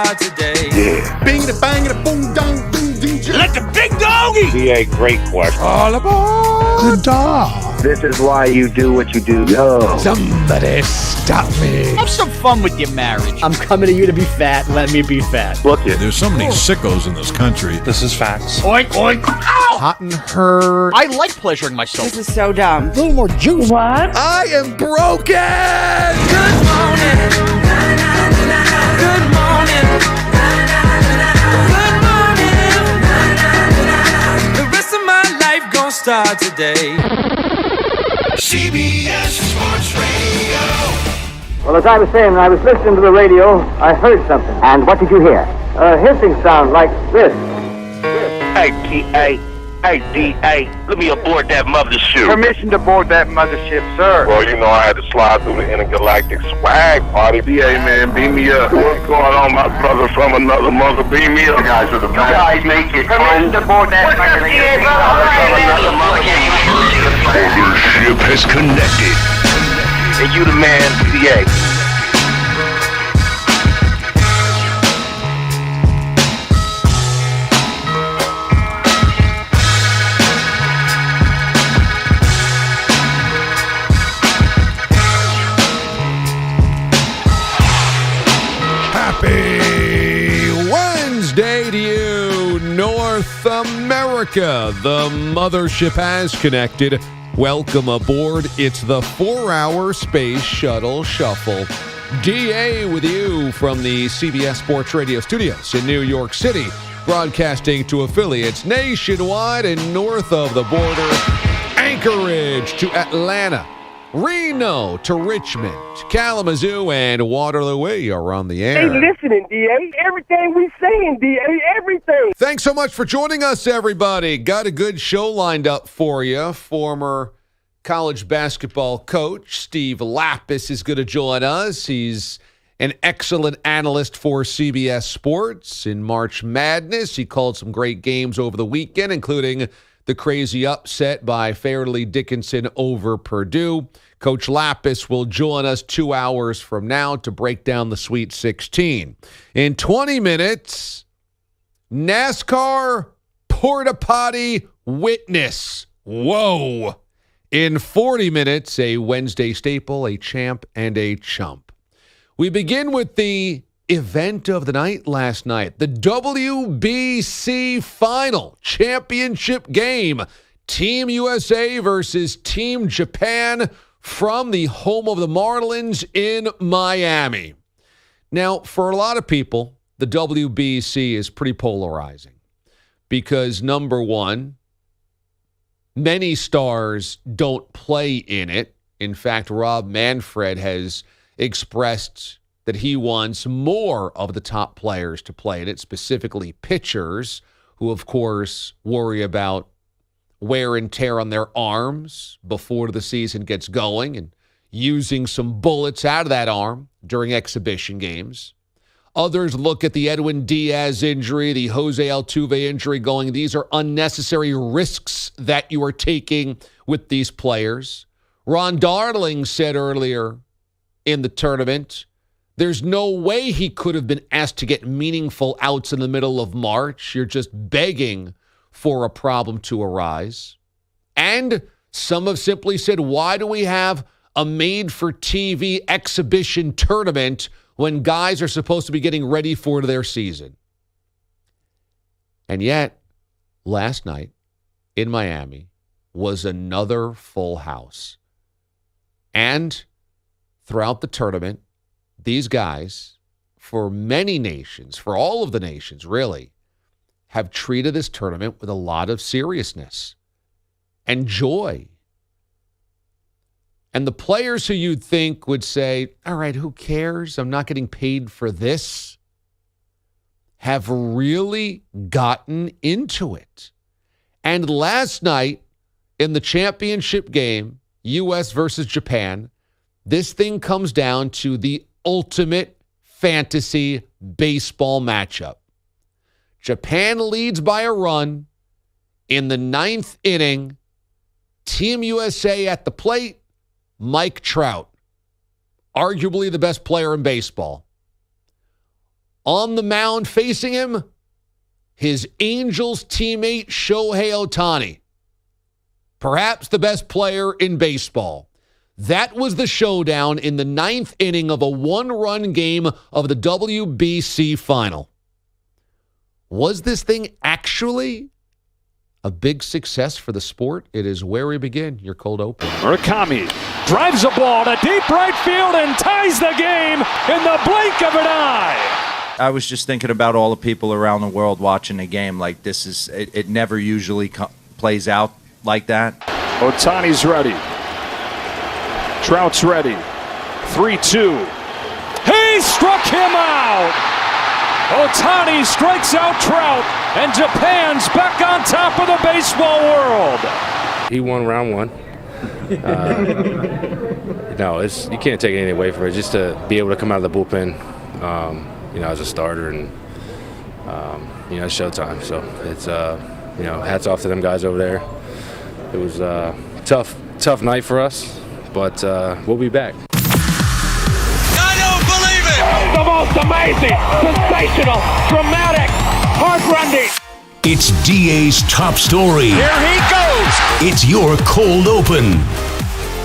start today. Yeah. Bing da bang da boom dong boom ding. Let the big doggy. DA, great question. All aboard the dog. This is why you do what you do. Yo. Somebody stop me. Have some fun with your marriage. I'm coming to you to be fat. Let me be fat. Look it. There's so many sickos in this country. This is facts. Oink, oink. Ow! Hot and hurt. I like pleasuring myself. This is so dumb. A little more juice. What? I am broken. Good morning. Good morning. Good morning. The rest of my life gon' start today. CBS Sports Radio. Well, as I was saying, when I was listening to the radio, I heard something. And what did you hear? A hissing sound like this. Hey, T.A. Hey, D.A. Let me aboard that mothership. Permission to board that mothership, sir. Well, you know I had to slide through the intergalactic swag party. D.A. man, beam me up. What's going on, my brother from another mother? Beam me up. You guys are the best. Guys, make it. Permission to board that mothership. Mothership has connected. And you the man, D.A. Wednesday to you, North America. The mothership has connected. Welcome aboard. It's the 4-hour Space Shuttle Shuffle. DA with you from the CBS Sports Radio studios in New York City, broadcasting to affiliates nationwide and north of the border. Anchorage to Atlanta. Reno to Richmond, Kalamazoo, and Waterloo. We are on the air. Hey, listening, D.A. Everything we saying, D.A. Everything. Thanks so much for joining us, everybody. Got a good show lined up for you. Former college basketball coach Steve Lapis is going to join us. He's an excellent analyst for CBS Sports in March Madness. He called some great games over the weekend, including the crazy upset by Fairleigh Dickinson over Purdue. Coach Lapis will join us 2 hours from now to break down the Sweet 16. In 20 minutes, NASCAR Porta Potty Witness. Whoa. In 40 minutes, a Wednesday staple, a champ, and a chump. We begin with the event of the night last night, the WBC final championship game. Team USA versus Team Japan from the home of the Marlins in Miami. Now, for a lot of people, the WBC is pretty polarizing because, number one, many stars don't play in it. In fact, Rob Manfred has expressed that he wants more of the top players to play in it, specifically pitchers, who, of course, worry about wear and tear on their arms before the season gets going and using some bullets out of that arm during exhibition games. Others look at the Edwin Diaz injury, the Jose Altuve injury, going, these are unnecessary risks that you are taking with these players. Ron Darling said earlier in the tournament, there's no way he could have been asked to get meaningful outs in the middle of March. You're just begging for a problem to arise. And some have simply said, why do we have a made-for-TV exhibition tournament when guys are supposed to be getting ready for their season? And yet, last night in Miami was another full house. And throughout the tournament, these guys, for many nations, for all of the nations really, have treated this tournament with a lot of seriousness and joy. And the players who you'd think would say, all right, who cares? I'm not getting paid for this, have really gotten into it. And last night in the championship game, U.S. versus Japan, this thing comes down to the ultimate fantasy baseball matchup. Japan leads by a run in the 9th inning. Team USA at the plate, Mike Trout, arguably the best player in baseball. On the mound facing him, his Angels teammate Shohei Ohtani. Perhaps the best player in baseball. That was the showdown in the 9th inning of a 1-run game of the WBC final. Was this thing actually a big success for the sport? It is where we begin. Your cold open. Murakami drives a ball to deep right field and ties the game in the blink of an eye. I was just thinking about all the people around the world watching a game like this. It never usually plays out like that. Ohtani's ready. Trout's ready. 3-2. He struck him out. Ohtani strikes out Trout, and Japan's back on top of the baseball world. He won round one. You can't take anything away from it. Just to be able to come out of the bullpen, as a starter, and it's showtime. So it's hats off to them guys over there. It was a tough night for us, but we'll be back. I don't believe it! The most amazing, sensational, dramatic, heart-rending. It's DA's top story. Here he goes. It's your cold open.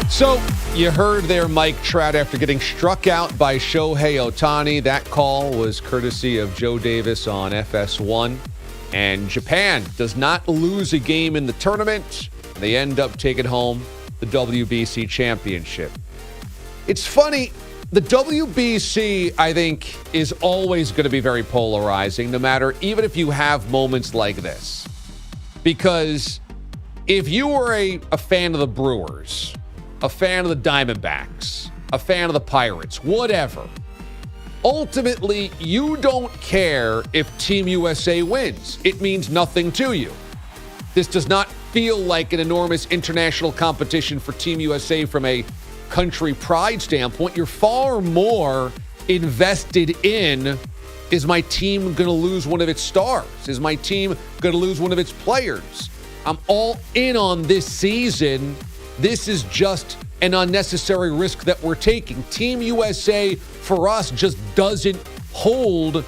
So, you heard there Mike Trout after getting struck out by Shohei Ohtani. That call was courtesy of Joe Davis on FS1. And Japan does not lose a game in the tournament. They end up taking home the WBC championship. It's funny, the WBC, I think, is always going to be very polarizing, no matter, even if you have moments like this. Because if you were a fan of the Brewers, a fan of the Diamondbacks, a fan of the Pirates, whatever, ultimately, you don't care if Team USA wins. It means nothing to you. This does not feel like an enormous international competition for Team USA from a country pride standpoint. You're far more invested in, is my team going to lose one of its stars? Is my team going to lose one of its players? I'm all in on this season. This is just an unnecessary risk that we're taking. Team USA, for us, just doesn't hold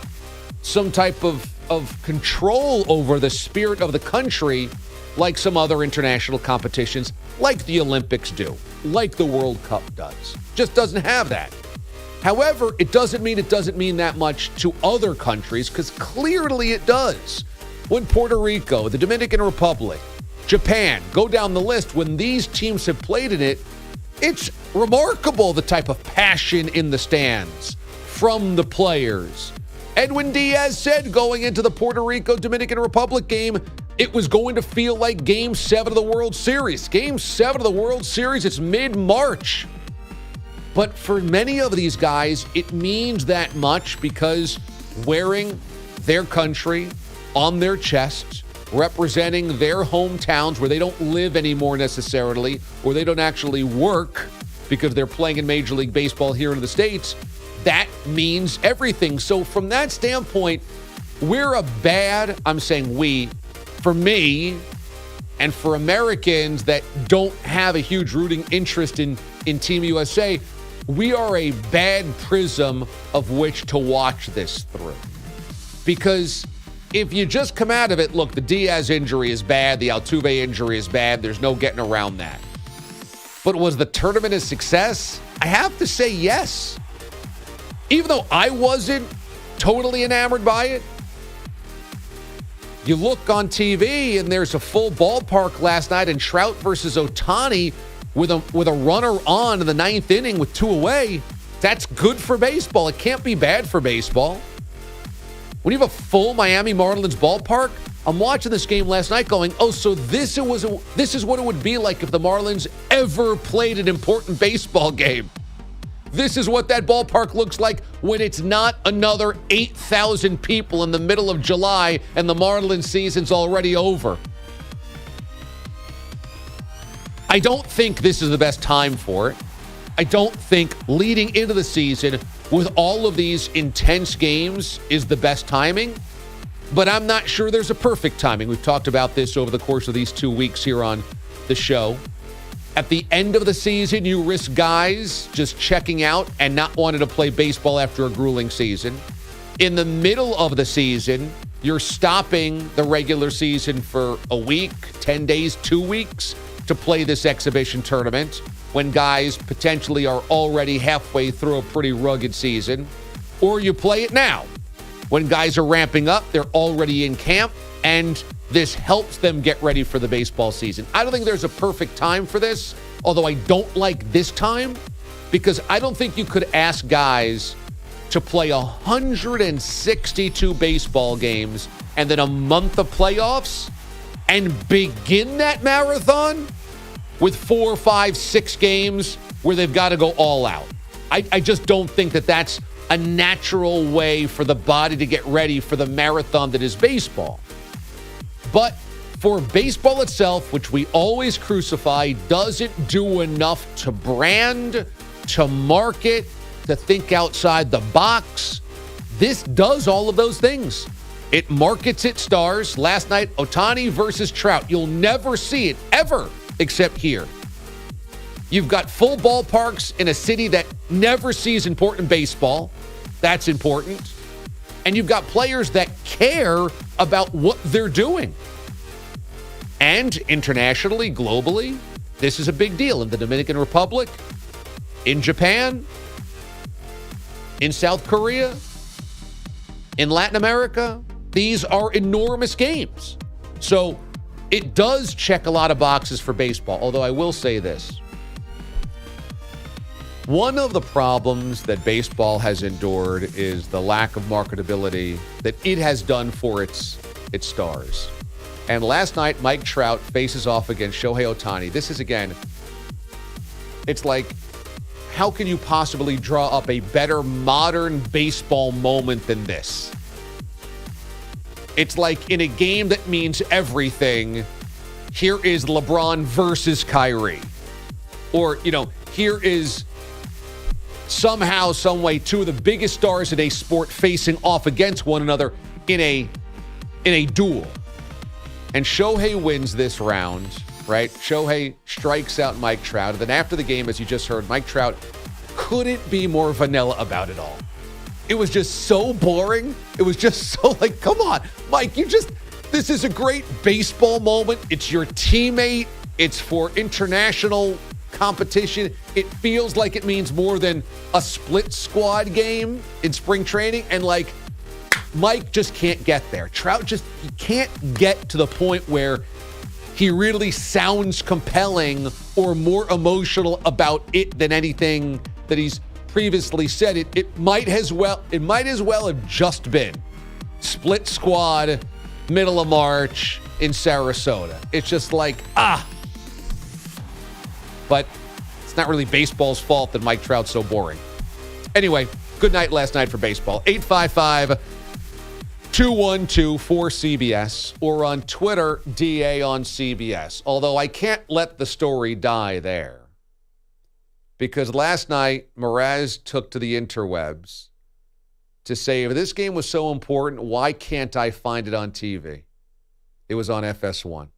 some type of control over the spirit of the country like some other international competitions, like the Olympics do, like the World Cup does. Just doesn't have that. However, it doesn't mean that much to other countries, because clearly it does. When Puerto Rico, the Dominican Republic, Japan, go down the list, when these teams have played in it, it's remarkable the type of passion in the stands from the players. Edwin Diaz said going into the Puerto Rico-Dominican Republic game, it was going to feel like Game 7 of the World Series. Game 7 of the World Series, it's mid-March. But for many of these guys, it means that much because wearing their country on their chest, representing their hometowns where they don't live anymore necessarily, or they don't actually work because they're playing in Major League Baseball here in the States, that means everything. So from that standpoint, I'm saying we, for me, and for Americans that don't have a huge rooting interest in Team USA, we are a bad prism of which to watch this through. Because if you just come out of it, look, the Diaz injury is bad, the Altuve injury is bad, there's no getting around that. But was the tournament a success? I have to say yes. Even though I wasn't totally enamored by it, you look on TV and there's a full ballpark last night, and Trout versus Ohtani with a runner on in the 9th inning with 2 away. That's good for baseball. It can't be bad for baseball. When you have a full Miami Marlins ballpark, I'm watching this game last night going, so this is what it would be like if the Marlins ever played an important baseball game. This is what that ballpark looks like when it's not another 8,000 people in the middle of July and the Marlins season's already over. I don't think this is the best time for it. I don't think leading into the season with all of these intense games is the best timing, but I'm not sure there's a perfect timing. We've talked about this over the course of these 2 weeks here on the show. At the end of the season, you risk guys just checking out and not wanting to play baseball after a grueling season. In the middle of the season, you're stopping the regular season for a week, 10 days, 2 weeks to play this exhibition tournament when guys potentially are already halfway through a pretty rugged season. Or you play it now when guys are ramping up, they're already in camp, and this helps them get ready for the baseball season. I don't think there's a perfect time for this, although I don't like this time, because I don't think you could ask guys to play 162 baseball games and then a month of playoffs and begin that marathon with 4, 5, 6 games where they've got to go all out. I just don't think that that's a natural way for the body to get ready for the marathon that is baseball. But for baseball itself, which we always crucify, doesn't do enough to brand, to market, to think outside the box. This does all of those things. It markets its stars. Last night, Ohtani versus Trout. You'll never see it, ever, except here. You've got full ballparks in a city that never sees important baseball. That's important. And you've got players that care about what they're doing. And internationally, globally, this is a big deal. In the Dominican Republic, in Japan, in South Korea, in Latin America, these are enormous games. So it does check a lot of boxes for baseball, although I will say this. One of the problems that baseball has endured is the lack of marketability that it has done for its stars. And last night, Mike Trout faces off against Shohei Ohtani. This is, again, it's like, how can you possibly draw up a better modern baseball moment than this? It's like in a game that means everything, here is LeBron versus Kyrie. Or, here is somehow, some way, two of the biggest stars in a sport facing off against one another in a duel. And Shohei wins this round, right? Shohei strikes out Mike Trout. And then after the game, as you just heard, Mike Trout couldn't be more vanilla about it all. It was just so boring. It was just so like, come on, Mike, this is a great baseball moment. It's your teammate. It's for international competition. It feels like it means more than a split squad game in spring training. And like, Mike just can't get there. Trout he can't get to the point where he really sounds compelling or more emotional about it than anything that he's previously said. It might as well have just been split squad, middle of March in Sarasota. It's just like, But it's not really baseball's fault that Mike Trout's so boring. Anyway, good night last night for baseball. 855-212-4CBS or on Twitter, DA on CBS. Although I can't let the story die there. Because last night, Mraz took to the interwebs to say, if this game was so important, why can't I find it on TV? It was on FS1.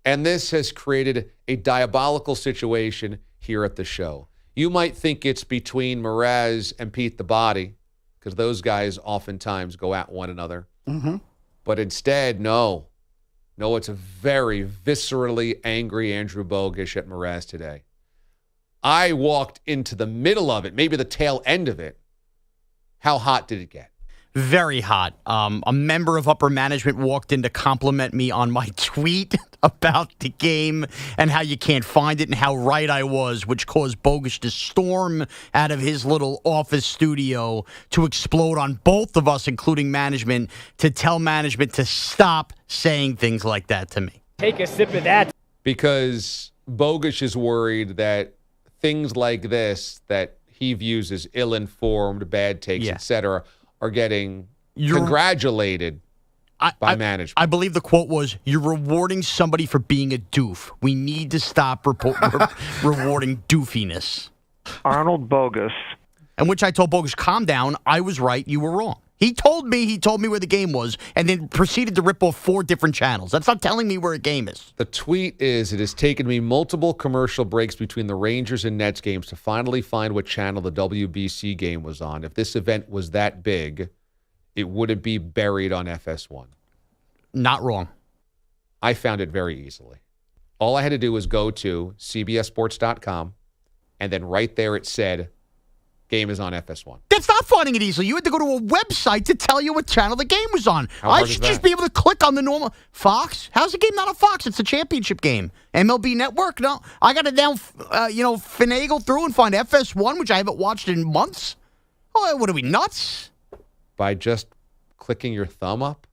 And this has created a diabolical situation here at the show. You might think it's between Mraz and Pete the Body, because those guys oftentimes go at one another. Mm-hmm. But instead, no, it's a very viscerally angry Andrew Bogusch at Mraz today. I walked into the middle of it, maybe the tail end of it. How hot did it get? Very hot. A member of upper management walked in to compliment me on my tweet about the game and how you can't find it and how right I was, which caused Bogusch to storm out of his little office studio to explode on both of us, including management, to tell management to stop saying things like that to me. Take a sip of that. Because Bogusch is worried that things like this that he views as ill-informed, bad takes, etc., are getting congratulated by management. I believe the quote was, "You're rewarding somebody for being a doof. We need to stop rewarding doofiness." Arnold Bogusch. And which I told Bogusch, calm down. I was right. You were wrong. He told me where the game was and then proceeded to rip off 4 different channels. That's not telling me where a game is. The tweet is, it has taken me multiple commercial breaks between the Rangers and Nets games to finally find what channel the WBC game was on. If this event was that big, it wouldn't be buried on FS1. Not wrong. I found it very easily. All I had to do was go to cbssports.com, and then right there it said, game is on FS1. That's not finding it easily. You had to go to a website to tell you what channel the game was on. How hard I is should that? just be able to click on the normal. Fox? How's the game not on Fox? It's a championship game. MLB Network? No. I got to now, finagle through and find FS1, which I haven't watched in months. Oh, what are we, nuts? By just clicking your thumb up?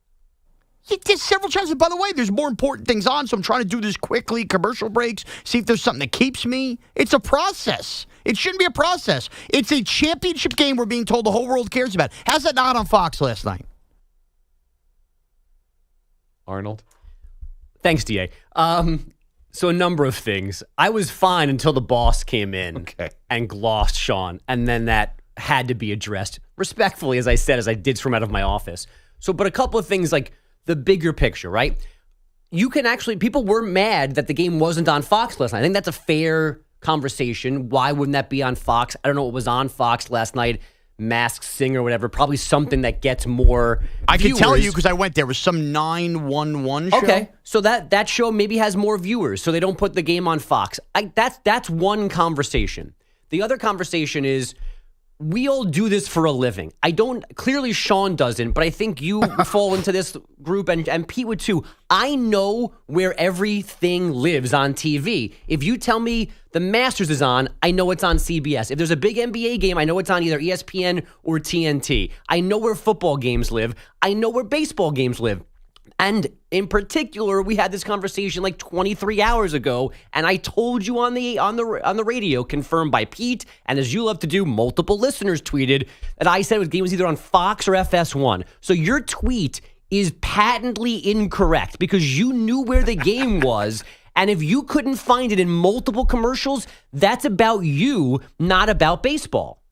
There's several channels. And by the way, there's more important things on, so I'm trying to do this quickly, commercial breaks, see if there's something that keeps me. It's a process. It shouldn't be a process. It's a championship game we're being told the whole world cares about. How's that not on Fox last night? Arnold? Thanks, DA. So a number of things. I was fine until the boss came in and glossed Sean, and then that had to be addressed respectfully, as I said, as I did storm out of my office. So, but a couple of things like the bigger picture, right? You can actually, people were mad that the game wasn't on Fox last night. I think that's a fair conversation. Why wouldn't that be on Fox? I don't know what was on Fox last night. Masked Singer or whatever. Probably something that gets more I viewers. can tell you because I went there. It was some 911 show. Okay, so that show maybe has more viewers, so they don't put the game on Fox. That's one conversation. The other conversation is, we all do this for a living. Clearly Sean doesn't, but I think you fall into this group, and Pete would too. I know where everything lives on TV. If you tell me the Masters is on, I know it's on CBS. If there's a big NBA game, I know it's on either ESPN or TNT. I know where football games live. I know where baseball games live. And in particular, we had this conversation like 23 hours ago, and I told you on the radio, confirmed by Pete, and as you love to do, multiple listeners tweeted that I said the game was either on Fox or FS1. So your tweet is patently incorrect because you knew where the game was, and if you couldn't find it in multiple commercials, that's about you, not about baseball.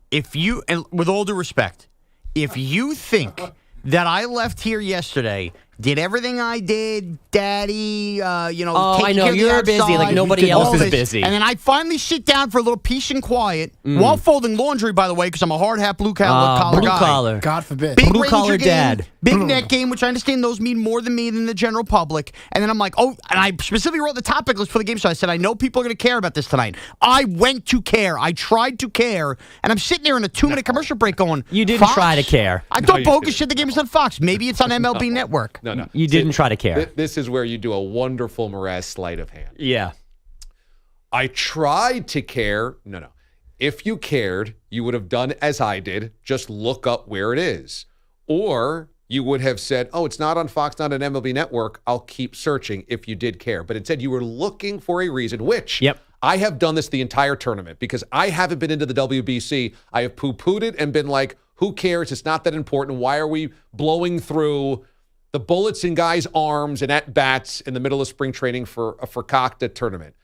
If you, and with all due respect, if you think that I left here yesterday, did everything I did, Daddy, I know, you're busy like nobody else is busy. And then I finally sit down for a little peace and quiet while folding laundry, by the way, because I'm a hard hat blue collar blue guy. collar. God forbid. Big Blue Ranger collar game, dad. Big net game, which I understand those mean more than me than the general public. And then I'm like, and I specifically wrote the topic list for the game, so I said, I know people are going to care about this tonight. I went to care. I tried to care. And I'm sitting there in a 2-minute commercial break going, You didn't Fox? try to care. I thought bogus shit the game was on Fox. Maybe it's on MLB Network. No. You didn't try to care. This is where you do a wonderful Mraz sleight of hand. Yeah. I tried to care. No. If you cared, you would have done as I did. Just look up where it is. Or you would have said, oh, it's not on Fox, not on MLB Network. I'll keep searching if you did care. But instead, you were looking for a reason, which I have done this the entire tournament because I haven't been into the WBC. I have poo-pooed it and been like, who cares? It's not that important. Why are we blowing through the bullets in guys' arms and at bats in the middle of spring training for a Fakakta tournament?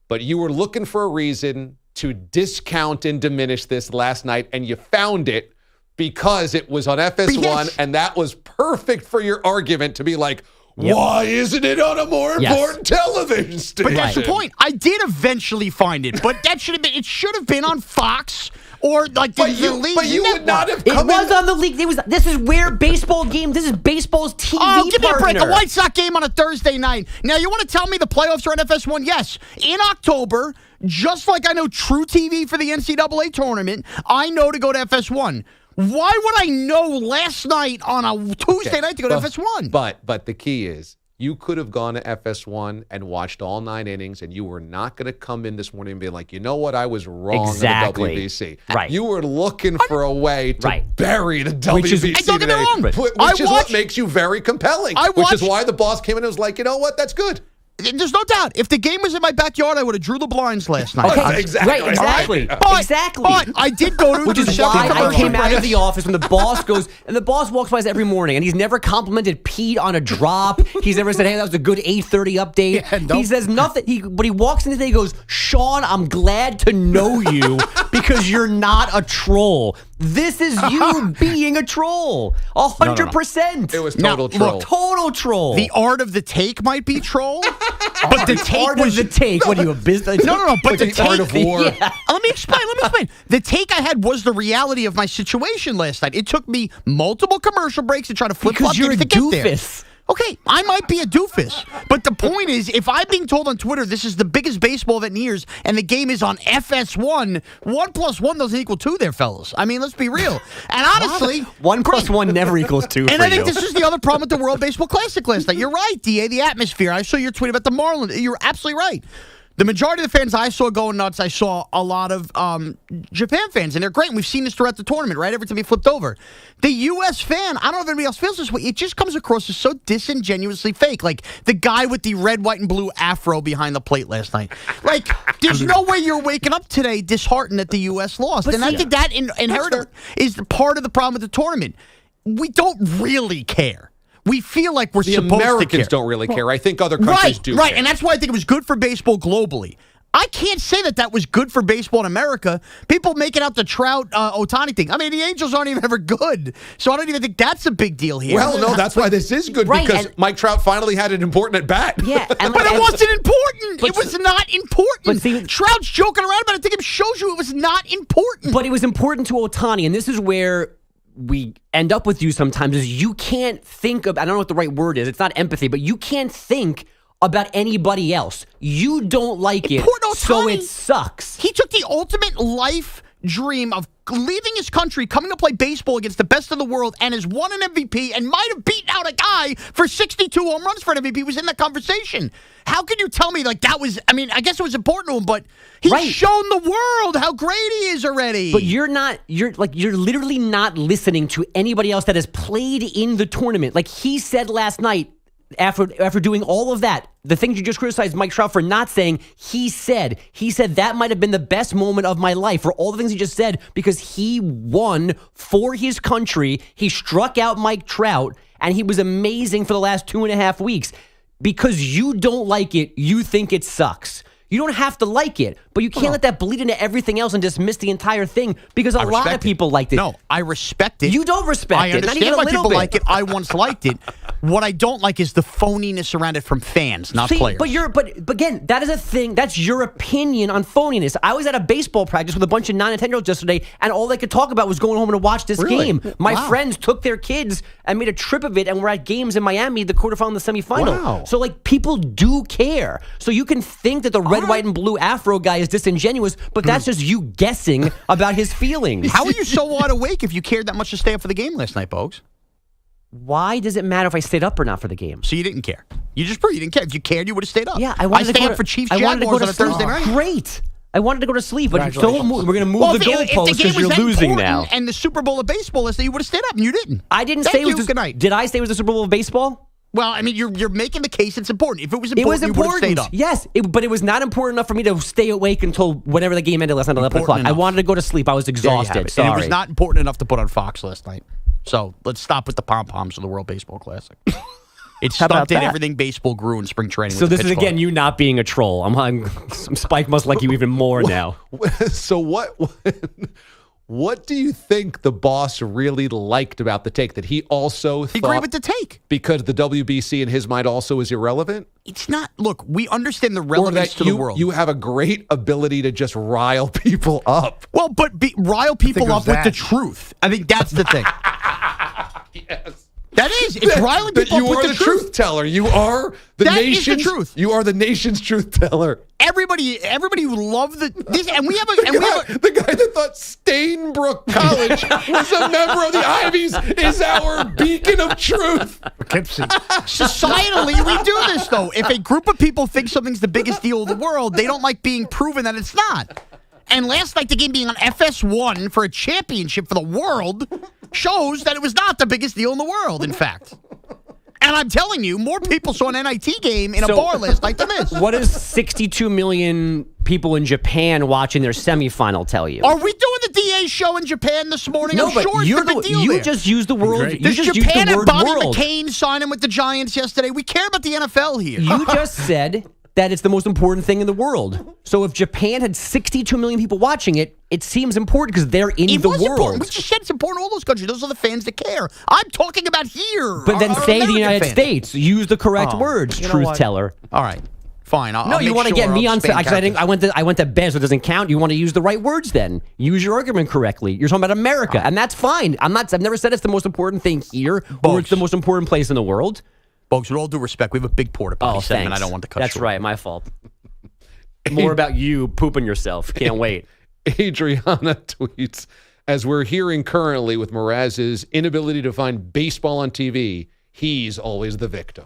But you were looking for a reason to discount and diminish this last night, and you found it because it was on FS1, and that was perfect for your argument to be like, why isn't it on a more important television station? But that's the point. I did eventually find it, but it should have been on Fox or like the league. But you would not have It come was on the league. This is where baseball game. This is baseball's TV partner. Give me a break. A White Sox game on a Thursday night. Now, you want to tell me the playoffs are on FS1? Yes. In October, just like I know True TV for the NCAA tournament, I know to go to FS1. Why would I know last night on a Tuesday night to go to FS1? But the key is, you could have gone to FS1 and watched all 9 innings, and you were not going to come in this morning and be like, you know what, I was wrong in the WBC. Right. You were looking for a way to bury the WBC don't get me wrong. which is what makes you very compelling. Which is why the boss came in and was like, you know what, that's good. There's no doubt. If the game was in my backyard, I would have drew the blinds last night. Okay. Exactly. Right, exactly. But I did go to Which is why I came out of the office when the boss goes, and the boss walks by us every morning, and he's never complimented Pete on a drop. He's never said, hey, that was a good 8:30 update. He says nothing. But he walks in today and goes, Sean, I'm glad to know you. because you're not a troll. This is you being a troll. 100%. It was total troll. Look, total troll. The art of the take might be troll, but the take art was of the take. What are you, a business? No. But Like the the take art of war. Yeah. Let me explain. The take I had was the reality of my situation last night. It took me multiple commercial breaks to try to flip Because you're a to get there. doofus. Okay, I might be a doofus, but the point is, if I'm being told on Twitter this is the biggest baseball event in years, and the game is on FS1, 1 + 1 doesn't equal 2 there, fellas. I mean, let's be real. And honestly... 1 + 1 never equals 2 And for I think you. this is the other problem with the World Baseball Classic last night. You're right, DA, the atmosphere. I saw your tweet about the Marlins. You're absolutely right. The majority of the fans I saw going nuts, I saw a lot of Japan fans, and they're great. And we've seen this throughout the tournament, right? Every time he flipped over. The U.S. fan, I don't know if anybody else feels this way, it just comes across as so disingenuously fake. Like the guy with the red, white, and blue afro behind the plate last night. Like, there's no way you're waking up today disheartened that the U.S. lost. And I think that inherent is part of the problem with the tournament. We don't really care. We feel like we're supposed to care. The Americans don't really care. I think other countries do. Right, care. and that's why I think it was good for baseball globally. I can't say that was good for baseball in America. People making out the Trout Ohtani thing. I mean, the Angels aren't even ever good, so I don't even think that's a big deal here. Well, no, that's why this is good, because Mike Trout finally had an important at bat. Yeah, but it wasn't important. It was not important. But see, Trout's joking around about it. I think it shows you it was not important. But it was important to Ohtani, and this is where we end up with you sometimes, is you can't think of, I don't know what the right word is, it's not empathy, but you can't think about anybody else. You don't like it, so it sucks. He took the ultimate life dream of leaving his country, coming to play baseball against the best in the world, and has won an MVP and might have beaten out a guy for 62 home runs for an MVP. He was in that conversation. How can you tell me like that was, I mean, I guess it was important to him, but he's shown the world how great he is already. But you're literally not listening to anybody else that has played in the tournament. Like he said last night, after doing all of that, the things you just criticized Mike Trout for not saying, he said that might have been the best moment of my life for all the things he just said, because he won for his country. He struck out Mike Trout, and he was amazing for the last 2.5 weeks. Because you don't like it, you think it sucks. You don't have to like it, but you can't let that bleed into everything else and dismiss the entire thing, because a lot of people liked it. No, I respect it. You don't respect it. I it. understand why people like it. I once liked it. What I don't like is the phoniness around it from fans, not players. But again, that is a thing. That's your opinion on phoniness. I was at a baseball practice with a bunch of 9 and 10-year-olds yesterday, and all they could talk about was going home to watch this game. My friends took their kids and made a trip of it, and were at games in Miami, the quarterfinal and the semifinal. Wow. So, like, people do care. So you can think that the red, white, and blue afro guy is disingenuous, but that's just you guessing about his feelings. How are you so wide awake if you cared that much to stay up for the game last night, Bogues? Why does it matter if I stayed up or not for the game? So you didn't care. You just proved you didn't care. If you cared, you would have stayed up. Yeah, I wanted to stay up for Chiefs I wanted to Jaguars go on a to Thursday night. Great. I wanted to go to sleep, but don't move. We're going to move Well, the goalposts because you're losing now. And the Super Bowl of baseball last night, you would have stayed up, and you didn't. I didn't Thank say it was you. Good night. Did I say it was the Super Bowl of baseball? Well, I mean, you're making the case it's important. If it was important, you would have stayed up. Yes, but it was not important enough for me to stay awake until whenever the game ended last night at 11 o'clock. I wanted to go to sleep. I was exhausted. Sorry. And it was not important enough to put on Fox last night. So let's stop with the pom-poms of the World Baseball Classic. It stunted everything baseball grew in spring training. So this is, again, you not being a troll. Spike must like you even more now. So what do you think the boss really liked about the take? That he also He agreed with the take. Because the WBC in his mind also is irrelevant? It's not. Look, we understand the relevance to the world. You have a great ability to just rile people up. Well, but rile people up with the truth. I think that's the thing. Yes. That is. It's riling people up with the truth. Truth teller. You are the nation's is the truth. You are the nation's truth teller. Everybody who loved this, and we have a the guy that thought Stainbrook College was a member of the Ivies is our beacon of truth. Societally, we do this though. If a group of people think something's the biggest deal in the world, they don't like being proven that it's not. And last night, the game being on FS1 for a championship for the world shows that it was not the biggest deal in the world, in fact. And I'm telling you, more people saw an NIT game in a bar last night than this. What does 62 million people in Japan watching their semifinal tell you? Are we doing the DA show in Japan this morning? No, I'm but sure it's a big deal you there. just used the word. You Does just Japan used the have word Bobby world. McCain signing with the Giants yesterday? We care about the NFL here. You just said that it's the most important thing in the world. So if Japan had 62 million people watching it, it seems important because they're in the world. Important. We just said it's important in all those countries. Those are the fans that care. I'm talking about here. But then our say the American United fans. States. Use the correct words, you know truth what? teller. All right. Fine. No, you want to get me on. Because I went to bed, so it doesn't count. You want to use the right words then. Use your argument correctly. You're talking about America, and that's fine. I've never said it's the most important thing here, or it's the most important place in the world. Folks, with all due respect, we have a big porta potty segment. I don't want to cut That's short. right, my fault. More about you pooping yourself. Can't wait. Adriana tweets, as we're hearing currently with Mraz's inability to find baseball on TV, he's always the victim.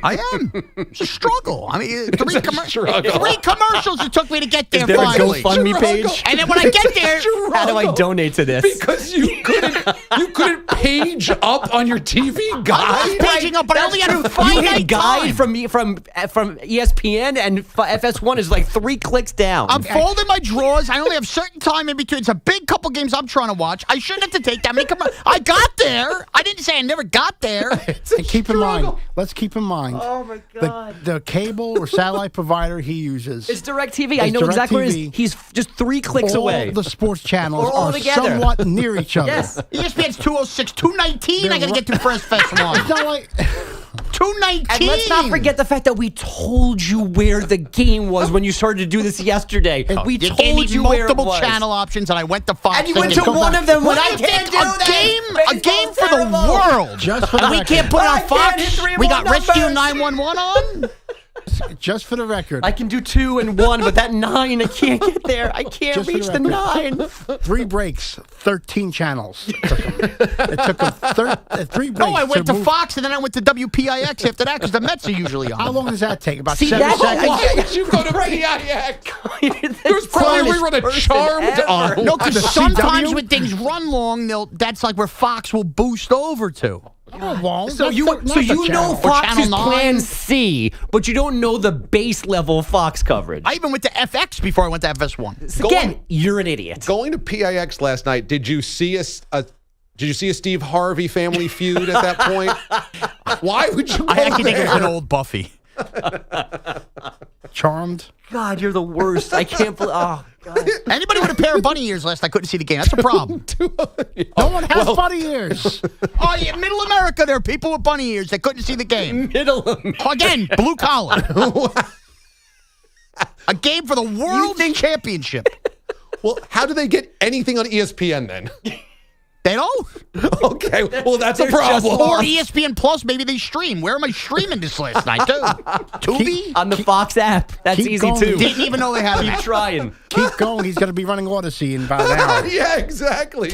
I am. It's a struggle. I mean, three struggle. commercials it took me to get there Is there finally. a GoFundMe page? And then when I get there, how do I donate to this? Because you couldn't page up on your TV I guide. was paging up, but I only had a You hit finite guide time. from ESPN and FS1 is like 3 clicks down. I'm folding my drawers. I only have certain time in between. It's a big couple games I'm trying to watch. I shouldn't have to take that many commercials. I got there. I didn't say I never got there. And keep in mind, let's keep in mind. Oh my God! The cable or satellite provider he uses. It's DirecTV. I know exactly where it is. He's just 3 clicks away. All the sports channels Or all are together. somewhat near each other. Yes. ESPN's 206, 219. I got to get to first festival. It's not like 219. And let's not forget the fact that we told you where the game was when you started to do this yesterday. We You gave told me you where it multiple was. channel options, and I went to Fox. And you went to one of them when I can't do that. A game for the world. Just for the And we record. can't put it I on can't hit Fox. 3 We got numbers. Rescue 911 on. just for the record. I can do 2 and 1, but that 9, I can't get there. I can't Just for reach the the record. 9. 3 breaks, 13 channels. It took him 3 breaks. No, I went to move. Fox, and then I went to WPIX after that because the Mets are usually on. How long does that take? About See, 7 that's- seconds. Why would you go to PIX? There's probably a rerun of person Charmed ever. on. No, because The sometimes CW? when things run long, that's like where Fox will boost over to. Oh, well, So not you the know channel. Fox's Channel 9. Plan C, but you don't know the base level Fox coverage. I even went to FX before I went to FS1. Again, you're an idiot. Going to PIX last night, did you see a Steve Harvey Family Feud at that point? Why would you go I actually think it was an there? old Buffy. Charmed. God, you're the worst. I can't believe. Oh, God. Anybody with a pair of bunny ears last night couldn't see the game. That's a problem. No one has funny ears. Oh, yeah, Middle America, there are people with bunny ears that couldn't see the game. Middle. Again, blue collar. A game for the World Championship. Well, how do they get anything on ESPN then? They don't? Okay, well, that's a They're just problem. Or ESPN Plus, maybe they stream. Where am I streaming this last night, too? Tubi? On the Fox app. That's keep easy, going. too. Didn't even know they had Keep it. trying. Keep going. He's going to be running Odyssey in about an hour. Yeah, exactly.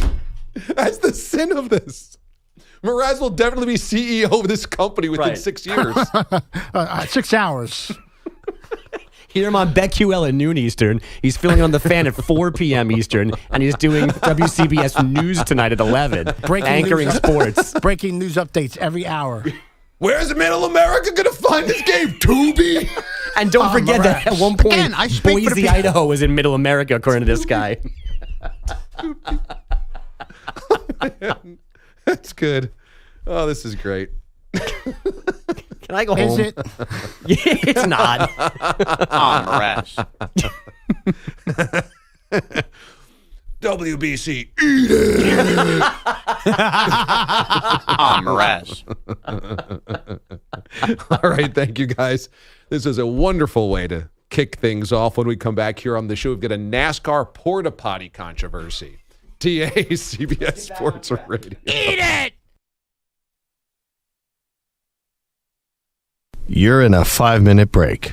That's the sin of this. Mraz will definitely be CEO of this company within Right. 6 years. 6 hours. Hear him on BetQL at noon Eastern. He's filling on the fan at 4 p.m. Eastern, and he's doing WCBS News tonight at 11, anchoring news. sports. Breaking news updates every hour. Where's Middle America going to find this game? Tubi? And don't forget that at one point, Again, I speak for the Boise, people. Idaho was in Middle America, according to this guy. That's good. Oh, this is great. Can I go Is home? it? It's not. WBC. All right, thank you guys. This is a wonderful way to kick things off. When we come back here on the show, we've got a NASCAR porta potty controversy. TA, CBS Sports Radio. Eat it! You're in a 5-minute break.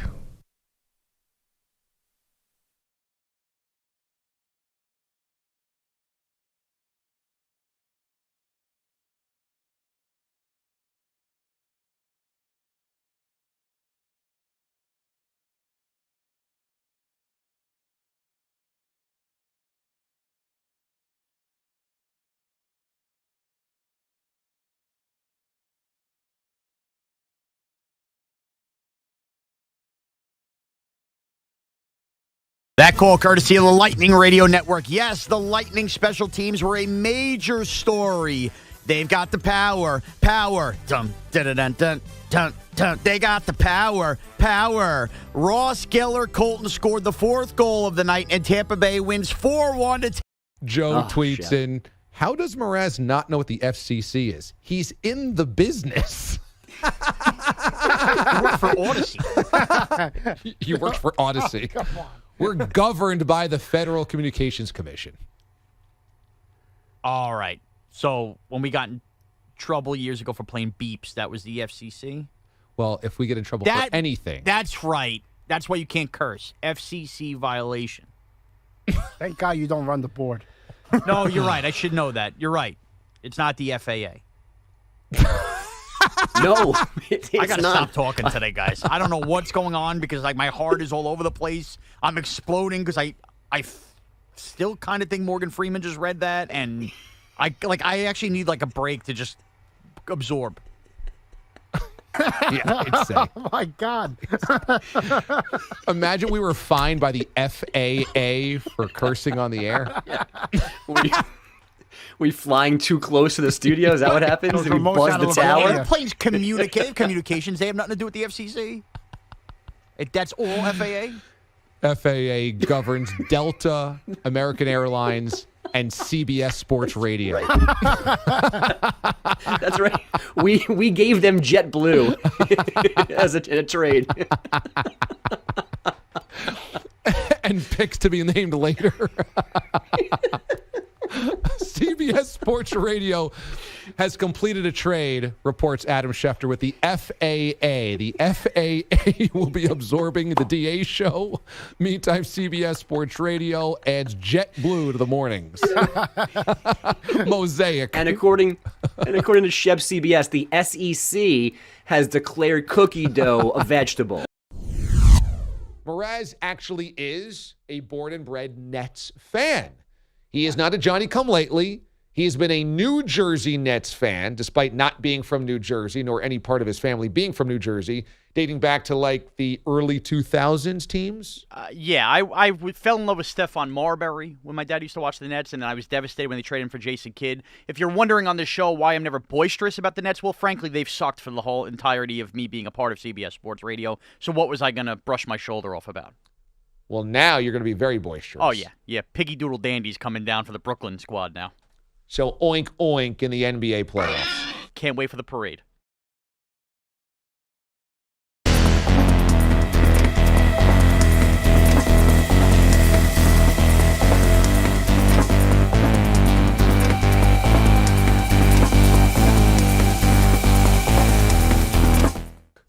That call courtesy of the Lightning Radio Network. Yes, the Lightning special teams were a major story They've got the power. Power. Dun, dun, dun, dun, dun, dun, dun. They got the power. Power. Ross Geller Colton scored the 4th goal of the night, and Tampa Bay wins 4-1. Joe tweets in, how does Mraz not know what the FCC is? He's in the business. You work for Odyssey. He works for Odyssey. Come on. We're governed by the Federal Communications Commission. All right. So when we got in trouble years ago for playing beeps, that was the FCC? Well, if we get in trouble for anything. That's right. That's why you can't curse. FCC violation. Thank God you don't run the board. No, you're right. I should know that. You're right. It's not the FAA. No, it's I gotta not. stop talking today, guys. I don't know what's going on because like my heart is all over the place. I'm exploding because I still kind of think Morgan Freeman just read that, and I actually need like a break to just absorb. Yeah, it's Oh my God! Imagine we were fined by the FAA for cursing on the air. We flying too close to the studio? Is that what happens? Those Did we remotes buzz out the of the tower? way. Airplanes communications. They have nothing to do with the FCC. That's all FAA. FAA governs Delta, American Airlines, and CBS Sports Radio. That's right. We gave them JetBlue as a trade. And picks to be named later. CBS Sports Radio has completed a trade, reports Adam Schefter, with the FAA. The FAA will be absorbing the DA show. Meantime, CBS Sports Radio adds JetBlue to the mornings. Mosaic. And according to Shep CBS, the SEC has declared cookie dough a vegetable. Mraz actually is a born and bred Nets fan. He is not a Johnny-come-lately. He has been a New Jersey Nets fan, despite not being from New Jersey, nor any part of his family being from New Jersey, dating back to, like, the early 2000s teams. I fell in love with Stephon Marbury when my dad used to watch the Nets, and then I was devastated when they traded him for Jason Kidd. If you're wondering on this show why I'm never boisterous about the Nets, well, frankly, they've sucked for the whole entirety of me being a part of CBS Sports Radio, so what was I going to brush my shoulder off about? Well, now you're going to be very boisterous. Oh, yeah. Yeah, Piggy Doodle Dandy's coming down for the Brooklyn squad now. So oink, oink in the NBA playoffs. Can't wait for the parade.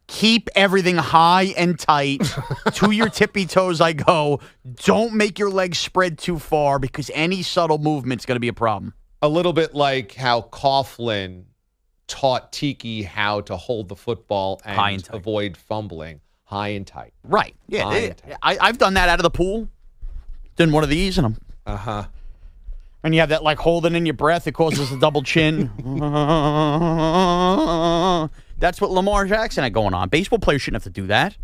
Keep everything high and tight. To your tippy toes I go. Don't make your legs spread too far because any subtle movement's going to be a problem. A little bit like how Coughlin taught Tiki how to hold the football and avoid fumbling. High and tight. Right. Yeah. I've done that out of the pool. Done one of these and I'm... Uh-huh. And you have that like holding in your breath. It causes a double chin. That's what Lamar Jackson had going on. Baseball players shouldn't have to do that.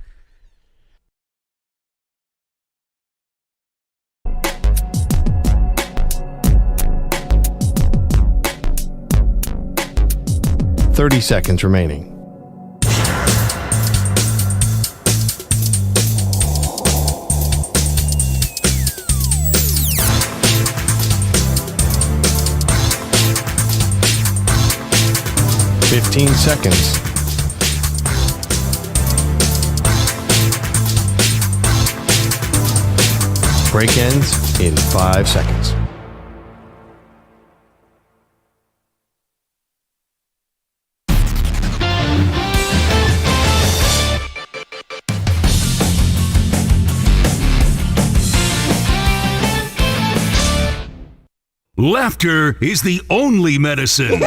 $30 seconds remaining. $15 seconds. Break ends in 5 seconds. Laughter is the only medicine.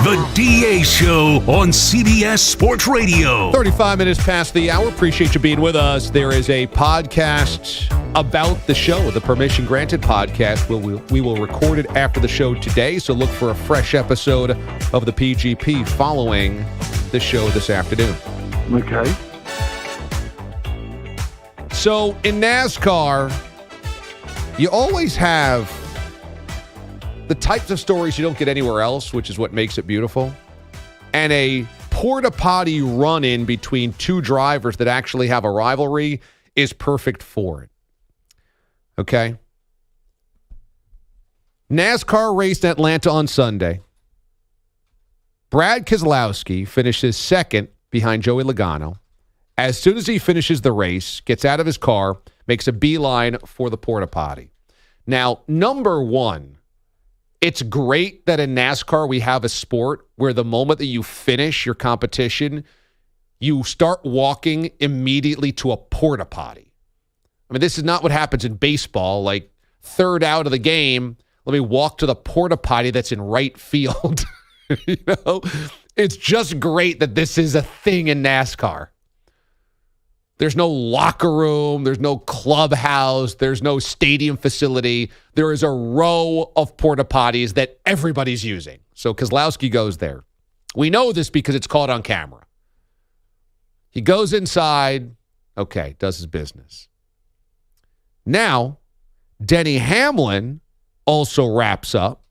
The DA Show on CBS Sports Radio. 35 minutes past the hour. Appreciate you being with us. There is a podcast about the show, the Permission Granted podcast. We will record it after the show today, so look for a fresh episode of the PGP following the show this afternoon. Okay. So in NASCAR, you always have the types of stories you don't get anywhere else, which is what makes it beautiful. And a porta potty run-in between two drivers that actually have a rivalry is perfect for it. Okay? NASCAR race in Atlanta on Sunday. Brad Keselowski finishes second behind Joey Logano. As soon as he finishes the race, gets out of his car, makes a beeline for the porta potty. Now, number one, it's great that in NASCAR we have a sport where the moment that you finish your competition, you start walking immediately to a porta potty. I mean, this is not what happens in baseball. Like, third out of the game, let me walk to the porta potty that's in right field. You know, it's just great that this is a thing in NASCAR. There's no locker room. There's no clubhouse. There's no stadium facility. There is a row of porta potties that everybody's using. So Keselowski goes there. We know this because it's caught on camera. He goes inside. Okay, does his business. Now, Denny Hamlin also wraps up.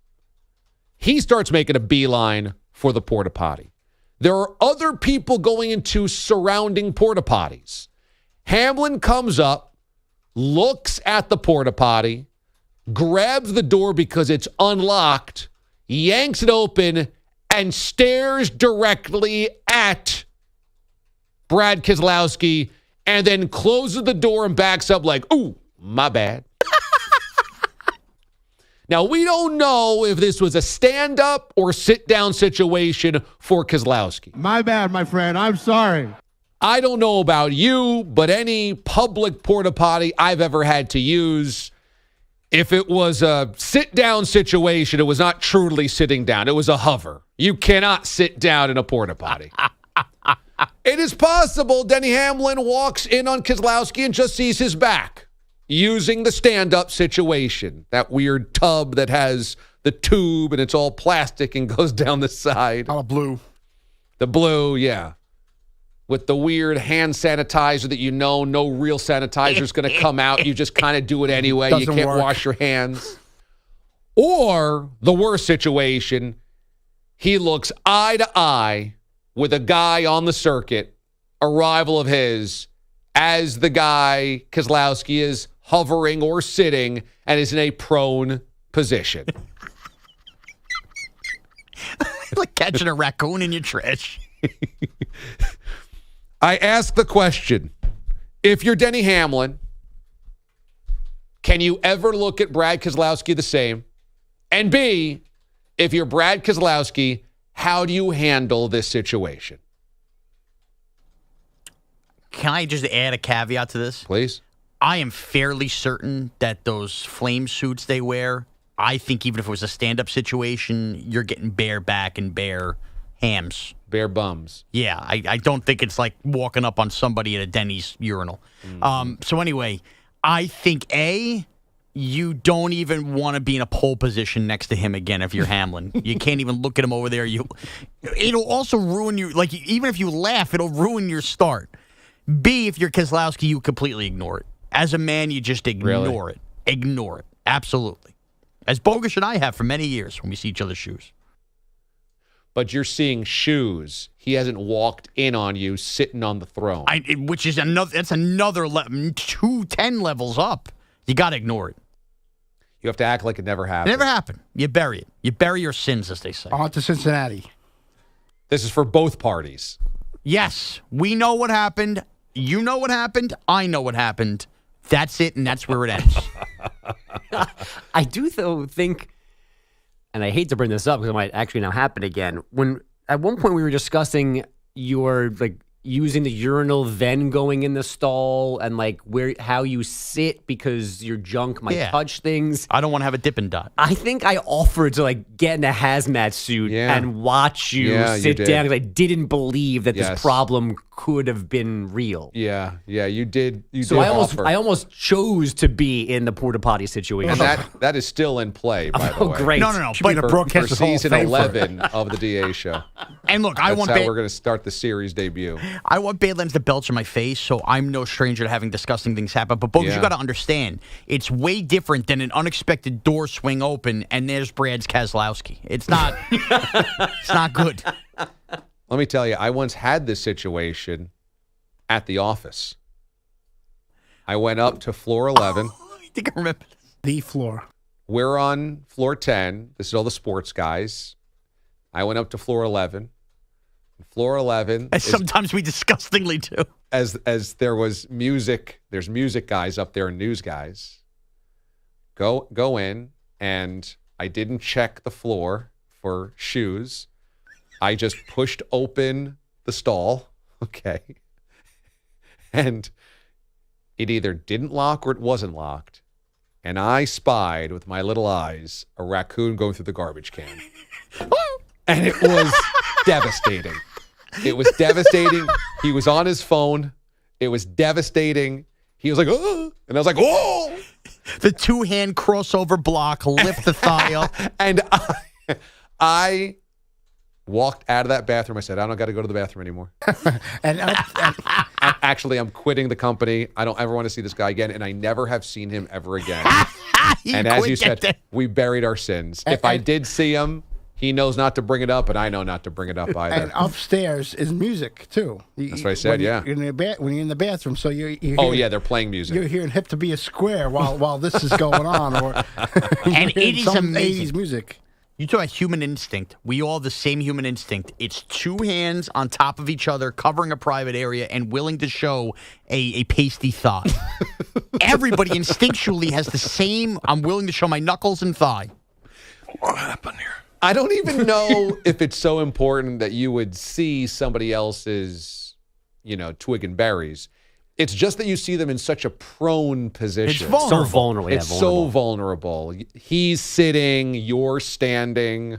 He starts making a beeline for the porta potty. There are other people going into surrounding porta potties. Hamlin comes up, looks at the porta potty, grabs the door because it's unlocked, yanks it open, and stares directly at Brad Keselowski, and then closes the door and backs up like, ooh, my bad. Now, we don't know if this was a stand-up or sit-down situation for Keselowski. My bad, my friend. I'm sorry. I don't know about you, but any public porta potty I've ever had to use, if it was a sit-down situation, it was not truly sitting down. It was a hover. You cannot sit down in a porta potty. It is possible Denny Hamlin walks in on Keselowski and just sees his back. Using the stand-up situation, that weird tub that has the tube and it's all plastic and goes down the side. All blue. The blue, yeah. With the weird hand sanitizer that you know no real sanitizer is going to come out. You just kind of do it anyway. You can't wash your hands. Or the worst situation, he looks eye to eye with a guy on the circuit, a rival of his, as the guy, Keselowski, is hovering or sitting and is in a prone position. Like catching a raccoon in your trash. I ask the question, if you're Denny Hamlin, can you ever look at Brad Keselowski the same? And B, if you're Brad Keselowski, how do you handle this situation? Can I just add a caveat to this? Please. I am fairly certain that those flame suits they wear, I think even if it was a stand-up situation, you're getting bare back and bare hams. Bare bums. Yeah, I don't think it's like walking up on somebody at a Denny's urinal. Mm-hmm. So anyway, I think, A, you don't even want to be in a pole position next to him again if you're Hamlin. You can't even look at him over there. It'll also ruin you. Like, even if you laugh, it'll ruin your start. B, if you're Keselowski, you completely ignore it. As a man, you just ignore it. Ignore it. Absolutely. As Bogusch and I have for many years when we see each other's shoes. But you're seeing shoes. He hasn't walked in on you sitting on the throne. Which is another 10 levels up. You got to ignore it. You have to act like it never happened. It never happened. You bury it. You bury your sins, as they say. On to Cincinnati. This is for both parties. Yes. We know what happened. You know what happened. I know what happened. That's it, and that's where it ends. I do, though, think, and I hate to bring this up because it might actually now happen again. When at one point we were discussing your using the urinal, then going in the stall, and how you sit because your junk might touch things. I don't want to have a Dippin' Dot. I think I offered to get in a hazmat suit and watch you sit down because I didn't believe that this problem could have been real. Yeah, you did. I almost chose to be in the porta potty situation. And that is still in play, by the way. Great. No. But for season 11 of the DA show. And look, That's how we're going to start the series debut. I want Badlands to belch in my face, so I'm no stranger to having disgusting things happen. But, Bogus, you got to understand, it's way different than an unexpected door swing open, and there's Brad's Keselowski. It's not, it's not good. Let me tell you, I once had this situation at the office. I went up to floor 11. I think I remember this. The floor. We're on floor 10. This is all the sports guys. I went up to floor 11. Floor 11. As sometimes we disgustingly do. As there was music, there's music guys up there and news guys. Go in, and I didn't check the floor for shoes. I just pushed open the stall, okay, and it either didn't lock or it wasn't locked. And I spied with my little eyes a raccoon going through the garbage can. And it was devastating. It was devastating. He was on his phone. It was devastating. He was like, oh, and I was like, oh. The two-hand crossover block, lift the thigh up. And I walked out of that bathroom. I said, I don't got to go to the bathroom anymore. Actually, I'm quitting the company. I don't ever want to see this guy again. And I never have seen him ever again. And as you said, we buried our sins. If I did see him, he knows not to bring it up, and I know not to bring it up either. And upstairs is music, too. That's what I said, yeah. When you're in the bathroom, so you're hearing, they're playing music. You're hearing Hip to Be a Square while this is going on. And it is amazing. 80s music. You talk about human instinct. We all have the same human instinct. It's two hands on top of each other, covering a private area, and willing to show a pasty thigh. Everybody instinctually has the same, I'm willing to show my knuckles and thigh. What happened here? I don't even know if it's so important that you would see somebody else's, twig and berries. It's just that you see them in such a prone position. It's vulnerable. So vulnerable. Yeah, It's so vulnerable. He's sitting, you're standing.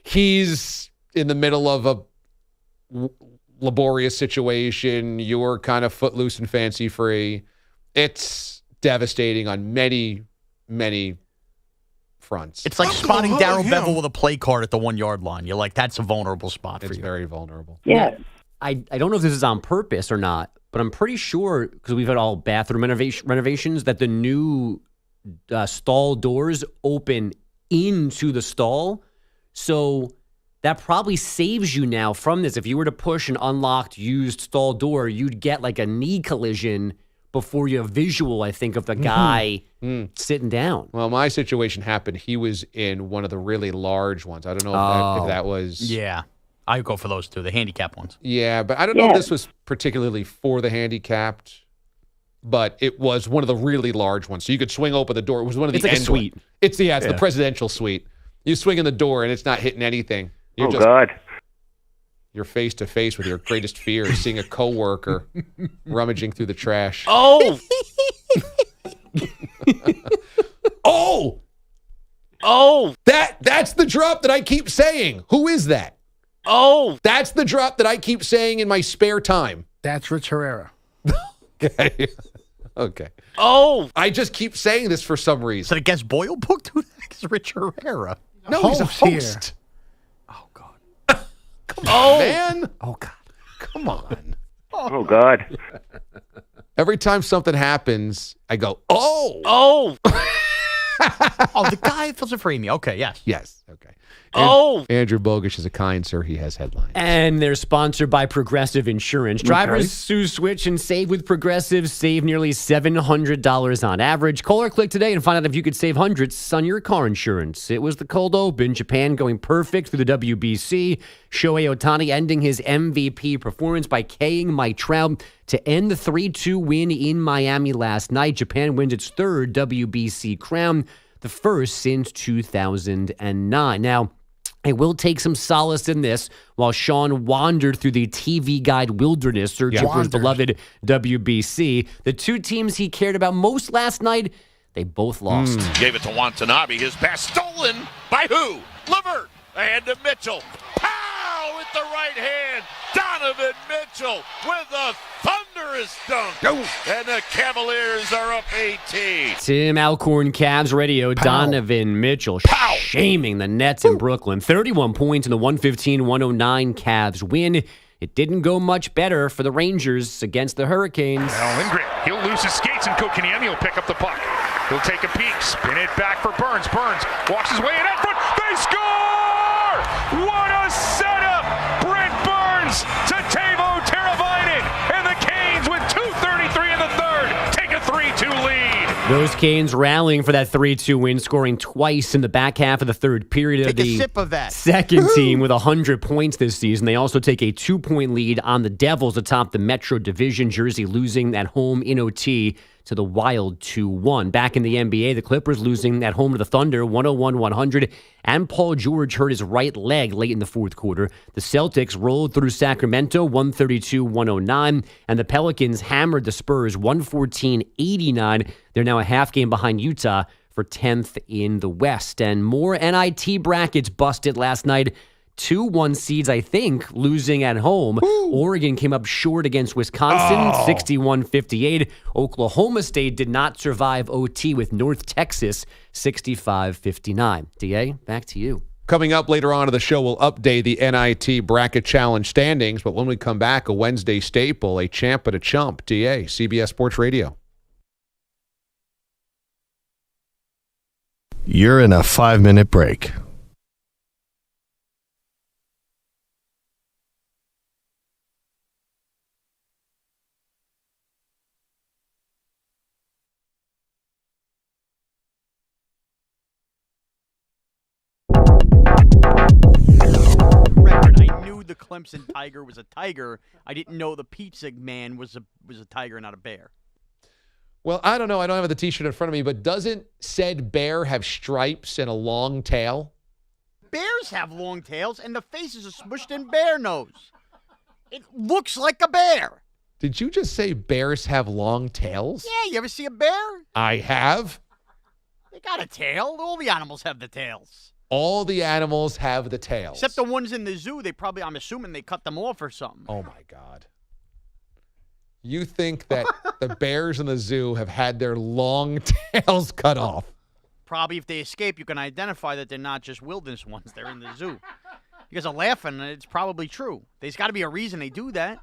He's in the middle of a laborious situation. You're kind of footloose and fancy free. It's devastating on many, many fronts. It's like spotting Darryl Bevel with a play card at the 1 yard line. You're like, that's a vulnerable spot for you. It's very vulnerable. Yeah. I don't know if this is on purpose or not, but I'm pretty sure, because we've had all bathroom renovations, that the new stall doors open into the stall. So that probably saves you now from this. If you were to push an unlocked used stall door, you'd get like a knee collision before you have visual, I think, of the guy sitting down. Well, my situation happened. He was in one of the really large ones. I don't know if that was... Yeah. I go for those two, the handicap ones. Yeah, but I don't know if this was particularly for the handicapped, but it was one of the really large ones. So you could swing open the door. It was one of the It's like a end suite. One. It's the presidential suite. You swing in the door and it's not hitting anything. You're God. You're face to face with your greatest fear, seeing a coworker rummaging through the trash. Oh! Oh! That's the drop that I keep saying. Who is that? Oh! That's the drop that I keep saying in my spare time. That's Rich Herrera. Okay. Oh! I just keep saying this for some reason. Is it a guest Boyle book? Who the heck is Rich Herrera? No, he's a host. Oh, God. Come on, man. Oh, God. Come on. Oh, God. Every time something happens, I go, oh! Oh, the guy fills it for me. Okay, yes. Yes, okay. Andrew Bogish is a kind sir. He has headlines. And they're sponsored by Progressive Insurance. Drivers who switch and save with Progressive save nearly $700 on average. Call or click today and find out if you could save hundreds on your car insurance. It was the cold open. Japan going perfect through the WBC. Shohei Ohtani ending his MVP performance by KOing Mike Trout to end the 3-2 win in Miami last night. Japan wins its third WBC crown, the first since 2009. Now, I will take some solace in this while Sean wandered through the TV guide wilderness searching for his beloved WBC. The two teams he cared about most last night, they both lost. Gave it to Watanabe. His pass stolen by who? Levert. And to Mitchell. Pow! With the right hand. Donovan Mitchell with a thunderous dunk. And the Cavaliers are up 18. Tim Alcorn, Cavs radio. Donovan Mitchell shaming the Nets in Brooklyn. 31 points in the 115-109 Cavs win. it didn't go much better for the Rangers against the Hurricanes. Now Lindgren, he'll lose his skates, and Kotkaniemi will pick up the puck. He'll take a peek, spin it back for Burns. Burns walks his way in at front. They score! What a setup! Brent Burns to Teuvo Teravainen, and the Canes with 2:33 in the third take a 3-2 lead. Those Canes rallying for that 3-2 win, scoring twice in the back half of the third period. Take a sip of that. Second team with 100 points this season. They also take a 2-point lead on the Devils atop the Metro Division. Jersey losing at home in OT to the Wild 2-1. Back in the NBA, the Clippers losing at home to the Thunder 101-100, and Paul George hurt his right leg late in the fourth quarter. The Celtics rolled through Sacramento 132-109, and the Pelicans hammered the Spurs 114-89. They're now a half game behind Utah for 10th in the West. And more NIT brackets busted last night. 2 1 seeds, I think, losing at home. Oregon came up short against Wisconsin, 61-58. Oklahoma State did not survive OT with North Texas, 65-59. DA, back to you. Coming up later on in the show, we'll update the NIT Bracket Challenge standings. But when we come back, a Wednesday staple, a champ and a chump. DA, CBS Sports Radio. You're in a 5-minute break. The Clemson Tiger was a tiger. I didn't know the Pizza Man was a tiger, not a bear. Well, I don't know. I don't have the T-shirt in front of me, but doesn't said bear have stripes and a long tail? Bears have long tails, and the faces are smushed in bear nose. It looks like a bear. Did you just say bears have long tails? Yeah, you ever see a bear? I have. They got a tail. All the animals have the tails. All the animals have the tails. Except the ones in the zoo, I'm assuming they cut them off or something. Oh, my God. You think that the bears in the zoo have had their long tails cut off? Probably if they escape, you can identify that they're not just wilderness ones. They're in the zoo. You guys are laughing, and it's probably true. There's got to be a reason they do that.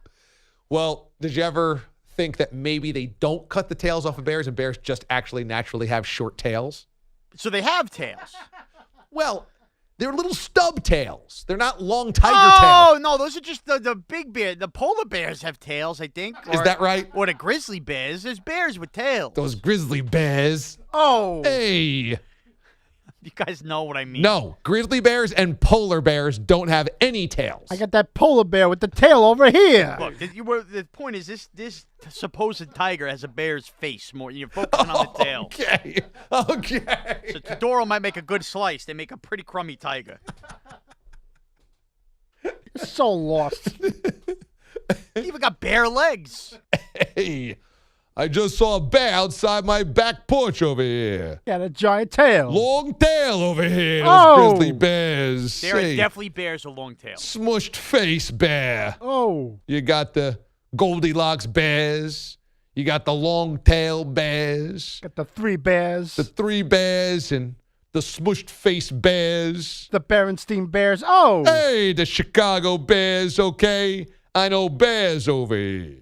Well, did you ever think that maybe they don't cut the tails off of bears and bears just actually naturally have short tails? So they have tails. Well, they're little stub tails. They're not long tiger tails. tails. Oh, no, those are just the big bear. The polar bears have tails, I think. Is that right? Or the grizzly bears. There's bears with tails. Those grizzly bears. Oh. Hey. You guys know what I mean. No, grizzly bears and polar bears don't have any tails. I got that polar bear with the tail over here. Look, the point is this supposed tiger has a bear's face more. You're focusing on the tail. Okay. So Todoro might make a good slice. They make a pretty crummy tiger. You're so lost. You even got bare legs. Hey. I just saw a bear outside my back porch over here. Got a giant tail. Long tail over here. Those grizzly bears. There are definitely bears with long tails. Smushed face bear. Oh. You got the Goldilocks bears. You got the long tail bears. Got the 3 bears. The 3 bears and the smushed face bears. The Berenstein bears. Oh. Hey, the Chicago Bears, okay? I know bears over here.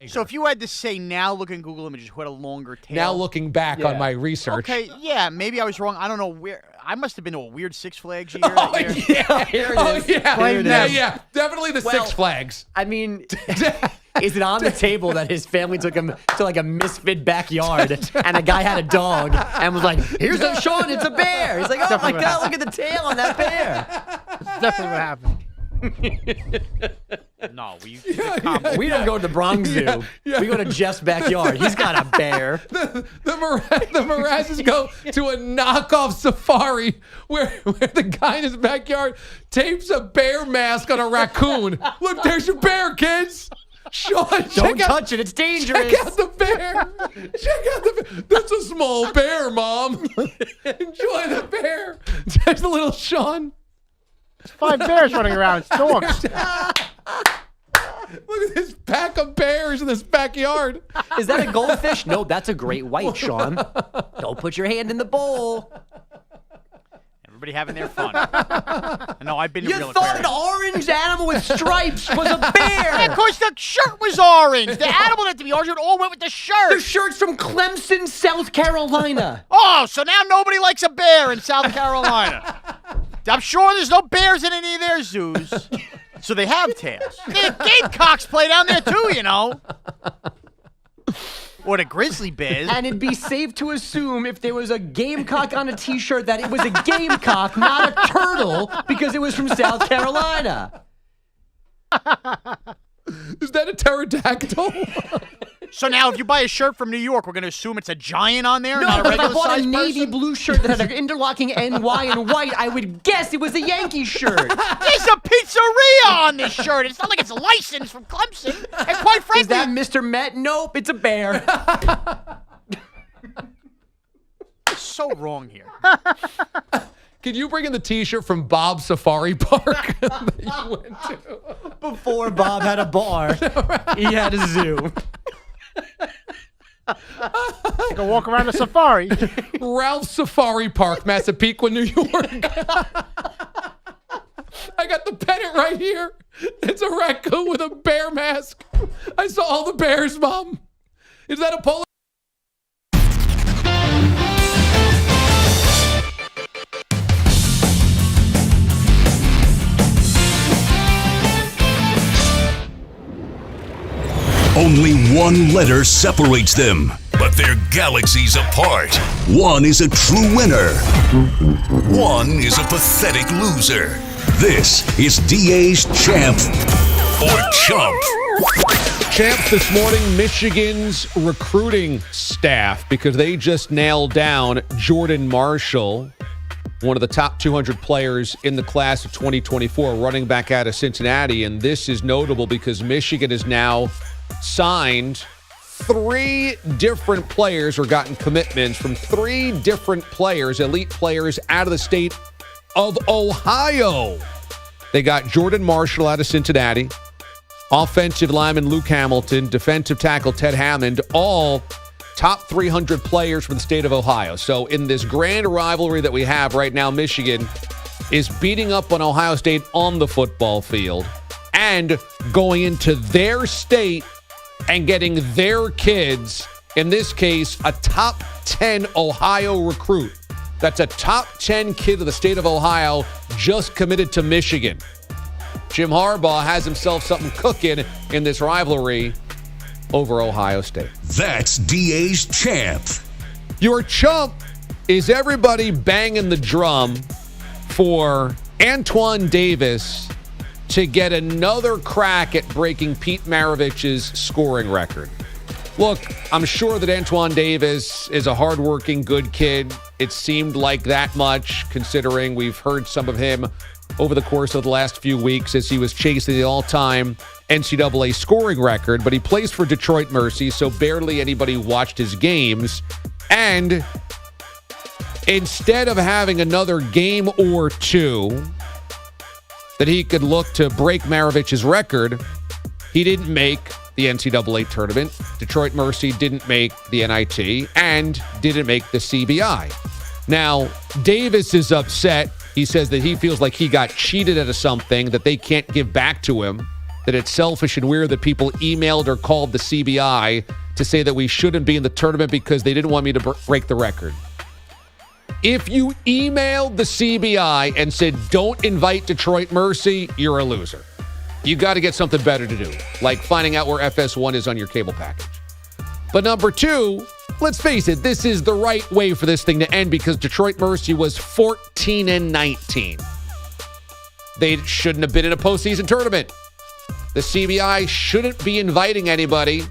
So if you had to say now, look in Google Images, who had a longer tail. Now looking back on my research. Okay, yeah, maybe I was wrong. I don't know where. I must have been to a weird Six Flags year. That year. Yeah, here it is. Yeah. Definitely the Six Flags. I mean, is it on the table that his family took him to like a misfit backyard and a guy had a dog and was like, here's a Sean, it's a bear. He's like, oh my God, look at the tail on that bear. That's definitely what happened. No, we don't go to the Bronx Zoo. We go to Jeff's backyard. He's got a bear. The Mrazes go to a knockoff safari where the guy in his backyard tapes a bear mask on a raccoon. Look, there's your bear, kids. Sean, don't touch it. It's dangerous. Check out the bear. Check out the bear. That's a small bear, Mom. Enjoy the bear. There's the little Sean. There's 5 bears running around. It's dogs. Look at this pack of bears in this backyard. Is that a goldfish? No, that's a great white, Sean. Don't put your hand in the bowl. Everybody having their fun. No, I've been to You real thought aquariums. an orange animal with stripes was a bear. Yeah, of course, the shirt was orange. The animal had to be orange. It all went with the shirt. The shirt's from Clemson, South Carolina. Oh, so now nobody likes a bear in South Carolina. I'm sure there's no bears in any of their zoos. So they have tails. The Gamecocks play down there too, you know. Or the grizzly bears. And it'd be safe to assume if there was a gamecock on a T-shirt that it was a gamecock, not a turtle, because it was from South Carolina. Is that a pterodactyl? So now if you buy a shirt from New York, we're going to assume it's a giant on there, No, not a but if I regular bought a size navy person? blue shirt that had an interlocking NY in white, I would guess it was a Yankee shirt. There's a pizzeria on this shirt. It's not like it's licensed from Clemson. And quite frankly, Is that Mr. Met? Nope, it's a bear. so wrong here. Can you bring in the T-shirt from Bob's Safari Park that you went to? Before Bob had a bar, he had a zoo. You can walk around the safari. Ralph's Safari Park, Massapequa, New York. I got the pennant right here. It's a raccoon with a bear mask. I saw all the bears, Mom. Is that a polar? Only one letter separates them, but they're galaxies apart. One is a true winner. One is a pathetic loser. This is DA's Champ or Chump. Champ this morning, Michigan's recruiting staff, because they just nailed down Jordan Marshall, one of the top 200 players in the class of 2024, running back out of Cincinnati. And this is notable because Michigan is now signed 3 different players or gotten commitments from 3 different players, elite players out of the state of Ohio. They got Jordan Marshall out of Cincinnati, offensive lineman Luke Hamilton, defensive tackle Ted Hammond, all top 300 players from the state of Ohio. So in this grand rivalry that we have right now, Michigan is beating up on Ohio State on the football field and going into their state and getting their kids, in this case, a top 10 Ohio recruit. That's a top 10 kid of the state of Ohio just committed to Michigan. Jim Harbaugh has himself something cooking in this rivalry over Ohio State. That's DA's Champ. Your chump is everybody banging the drum for Antoine Davis to get another crack at breaking Pete Maravich's scoring record. Look, I'm sure that Antoine Davis is a hardworking, good kid. It seemed like that much, considering we've heard some of him over the course of the last few weeks as he was chasing the all-time NCAA scoring record. But he plays for Detroit Mercy, so barely anybody watched his games. And instead of having another game or two that he could look to break Maravich's record, he didn't make the NCAA tournament. Detroit Mercy didn't make the NIT and didn't make the CBI. Now, Davis is upset. He says that he feels like he got cheated out of something that they can't give back to him, that it's selfish and weird that people emailed or called the CBI to say that we shouldn't be in the tournament because they didn't want me to break the record. If you emailed the CBI and said, don't invite Detroit Mercy, you're a loser. You got to get something better to do, like finding out where FS1 is on your cable package. But number 2, let's face it, this is the right way for this thing to end because Detroit Mercy was 14-19. They shouldn't have been in a postseason tournament. The CBI shouldn't be inviting anybody,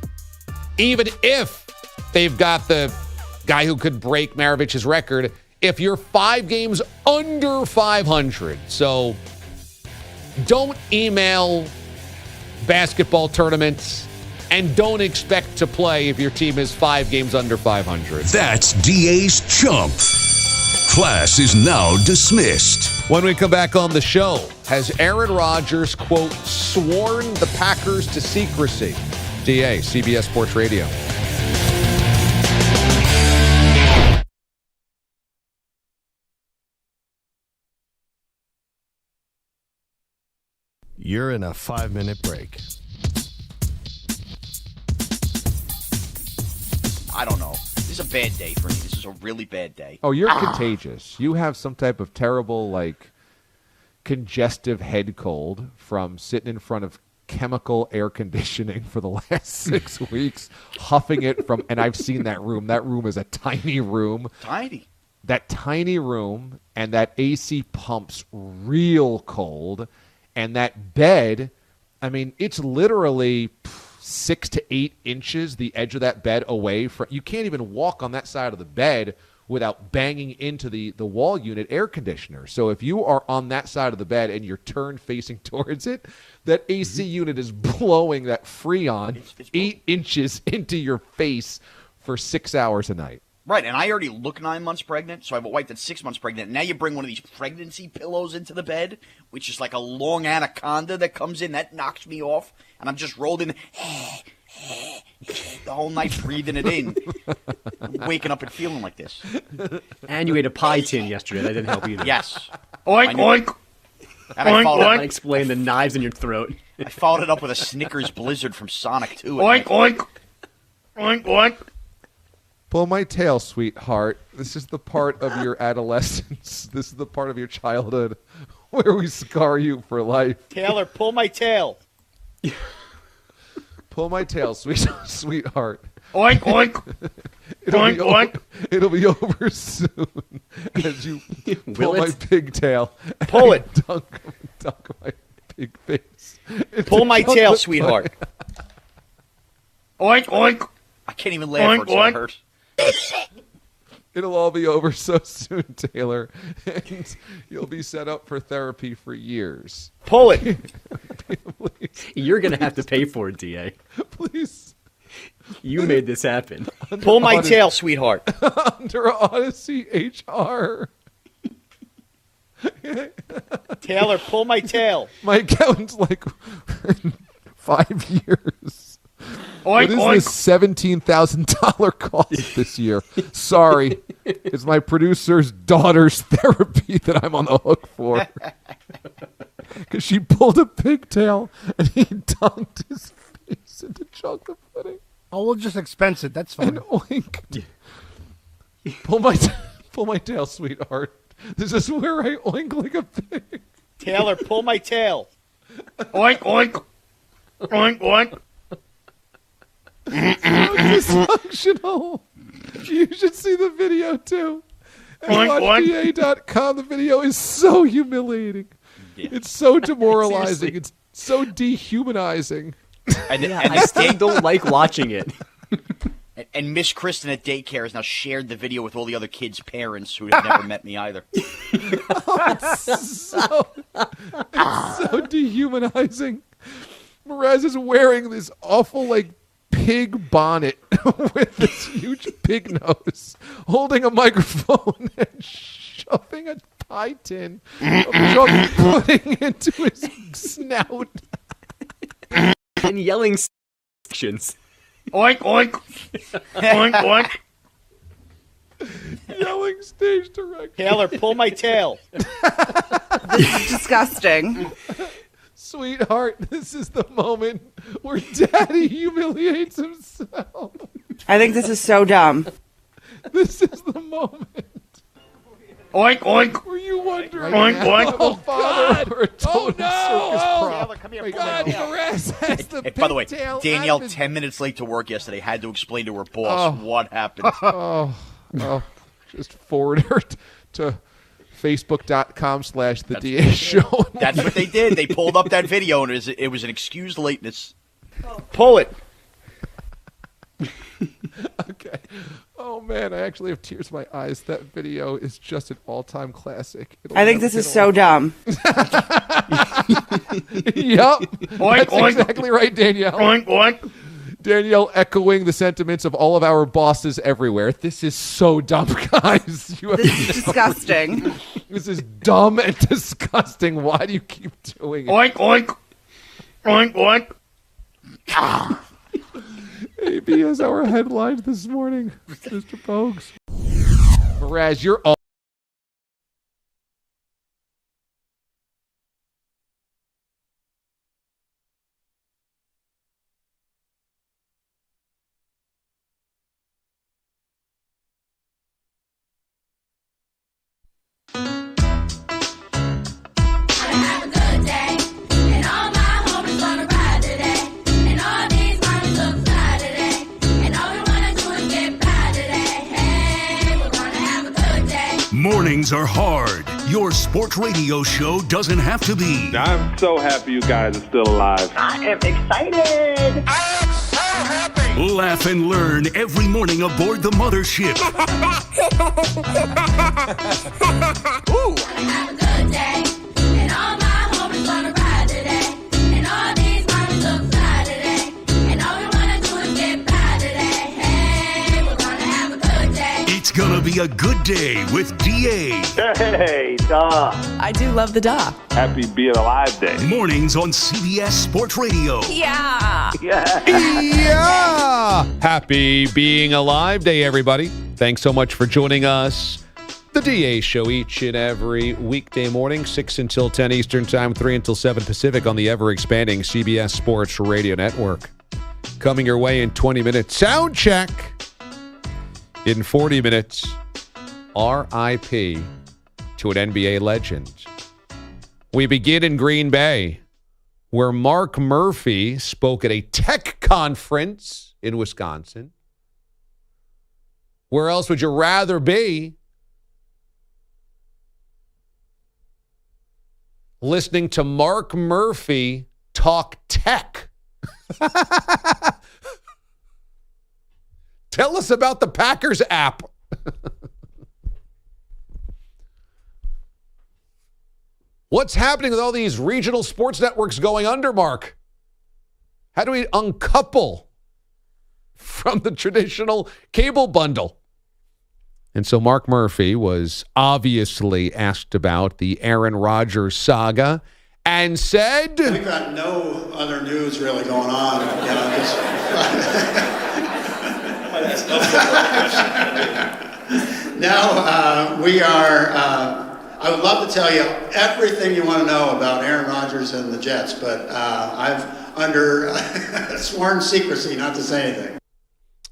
even if they've got the guy who could break Maravich's record, if you're 5 games under 500. So don't email basketball tournaments and don't expect to play if your team is 5 games under 500. That's DA's Chump. Class is now dismissed. When we come back on the show, has Aaron Rodgers, quote, sworn the Packers to secrecy? DA, CBS Sports Radio. You're in a 5-minute break. I don't know. This is a bad day for me. This is a really bad day. Oh, you're contagious. You have some type of terrible, congestive head cold from sitting in front of chemical air conditioning for the last 6 weeks, huffing it from, and I've seen that room. That room is a tiny room. Tiny. That tiny room, and that AC pumps real cold, and that bed, it's literally 6 to 8 inches, the edge of that bed away from, you can't even walk on that side of the bed without banging into the wall unit air conditioner. So if you are on that side of the bed and you're turned facing towards it, that AC unit is blowing that Freon 8 inches into your face for 6 hours a night. Right, and I already look 9 months pregnant, so I have a wife that's 6 months pregnant. Now you bring one of these pregnancy pillows into the bed, which is like a long anaconda that comes in. That knocks me off, and I'm just rolled in the whole night breathing it in, waking up and feeling like this. And you ate a pie tin yesterday. That didn't help either. Yes. Oink, oink. And I followed That explain the knives in your throat. I followed it up with a Snickers Blizzard from Sonic 2. Oink, oink. Oink, oink. Pull my tail, sweetheart. This is the part of your adolescence. This is the part of your childhood where we scar you for life. Taylor, pull my tail. Pull my tail, sweetheart. Oink, oink. It'll be over soon as you pull my pigtail. Pull it. Dunk my big face. Pull my tail, chocolate sweetheart. Oink, oink. I can't even laugh or it's gonna hurt. It'll all be over so soon, Taylor, and you'll be set up for therapy for years. Pull it. You're going to have to pay for it, DA. Please. You made this happen. Pull my tail, sweetheart. Under Odyssey HR. Taylor, pull my tail. My accountant's 5 years. Oink, what is this $17,000 cost this year? Sorry. It's my producer's daughter's therapy that I'm on the hook for. Because she pulled a pigtail and he dunked his face into chocolate pudding. Oh, we'll just expense it. That's fine. And oink. Pull my tail, sweetheart. This is where I oink like a pig. Taylor, pull my tail. Oink, oink. Oink, oink. So dysfunctional. You should see the video too. And watchda.com. The video is so humiliating. Yeah. It's so demoralizing. It's so dehumanizing. I still don't like watching it. And Miss Kristen at daycare has now shared the video with all the other kids' parents who have never met me either. It's so dehumanizing. Mraz is wearing this awful, pig bonnet with this huge pig nose, holding a microphone and shoving a pie tin of chocolate pudding into his snout. And yelling sections. Oink, oink. Oink, oink. Yelling stage direction. Taylor, pull my tail. This is disgusting. Sweetheart, this is the moment where Daddy humiliates himself. I think this is so dumb. This is the moment. Oink, oink. Were you wondering? Oink, oink. Oh, God. Or a total circus prop. Taylor, come here. Wait, God, Mraz has the By the way, pigtail. Danielle, 10 minutes late to work yesterday, had to explain to her boss what happened. Just forward her to Facebook.com/the DA show. That's what they did. They pulled up that video, and it was an excused lateness. Pull it. Okay. Oh, man, I actually have tears in my eyes. That video is just an all-time classic. I think this is so dumb. Yep. Oink, That's oink. exactly right, Danielle. Oink, oink. Danielle echoing the sentiments of all of our bosses everywhere. This is so dumb, guys. This is disgusting. This is dumb and disgusting. Why do you keep doing it? Oink, oink. Oink, oink. AB is our headline this morning, Mr. Pogues. Mraz, you're all. Mornings are hard. Your sports radio show doesn't have to be. I'm so happy you guys are still alive. I am excited. I am so happy. Laugh and learn every morning aboard the mothership. Ooh. Have a good day. And all my homies wanna ride today. And all these mommies look fly today. And all we wanna do is get by today. Hey, we're gonna have a good day. It's gonna be a good day with DA. Hey, duh. I do love the duh. Happy being alive day. Mornings on CBS Sports Radio. Yeah. Yeah! Happy Being Alive Day, everybody. Thanks so much for joining us. The DA Show each and every weekday morning, 6 until 10 Eastern Time, 3 until 7 Pacific on the ever-expanding CBS Sports Radio Network. Coming your way in 20 minutes. Sound check. In 40 minutes, RIP to an NBA legend. We begin in Green Bay, where Mark Murphy spoke at a tech conference in Wisconsin. Where else would you rather be? Listening to Mark Murphy talk tech. Tell us about the Packers app. What's happening with all these regional sports networks going under, Mark? How do we uncouple from the traditional cable bundle? And so Mark Murphy was obviously asked about the Aaron Rodgers saga and said, we've got no other news really going on. You know, no, we are... I would love to tell you everything you want to know about Aaron Rodgers and the Jets, but I've under sworn secrecy not to say anything.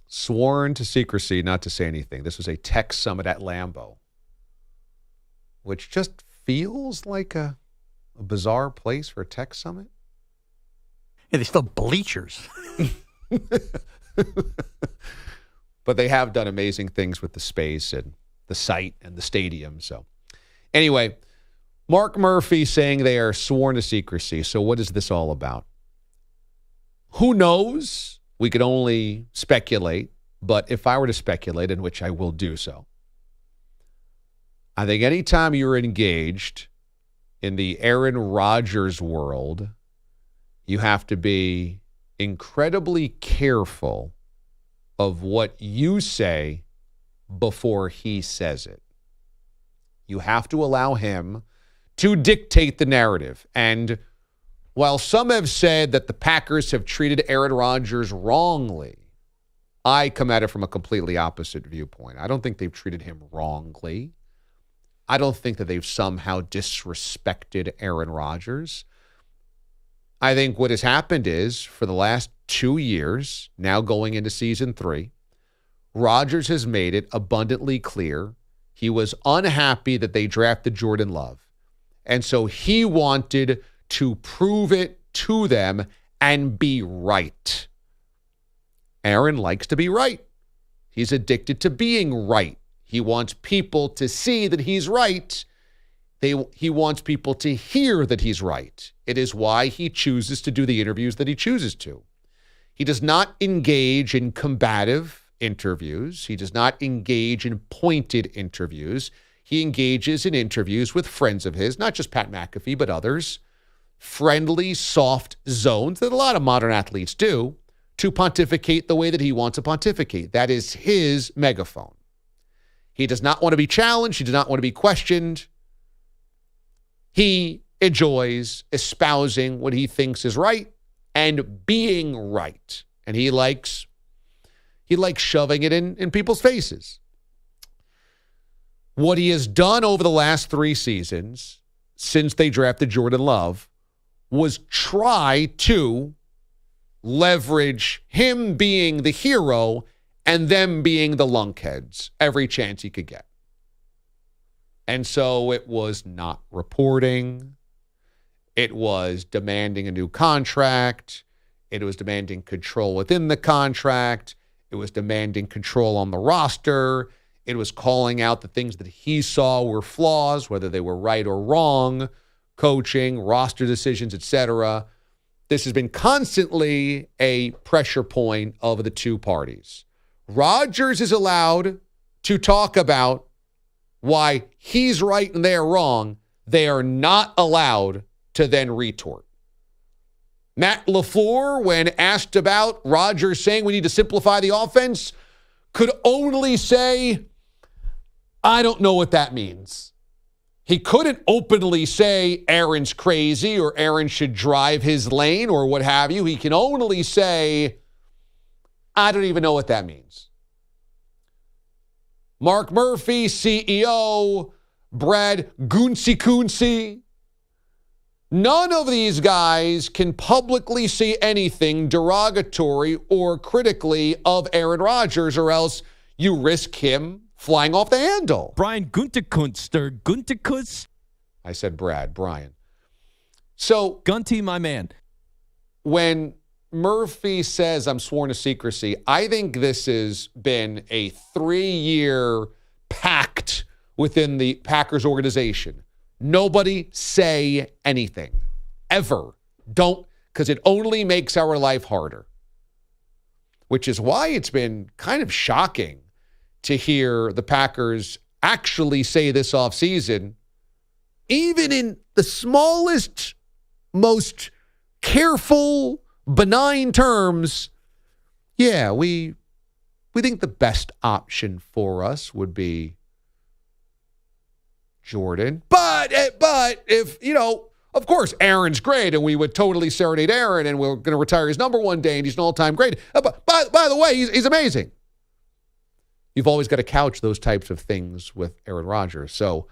Sworn to secrecy not to say anything. This was a tech summit at Lambeau, which just feels like a bizarre place for a tech summit. Yeah, they still have bleachers. But they have done amazing things with the space and the site and the stadium, so... Anyway, Mark Murphy saying they are sworn to secrecy. So what is this all about? Who knows? We could only speculate. But if I were to speculate, in which I will do so, I think anytime you're engaged in the Aaron Rodgers world, you have to be incredibly careful of what you say before he says it. You have to allow him to dictate the narrative. And while some have said that the Packers have treated Aaron Rodgers wrongly, I come at it from a completely opposite viewpoint. I don't think they've treated him wrongly. I don't think that they've somehow disrespected Aaron Rodgers. I think what has happened is, for the last 2 years, now going into season 3, Rodgers has made it abundantly clear he was unhappy that they drafted Jordan Love. And so he wanted to prove it to them and be right. Aaron likes to be right. He's addicted to being right. He wants people to see that he's right. He wants people to hear that he's right. It is why he chooses to do the interviews that he chooses to. He does not engage in combative interviews. He does not engage in pointed interviews. He engages in interviews with friends of his, not just Pat McAfee, but others. Friendly, soft zones that a lot of modern athletes do to pontificate the way that he wants to pontificate. That is his megaphone. He does not want to be challenged. He does not want to be questioned. He enjoys espousing what he thinks is right and being right. And he likes shoving it in people's faces. What he has done over the last 3 seasons, since they drafted Jordan Love, was try to leverage him being the hero and them being the lunkheads every chance he could get. And so it was not reporting. It was demanding a new contract. It was demanding control within the contract. It was demanding control on the roster. It was calling out the things that he saw were flaws, whether they were right or wrong, coaching, roster decisions, etc. This has been constantly a pressure point of the two parties. Rodgers is allowed to talk about why he's right and they're wrong. They are not allowed to then retort. Matt LaFleur, when asked about Rodgers saying we need to simplify the offense, could only say, I don't know what that means. He couldn't openly say Aaron's crazy or Aaron should drive his lane or what have you. He can only say, I don't even know what that means. Mark Murphy, CEO, Brad Gunsey, none of these guys can publicly say anything derogatory or critically of Aaron Rodgers, or else you risk him flying off the handle. Brian Guntekunst. I said Brian. So, Gunty, my man. When Murphy says I'm sworn to secrecy, I think this has been a 3-year pact within the Packers organization. Nobody say anything. Ever. Don't, because it only makes our life harder. Which is why it's been kind of shocking to hear the Packers actually say this offseason, even in the smallest, most careful, benign terms, yeah, we think the best option for us would be Jordan. But if, of course, Aaron's great and we would totally serenade Aaron and we're going to retire his number one day and he's an all-time great. But by the way, he's amazing. You've always got to couch those types of things with Aaron Rodgers. So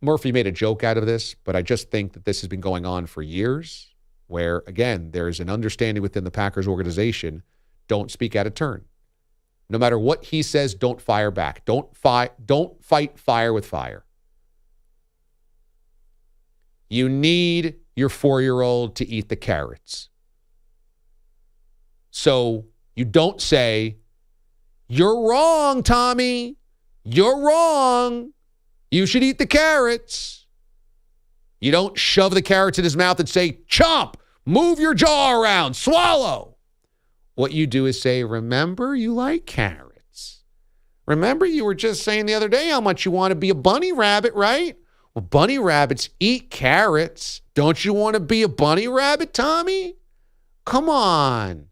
Murphy made a joke out of this, but I just think that this has been going on for years where, again, there's an understanding within the Packers organization, don't speak out of turn. No matter what he says, don't fire back. Don't fight fire with fire. You need your 4-year-old to eat the carrots. So you don't say, you're wrong, Tommy. You're wrong. You should eat the carrots. You don't shove the carrots in his mouth and say, chomp, move your jaw around, swallow. What you do is say, remember you like carrots. Remember you were just saying the other day how much you want to be a bunny rabbit, right? Well, bunny rabbits eat carrots. Don't you want to be a bunny rabbit, Tommy? Come on.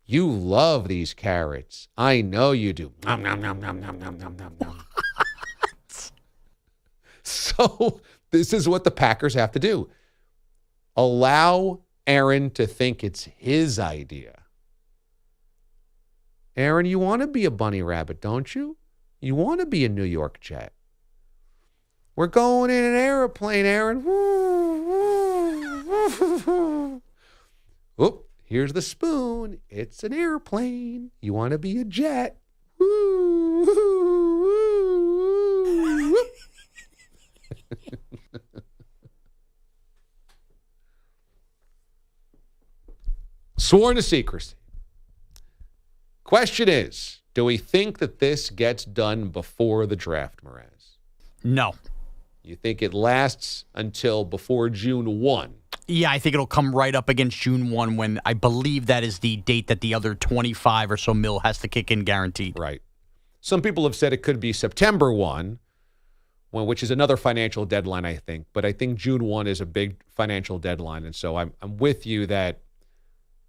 You love these carrots. I know you do. Nom, nom, nom, nom, nom, nom, nom, nom, nom. So this is what the Packers have to do. Allow Aaron to think it's his idea. Aaron, you want to be a bunny rabbit, don't you? You want to be a New York Jet. We're going in an airplane, Aaron. Oop. Here's the spoon. It's an airplane. You want to be a jet. Sworn to secrecy. Question is, do we think that this gets done before the draft, Mraz? No. You think it lasts until before June 1? Yeah, I think it'll come right up against June 1 when I believe that is the date that the other 25 or so mil has to kick in guaranteed. Right. Some people have said it could be September 1, which is another financial deadline, I think. But I think June 1 is a big financial deadline. And so I'm with you that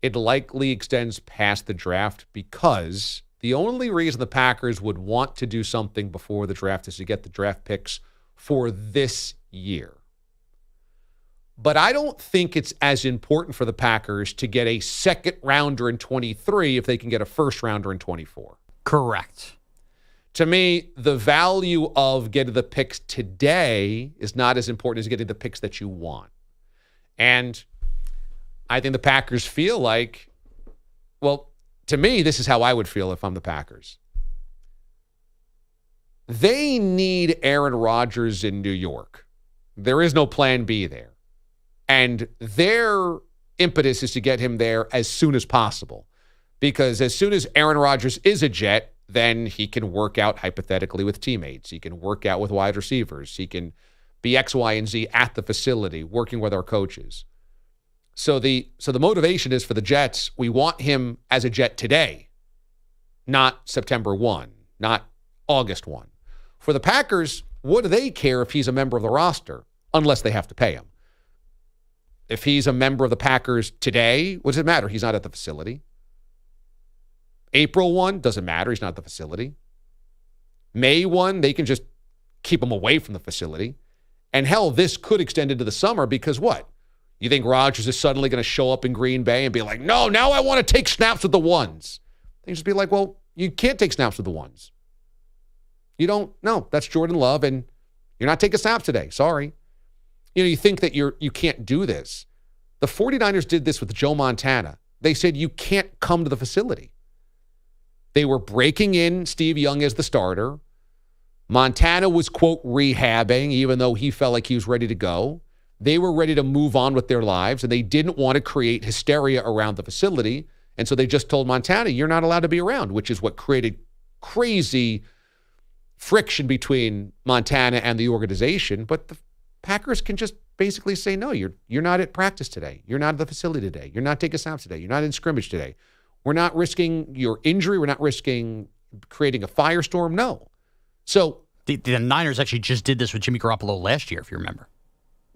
it likely extends past the draft because the only reason the Packers would want to do something before the draft is to get the draft picks for this year. But I don't think it's as important for the Packers to get a second rounder in 23 if they can get a first rounder in 24. Correct. To me, the value of getting the picks today is not as important as getting the picks that you want. And I think the Packers feel like, well, to me, this is how I would feel if I'm the Packers. They need Aaron Rodgers in New York. There is no plan B there. And their impetus is to get him there as soon as possible. Because as soon as Aaron Rodgers is a Jet, then he can work out hypothetically with teammates. He can work out with wide receivers. He can be X, Y, and Z at the facility, working with our coaches. So the motivation is for the Jets, we want him as a Jet today, not September 1, not August 1. For the Packers, what do they care if he's a member of the roster, unless they have to pay him? If he's a member of the Packers today, what does it matter? He's not at the facility. April 1, doesn't matter. He's not at the facility. May 1, they can just keep him away from the facility. And hell, this could extend into the summer because what? You think Rodgers is suddenly going to show up in Green Bay and be like, no, now I want to take snaps with the ones. They just be like, well, you can't take snaps with the ones. You don't. No, that's Jordan Love, and you're not taking snaps today. Sorry. You think that you can't do this. The 49ers did this with Joe Montana. They said you can't come to the facility. They were breaking in Steve Young as the starter. Montana was, quote, rehabbing, even though he felt like he was ready to go. They were ready to move on with their lives, and they didn't want to create hysteria around the facility. And so they just told Montana, you're not allowed to be around, which is what created crazy friction between Montana and the organization. But the Packers can just basically say, no, you're not at practice today. You're not at the facility today. You're not taking snaps today. You're not in scrimmage today. We're not risking your injury. We're not risking creating a firestorm. No. So the Niners actually just did this with Jimmy Garoppolo last year, if you remember.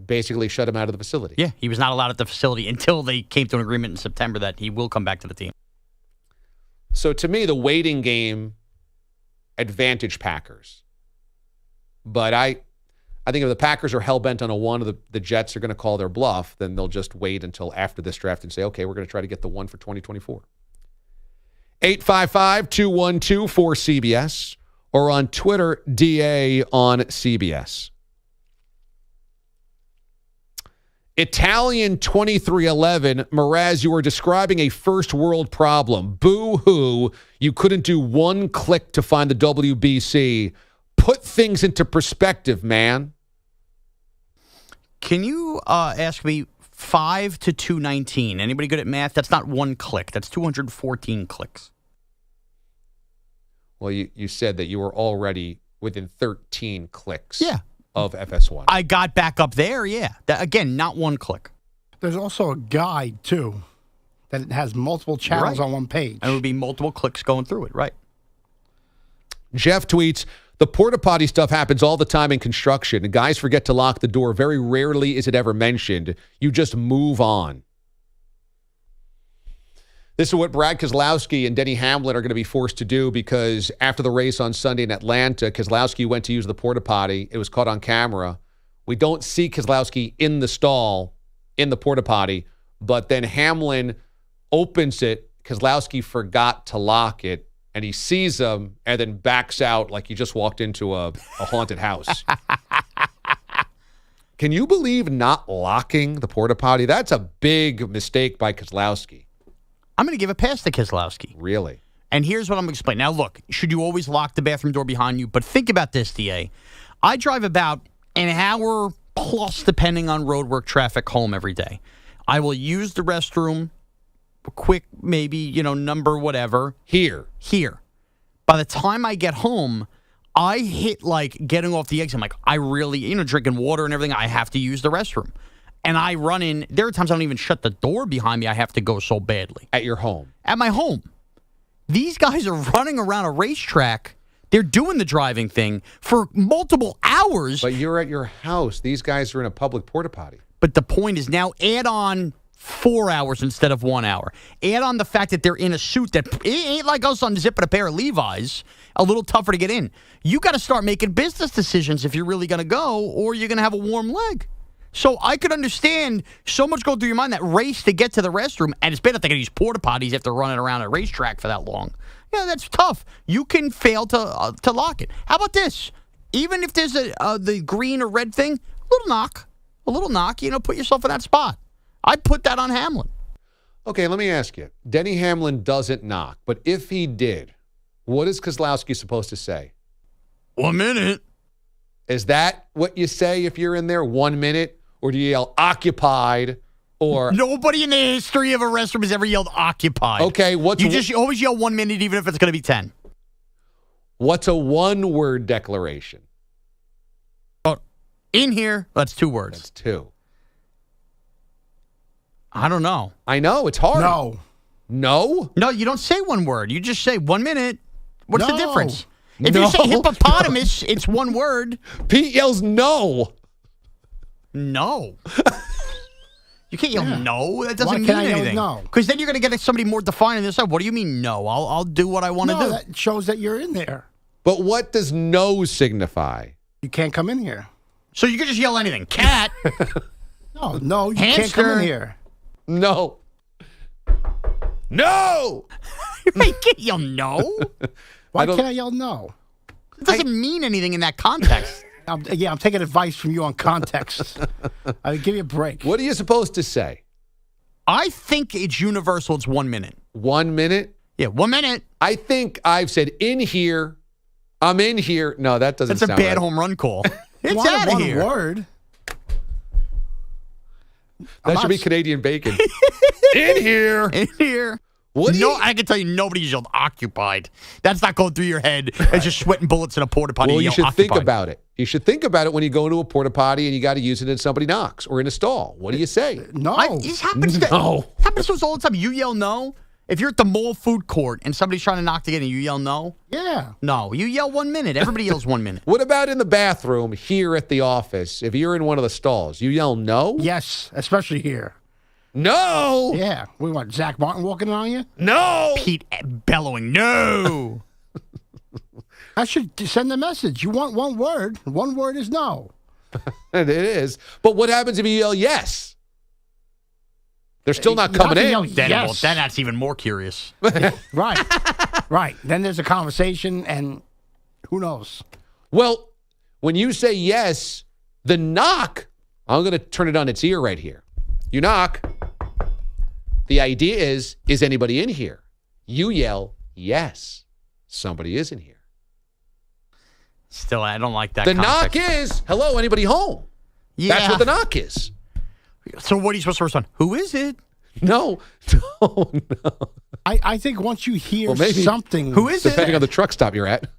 Basically shut him out of the facility. Yeah, he was not allowed at the facility until they came to an agreement in September that he will come back to the team. So to me, the waiting game advantage Packers. But I think if the Packers are hell-bent on a one, or the Jets are going to call their bluff, then they'll just wait until after this draft and say, okay, we're going to try to get the one for 2024. 855-212-4CBS or on Twitter, DA on CBS. Italian 2311, Mraz, you are describing a first world problem. Boo-hoo, you couldn't do one click to find the WBC. Put things into perspective, man. Can you ask me 5 to 219? Anybody good at math? That's not one click. That's 214 clicks. Well, you said that you were already within 13 clicks. Yeah. Of FS1. I got back up there, yeah. Again, not one click. There's also a guide, too, that has multiple channels on one page. And it would be multiple clicks going through it, right? Jeff tweets, the porta potty stuff happens all the time in construction. Guys forget to lock the door. Very rarely is it ever mentioned. You just move on. This is what Brad Keselowski and Denny Hamlin are going to be forced to do because after the race on Sunday in Atlanta, Keselowski went to use the porta potty. It was caught on camera. We don't see Keselowski in the stall in the porta potty, but then Hamlin opens it. Keselowski forgot to lock it, and he sees him and then backs out like he just walked into a haunted house. Can you believe not locking the porta potty? That's a big mistake by Keselowski. I'm going to give a pass to Keselowski. Really? And here's what I'm going to explain. Now, look, should you always lock the bathroom door behind you? But think about this, DA. I drive about an hour plus, depending on roadwork traffic, home every day. I will use the restroom, quick, maybe, number whatever. Here. By the time I get home, I hit, getting off the exit. I'm like, I really, drinking water and everything, I have to use the restroom. And I run in. There are times I don't even shut the door behind me. I have to go so badly. At your home? At my home. These guys are running around a racetrack. They're doing the driving thing for multiple hours. But you're at your house. These guys are in a public porta potty. But the point is now add on 4 hours instead of 1 hour. Add on the fact that they're in a suit that it ain't like us unzipping a pair of Levi's. A little tougher to get in. You got to start making business decisions if you're really going to go, or you're going to have a warm leg. So I could understand so much going through your mind, that race to get to the restroom, and it's bad if they got to use porta potties after running around a racetrack for that long. Yeah, that's tough. You can fail to lock it. How about this? Even if there's the green or red thing, a little knock, put yourself in that spot. I'd put that on Hamlin. Okay, let me ask you. Denny Hamlin doesn't knock, but if he did, what is Keselowski supposed to say? 1 minute. Is that what you say if you're in there? 1 minute? Or do you yell occupied? Or nobody in the history of a restroom has ever yelled occupied. Okay, you always yell 1 minute, even if it's going to be 10. What's a one-word declaration? In here, that's 2 words. That's 2. I don't know. I know. It's hard. No. No? No, you don't say 1 word. You just say 1 minute. What's the No. difference? If No. you say hippopotamus, it's 1 word. Pete yells no. No. You can't yell no. That doesn't Why mean can't I yell anything. no? Because then you're going to get somebody more defining this up. What do you mean no? I'll do what I want to No, do. that shows that you're in there. But what does no signify? You can't come in here. So you can just yell anything. Cat. No, you can't come in Hamster. here. No. No! You can't yell no. Why can't I yell no? It doesn't mean anything in that context. I'm taking advice from you on context. I'll give you a break. What are you supposed to say? I think it's universal. It's 1 minute. 1 minute? Yeah, 1 minute. I think I've said in here. I'm in here. No, that doesn't That's a sound bad right. home run call. It's One out of here. word. That should be Canadian bacon. In here. In here. What do No, you- I can tell you nobody's yelled occupied. That's not going through your head. It's just sweating bullets in a porta potty. Well, and you yell should think occupied. about it. You should think about it when you go into a porta potty and you got to use it and somebody knocks or in a stall. What do you say? No. This happens to, happens to us all the time. You yell no. If you're at the mall food court and somebody's trying to knock to get in, you yell no. Yeah. No, you yell 1 minute. Everybody yells 1 minute. What about in the bathroom here at the office? If you're in one of the stalls, you yell no? Yes, especially here. No! Yeah. We want Zach Martin walking on you? No! Pete bellowing no. I should send a message. You want 1 word. 1 word is no. It is. But what happens if you yell yes? They're still not You have coming to in. yell Then, yes. well, then that's even more curious. Right. Right. Then there's a conversation, and who knows? Well, when you say yes, the knock, I'm going to turn it on its ear right here. You knock. The idea is anybody in here? You yell yes. Somebody is in here. Still, I don't like that The context. knock is, hello, anybody home? Yeah. That's what the knock is. So what are you supposed to respond? Who is it? No. No. I think once you hear Well, maybe- something. Who is Depending on the truck stop you're at.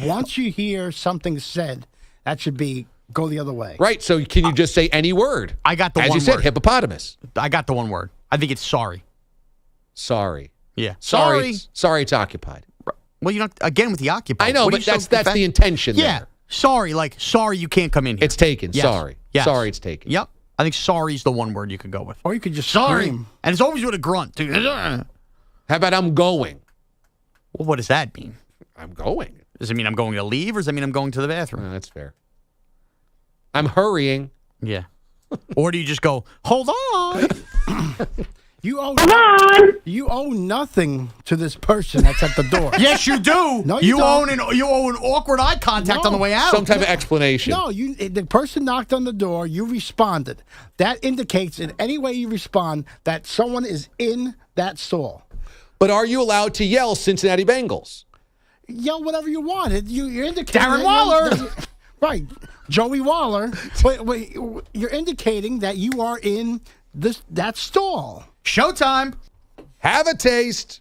Once you hear something said, that should be go the other way. Right. So can you just say any word? I got the As one you said, word. hippopotamus. I got the 1 word. I think it's sorry. Sorry. Yeah. Sorry. Sorry it's occupied. Well, you know, again with the occupied. I know, What are but you so that's the defend- intention Yeah. there. Sorry, sorry you can't come in here. It's taken. Yes. Sorry. Yes. Sorry it's taken. Yep. I think sorry is the 1 word you could go with. Or you could just Sorry. scream. And it's always with a grunt, too. Well, How about I'm going? what does that mean? I'm going. Does it mean I'm going to leave or does it mean I'm going to the bathroom? That's fair. I'm hurrying. Yeah. Or do you just go, hold on? You owe nothing to this person that's at the door. Yes, you do. No, you don't. owe an awkward eye contact No. on the way out. Some type of explanation. No, the person knocked on the door, you responded. That indicates in any way you respond that someone is in that stall. But are you allowed to yell Cincinnati Bengals? Yell whatever you want. You're indicating Darren that Waller. Right. Joey Waller. Wait, you're indicating that you are in that stall. Showtime. Have a taste.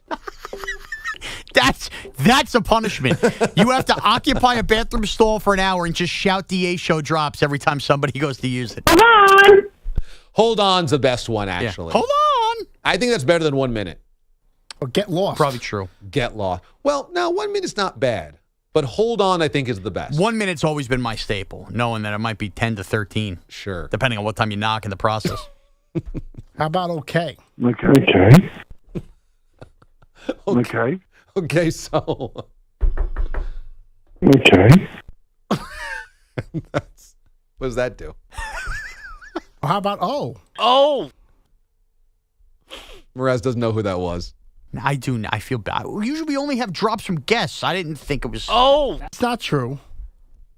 That's a punishment. You have to occupy a bathroom stall for an hour and just shout DA show drops every time somebody goes to use it. Hold on's the best one, actually. Hold on. I think that's better than 1 minute. Or get lost. Probably true. Get lost. Well, no, 1 minute's not bad. But hold on, I think, is the best. 1 minute's always been my staple, knowing that it might be 10 to 13. Sure. Depending on what time you knock in the process. How about okay? Okay. Okay. Okay, so. Okay. What does that do? How about oh? Oh. Mraz doesn't know who that was. I do. I feel bad. Usually we only have drops from guests. I didn't think it was. Oh. That's not true.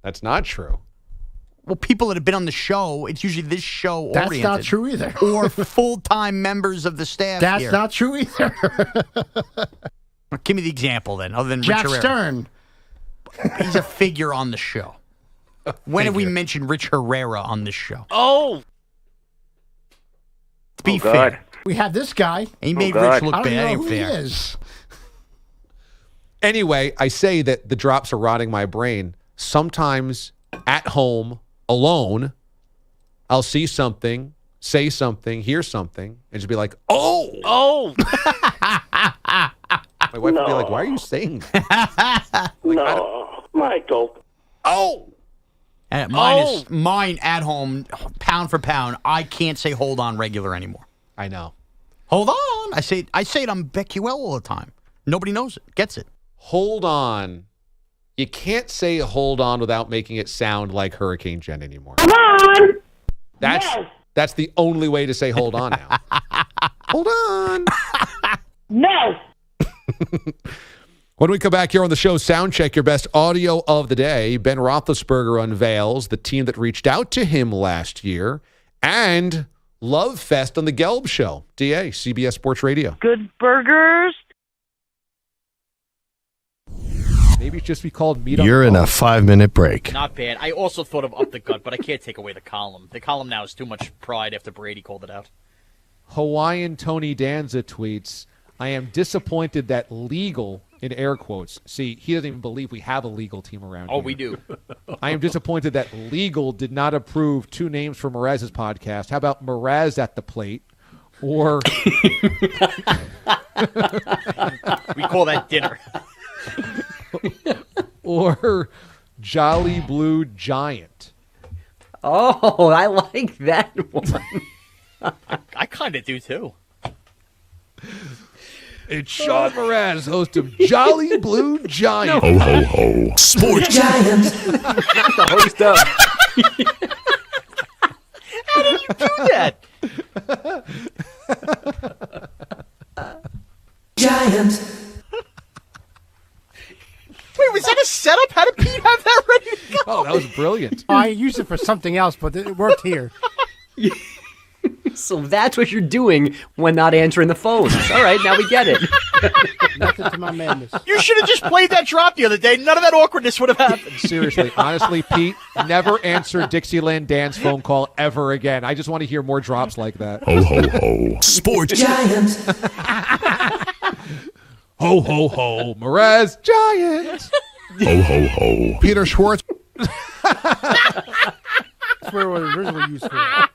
That's not true. Well, people that have been on the show, it's usually this show That's oriented. not true either. Or full-time members of the staff That's here. not true either. Give me the example then, other than Jack Rich Herrera. Stern. He's a figure on the show. When have we mentioned Rich Herrera on this show? Oh. To be fair. We have this guy. He made God. Rich look I don't bad. know Ain't who fair. he is. Anyway, I say that the drops are rotting my brain. Sometimes at home, alone, I'll see something, say something, hear something, and just be like, oh! Oh! My wife would be like, why are you saying that? No, Michael. Oh! And mine at home, pound for pound. I can't say hold on regular anymore. I know. Hold on. I say it on BetQL all the time. Nobody knows it, gets it. Hold on. You can't say hold on without making it sound like Hurricane Jen anymore. Come on. That's the only way to say hold on now. Hold on. No. When we come back here on the show, Soundcheck, your best audio of the day. Ben Roethlisberger unveils the team that reached out to him last year, and Love Fest on the Gelb Show. DA, CBS Sports Radio. Good burgers. Maybe it just be called Meat. You're in a 5-minute break. Not bad. I also thought of Up the Gut, but I can't take away the column. The column now is too much pride after Brady called it out. Hawaiian Tony Danza tweets, I am disappointed that legal, in air quotes, see, he doesn't even believe we have a legal team around here. Oh, we do. I am disappointed that legal did not approve 2 names for Mraz's podcast. How about Mraz at the plate? Or we call that dinner. Or Jolly Blue Giant. Oh, I like that one. I kind of do too. It's Sean Mraz, host of Jolly Blue Giant. Ho, ho, ho. Sports Giant. Not the host of. How did you do that? Giant. Wait, was that a setup? How did Pete have that ready to go? Oh, that was brilliant. I used it for something else, but it worked here. So that's what you're doing when not answering the phones. All right, now we get it. Nothing to my madness. You should have just played that drop the other day. None of that awkwardness would have happened. Seriously, honestly, Pete, never answer Dixieland Dan's phone call ever again. I just want to hear more drops like that. Ho, ho, ho. Sports Giant. Ho, ho, ho. Mraz Giant. Ho, ho, ho. Peter Schwartz. That's where it was originally used for.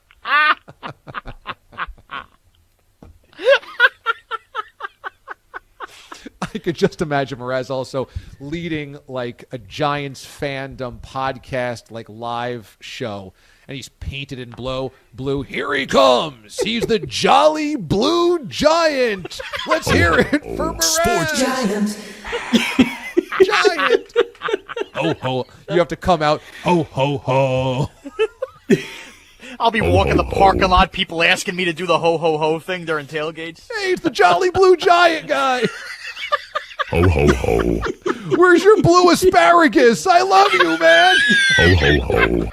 I could just imagine Mraz also leading like a Giants fandom podcast, like live show. And he's painted in blue. Here he comes. He's the Jolly Blue Giant. Let's hear it for Mraz. Sports Giant. Giant. Ho, ho. You have to come out. Ho, ho, ho. I'll be walking the parking lot, people asking me to do the ho-ho-ho thing during tailgates. Hey, it's the Jolly Blue Giant guy. Ho, ho, ho. Where's your blue asparagus? I love you, man. Ho, ho, ho.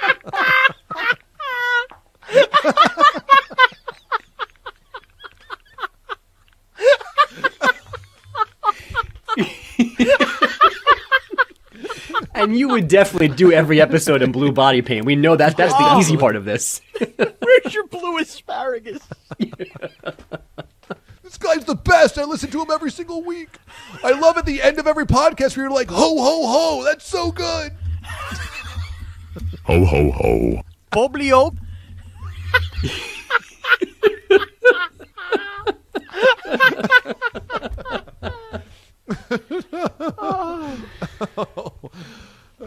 And you would definitely do every episode in blue body paint. We know that. That's the easy part of this. Where's your blue asparagus? This guy's the best. I listen to him every single week. I love at the end of every podcast where you're like, ho, ho, ho. That's so good. Ho, ho, ho. Boblio.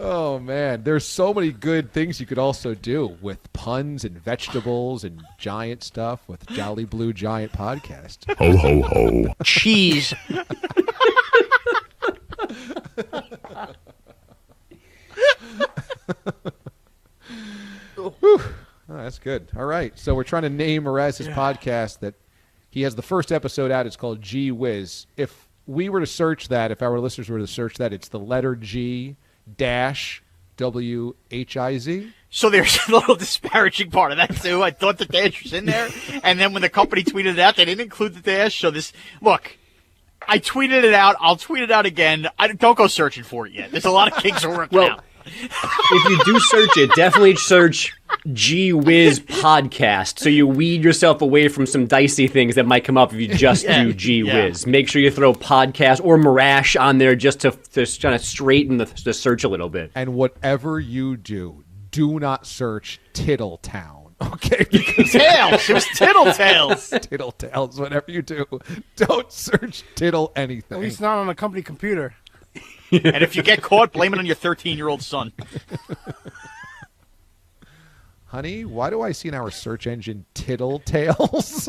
Oh, man. There's so many good things you could also do with puns and vegetables and giant stuff with Jolly Blue Giant podcast. Ho, ho, ho. Cheese. Whew. Oh, that's good. All right. So we're trying to name Mraz's podcast that he has the first episode out. It's called G Whiz. If we were to search that, if our listeners were to search that, it's the letter G dash WHIZ. So there's a little disparaging part of that too. I thought the dash was in there, and then when the company tweeted it out, they didn't include the dash. So I tweeted it out. I'll tweet it out again. Don't go searching for it yet. There's a lot of kinks we're working out. If you do search it, definitely search Gee Whiz podcast, so you weed yourself away from some dicey things that might come up if you just do Gee Whiz. Make sure you throw podcast or Marash on there just to kind of straighten the search a little bit. And whatever you do not search Tittletown. Okay, Tails. It was Tittletails. Tittletails. Whatever you do, don't search Tittle anything. At least not on a company computer. And if you get caught, blame it on your 13-year-old son. Honey, why do I see in our search engine Tittletails?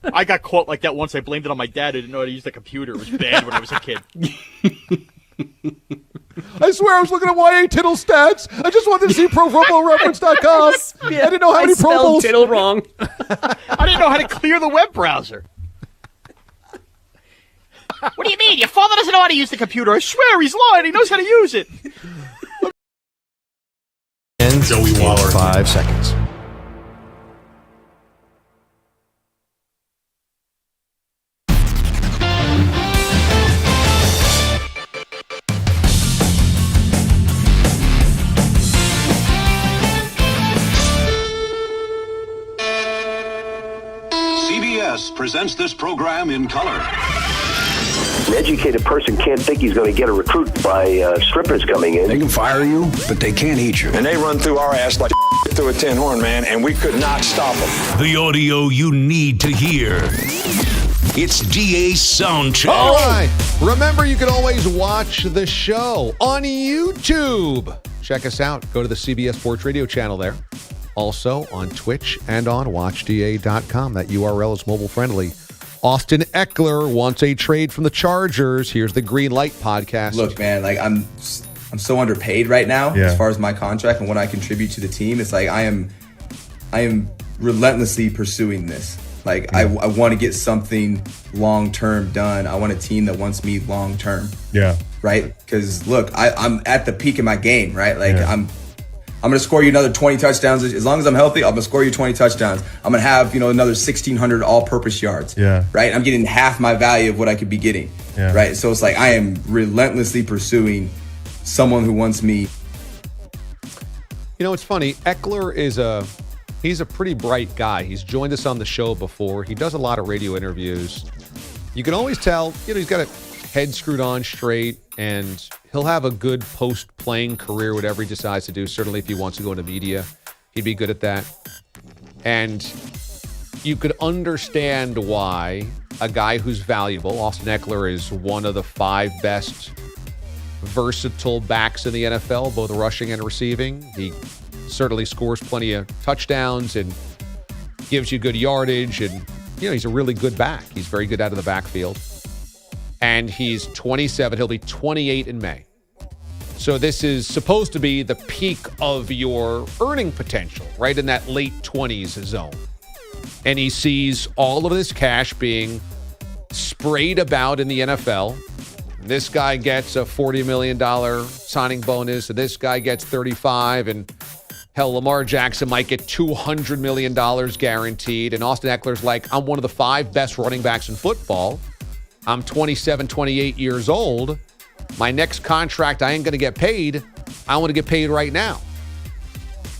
I got caught like that once. I blamed it on my dad. I didn't know how to use the computer. It was bad when I was a kid. I swear I was looking at YA Tittle stats. I just wanted to see ProFootballReference.com. I didn't know how many Pro Bowls. Tittle wrong. I didn't know how to clear the web browser. What do you mean? Your father doesn't know how to use the computer. I swear he's lying. He knows how to use it. And Joey Waller. 5 seconds. CBS presents this program in color. An educated person can't think he's going to get a recruit by strippers coming in. They can fire you, but they can't eat you. And they run through our ass like through a tin horn, man, and we could not stop them. The audio you need to hear. It's DA's Soundcheck. All right. Remember, you can always watch the show on YouTube. Check us out. Go to the CBS Sports Radio channel there. Also on Twitch and on watchda.com. That URL is mobile friendly. Austin Eckler wants a trade from the Chargers. Here's the Green Light podcast. Look, man, like I'm so underpaid right now as far as my contract and what I contribute to the team. It's like I am relentlessly pursuing this. Like I want to get something long term done. I want a team that wants me long term. Yeah. Right? Because look, I'm at the peak of my game. Right? Like I'm going to score you another 20 touchdowns. As long as I'm healthy, I'm going to score you 20 touchdowns. I'm going to have, another 1,600 all-purpose yards. Yeah. Right? I'm getting half my value of what I could be getting. Yeah. Right? So it's like I am relentlessly pursuing someone who wants me. It's funny. Eckler he's a pretty bright guy. He's joined us on the show before. He does a lot of radio interviews. You can always tell, he's got a head screwed on straight, and he'll have a good post-playing career, whatever he decides to do. Certainly if he wants to go into media, he'd be good at that. And you could understand why a guy who's valuable, Austin Eckler is one of the 5 best versatile backs in the NFL, both rushing and receiving. He certainly scores plenty of touchdowns and gives you good yardage, and he's a really good back. He's very good out of the backfield. And he's 27. He'll be 28 in May. So this is supposed to be the peak of your earning potential, right in that late 20s zone. And he sees all of this cash being sprayed about in the NFL. This guy gets a $40 million signing bonus, and this guy gets 35, and hell, Lamar Jackson might get $200 million guaranteed. And Austin Eckler's like, I'm one of the 5 best running backs in football. I'm 27, 28 years old. My next contract, I ain't going to get paid. I want to get paid right now.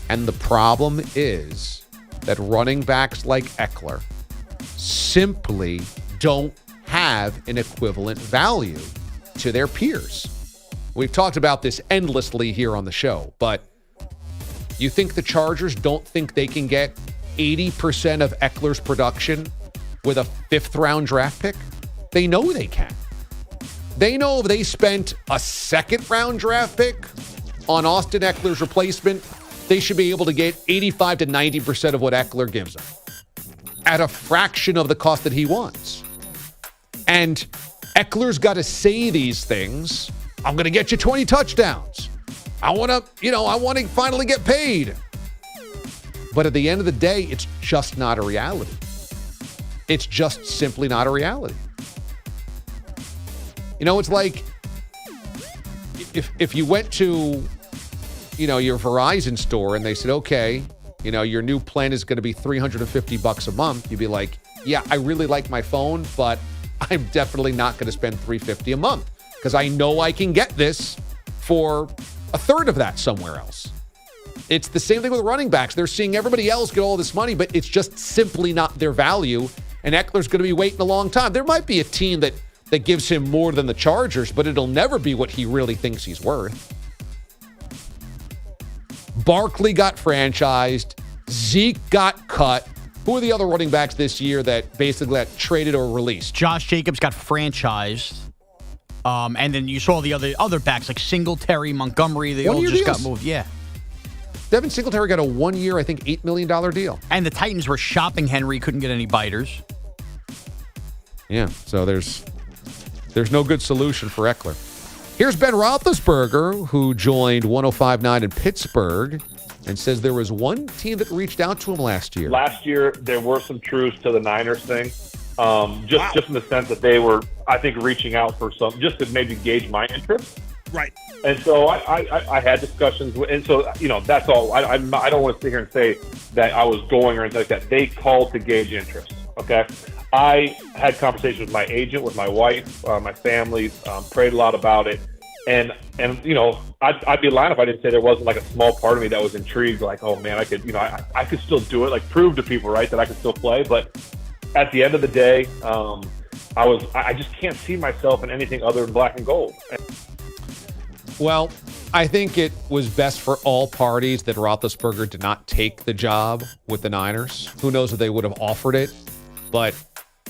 And the problem is that running backs like Eckler simply don't have an equivalent value to their peers. We've talked about this endlessly here on the show, but you think the Chargers don't think they can get 80% of Eckler's production with a 5th-round draft pick? They know they can. They know if they spent a 2nd-round draft pick on Austin Eckler's replacement, they should be able to get 85 to 90% of what Eckler gives them at a fraction of the cost that he wants. And Eckler's got to say these things. I'm going to get you 20 touchdowns. I want to finally get paid. But at the end of the day, it's just not a reality. It's just simply not a reality. It's like if you went to, your Verizon store and they said, okay, your new plan is going to be $350 a month. You'd be like, yeah, I really like my phone, but I'm definitely not going to spend $350 a month because I know I can get this for a third of that somewhere else. It's the same thing with running backs. They're seeing everybody else get all this money, but it's just simply not their value. And Eckler's going to be waiting a long time. There might be a team that gives him more than the Chargers, but it'll never be what he really thinks he's worth. Barkley got franchised. Zeke got cut. Who are the other running backs this year that basically got traded or released? Josh Jacobs got franchised. And then you saw the other backs like Singletary, Montgomery. They all just got moved. Yeah. Devin Singletary got a 1 year, I think, $8 million deal. And the Titans were shopping Henry, couldn't get any biters. Yeah, so there's no good solution for Eckler. Here's Ben Roethlisberger, who joined 105.9 in Pittsburgh and says there was one team that reached out to him last year. Last year, there were some truths to the Niners thing, just in the sense that they were, I think, reaching out for some, just to maybe gauge my interest. Right. And so I had discussions, and so, that's all. I don't want to sit here and say that I was going or anything like that. They called to gauge interest, okay? I had conversations with my agent, with my wife, my family, prayed a lot about it. And I'd be lying if I didn't say there wasn't like a small part of me that was intrigued, like, oh man, I could, I could still do it, like prove to people, right, that I could still play. But at the end of the day, I just can't see myself in anything other than black and gold. Well, I think it was best for all parties that Roethlisberger did not take the job with the Niners. Who knows if they would have offered it, but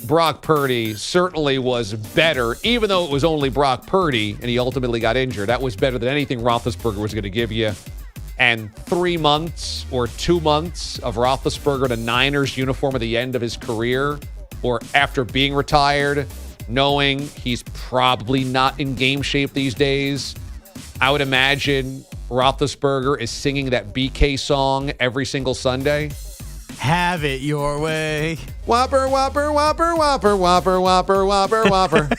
Brock Purdy certainly was better, even though it was only Brock Purdy and he ultimately got injured. That was better than anything Roethlisberger was going to give you. And 3 months or 2 months of Roethlisberger in a Niners uniform at the end of his career or after being retired, knowing he's probably not in game shape these days, I would imagine Roethlisberger is singing that BK song every single Sunday. Have it your way. Whopper, whopper, whopper, whopper, whopper, whopper, whopper, whopper.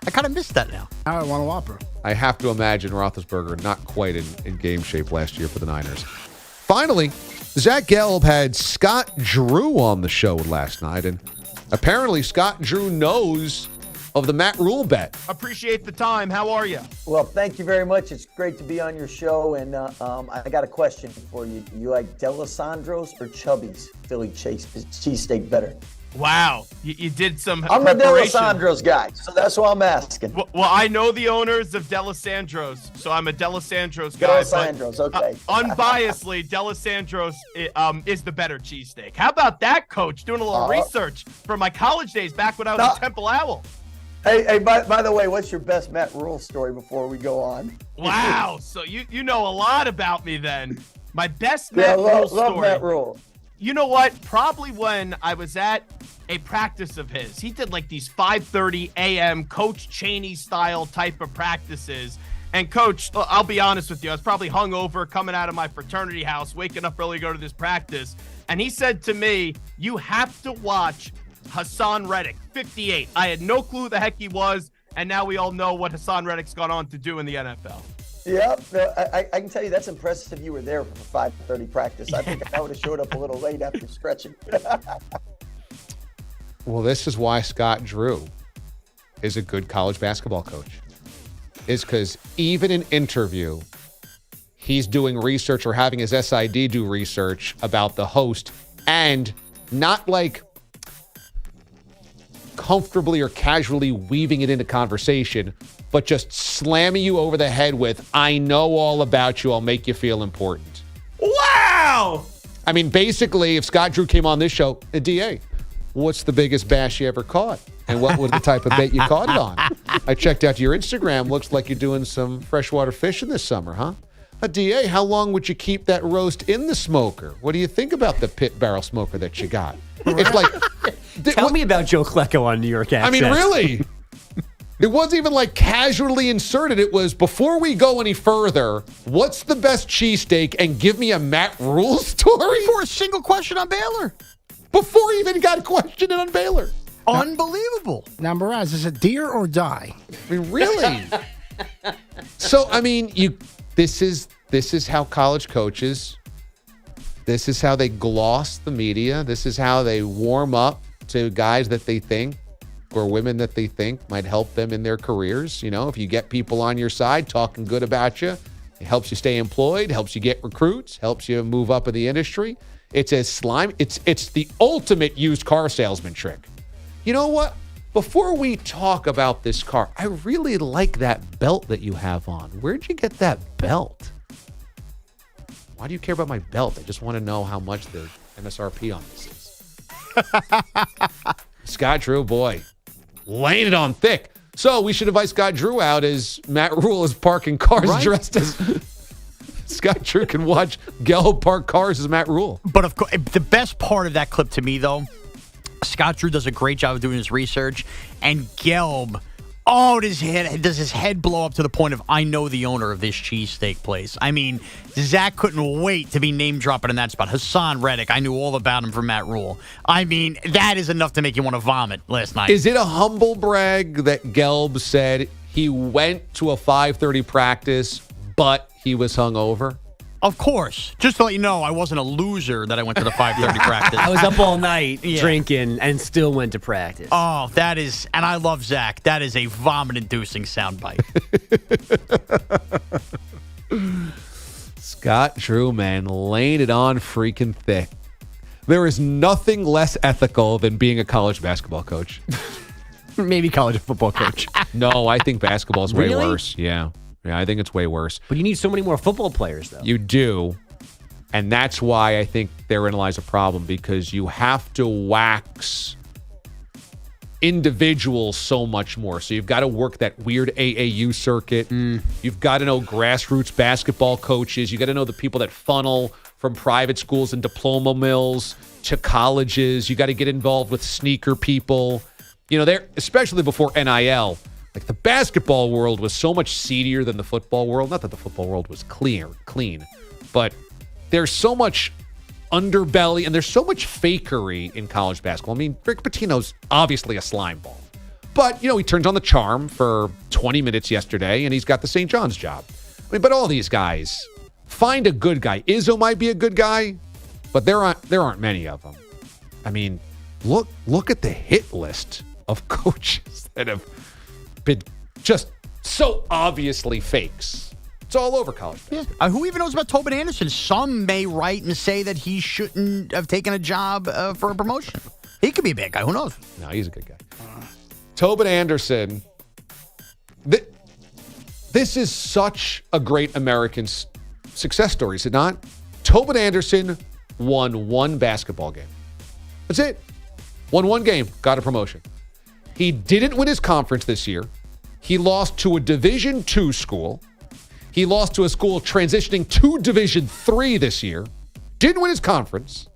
I kind of missed that now. Now I want a Whopper. I have to imagine Roethlisberger not quite in game shape last year for the Niners. Finally, Zach Gelb had Scott Drew on the show last night, and apparently Scott Drew knows of the Matt Rule bet. Appreciate the time. How are you? Well, thank you very much. It's great to be on your show. And I got a question for you. You like D'Alessandro's or Chubby's Philly cheesesteak better? Wow. You did some I'm a preparation. D'Alessandro's guy, so that's why I'm asking. Well, I know the owners of D'Alessandro's, so I'm a D'Alessandro's guy. D'Alessandro's, okay. Unbiasedly, D'Alessandro's is the better cheesesteak. How about that, Coach? Doing a little research from my college days back when I was a Temple Owl. Hey, by the way, what's your best Matt Rule story before we go on? Wow, so you know a lot about me then. My best Matt Rule story. Love Matt Rule. You know what? Probably when I was at a practice of his. He did like these 5:30 a.m. Coach Chaney style type of practices. And Coach, I'll be honest with you, I was probably hungover coming out of my fraternity house, waking up early to go to this practice. And he said to me, you have to watch Hassan Reddick, 58. I had no clue who the heck he was, and now we all know what Hassan Reddick's gone on to do in the NFL. Yep, I can tell you that's impressive you were there for the 5:30 practice. I think I would have showed up a little late after stretching. Well, this is why Scott Drew is a good college basketball coach. Is because even in interview, he's doing research or having his SID do research about the host and not like comfortably or casually weaving it into conversation, but just slamming you over the head with, I know all about you, I'll make you feel important. Wow! I mean, basically, if Scott Drew came on this show, a DA, what's the biggest bass you ever caught? And what was the type of bait you caught it on? I checked out your Instagram. Looks like you're doing some freshwater fishing this summer, huh? A DA, how long would you keep that roast in the smoker? What do you think about the pit barrel smoker that you got? It's like... Tell me about Joe Klecko on New York Access. I mean, really? It wasn't even like casually inserted. It was, before we go any further, what's the best cheesesteak? And give me a Matt Rule story? For a single question on Baylor. Before he even got questioned on Baylor. Unbelievable. Now, Mraz, is it deer or die? I mean, really? So, I mean, this is how college coaches, this is how they gloss the media. This is how they warm up to guys that they think or women that they think might help them in their careers. You know, if you get people on your side talking good about you, it helps you stay employed, helps you get recruits, helps you move up in the industry. It's a slime. It's the ultimate used car salesman trick. You know what? Before we talk about this car, I really like that belt that you have on. Where'd you get that belt? Why do you care about my belt? I just want to know how much the MSRP on this is. Scott Drew, boy, laying it on thick. So we should invite Scott Drew out as Matt Rule is parking cars dressed as Scott Drew can watch Gelb park cars as Matt Rule. But of course, the best part of that clip to me, though, Scott Drew does a great job of doing his research, and Gelb, does his head blow up to the point of, I know the owner of this cheesesteak place. I mean, Zach couldn't wait to be name-dropping in that spot. Hassan Reddick, I knew all about him from Matt Rule. I mean, that is enough to make you want to vomit last night. Is it a humble brag that Gelb said he went to a 5:30 practice, but he was hungover? Of course. Just to let you know, I wasn't a loser that I went to the 5:30 practice. I was up all night drinking and still went to practice. Oh, that is, and I love Zach. That is a vomit-inducing soundbite. Scott Drew, man, laying it on freaking thick. There is nothing less ethical than being a college basketball coach. Maybe college football coach. No, I think basketball is way Really? worse. Yeah, I think it's way worse. But you need so many more football players, though. You do. And that's why I think therein lies a problem, because you have to wax individuals so much more. So you've got to work that weird AAU circuit. You've got to know grassroots basketball coaches. You got to know the people that funnel from private schools and diploma mills to colleges. You got to get involved with sneaker people. You know, they're especially before NIL. Like, the basketball world was so much seedier than the football world. Not that the football world was clean, but there's so much underbelly and there's so much fakery in college basketball. I mean, Rick Pitino's obviously a slime ball. But, you know, he turns on the charm for 20 minutes yesterday and he's got the St. John's job. I mean, but all these guys, find a good guy. Izzo might be a good guy, but there aren't many of them. I mean, look at the hit list of coaches that have been just so obviously fakes. It's all over college. Yeah. Who even knows about Tobin Anderson? Some may write and say that he shouldn't have taken a job for a promotion. He could be a bad guy. Who knows? No, he's a good guy. Tobin Anderson. This is such a great American success story, is it not? Tobin Anderson won one basketball game. That's it. Won one game, got a promotion. He didn't win his conference this year. He lost to a Division II school. He lost to a school transitioning to Division III this year. Didn't win his conference.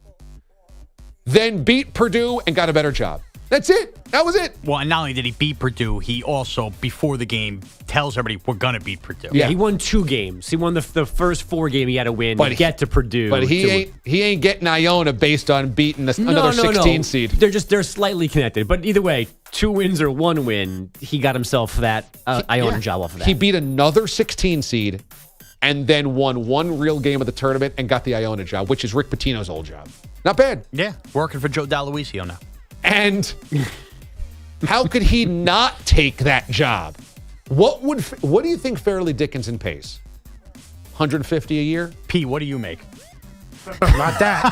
Then beat Purdue and got a better job. That's it. That was it. Well, and not only did he beat Purdue, he also, before the game, tells everybody, we're going to beat Purdue. Yeah, he won 2 games. He won the first 4 games he had to win to get to Purdue. But he ain't getting Iona based on beating another 16 seed. They're slightly connected. But either way, 2 wins or 1 win, he got himself that Iona job off of that. He beat another 16 seed and then won one real game of the tournament and got the Iona job, which is Rick Pitino's old job. Not bad. Yeah, working for Joe D'Aloisio now. And how could he not take that job? What do you think Fairleigh Dickinson pays? $150 a year? P, what do you make? Not that.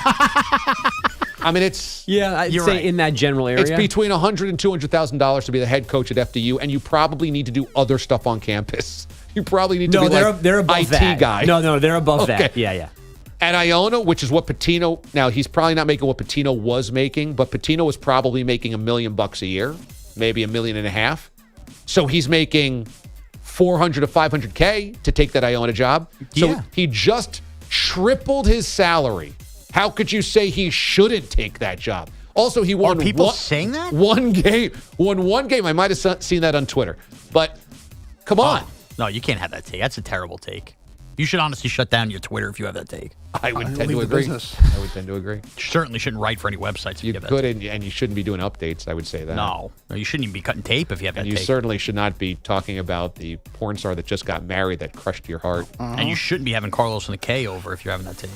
I mean, it's... Yeah, I'd say in that general area. It's between $100,000 and $200,000 to be the head coach at FDU, and you probably need to do other stuff on campus. You probably need to be they're above IT that. guy. No, they're above that. Yeah. At Iona, which is what Pitino... Now, he's probably not making what Pitino was making, but Pitino was probably making $1 million a year, maybe $1.5 million. So he's making $400,000 to $500K to take that Iona job. So he just tripled his salary. How could you say he shouldn't take that job? Also, he won. Are people saying that? Won one game. I might have seen that on Twitter. But come on. No, you can't have that take. That's a terrible take. You should honestly shut down your Twitter if you have that take. I would tend to agree. You certainly shouldn't write for any websites if you have that could, take. and you shouldn't be doing updates, I would say that. No, you shouldn't even be cutting tape if you have that take. And you certainly should not be talking about the porn star that just got married that crushed your heart. And you shouldn't be having Carlos and the K over if you're having that take.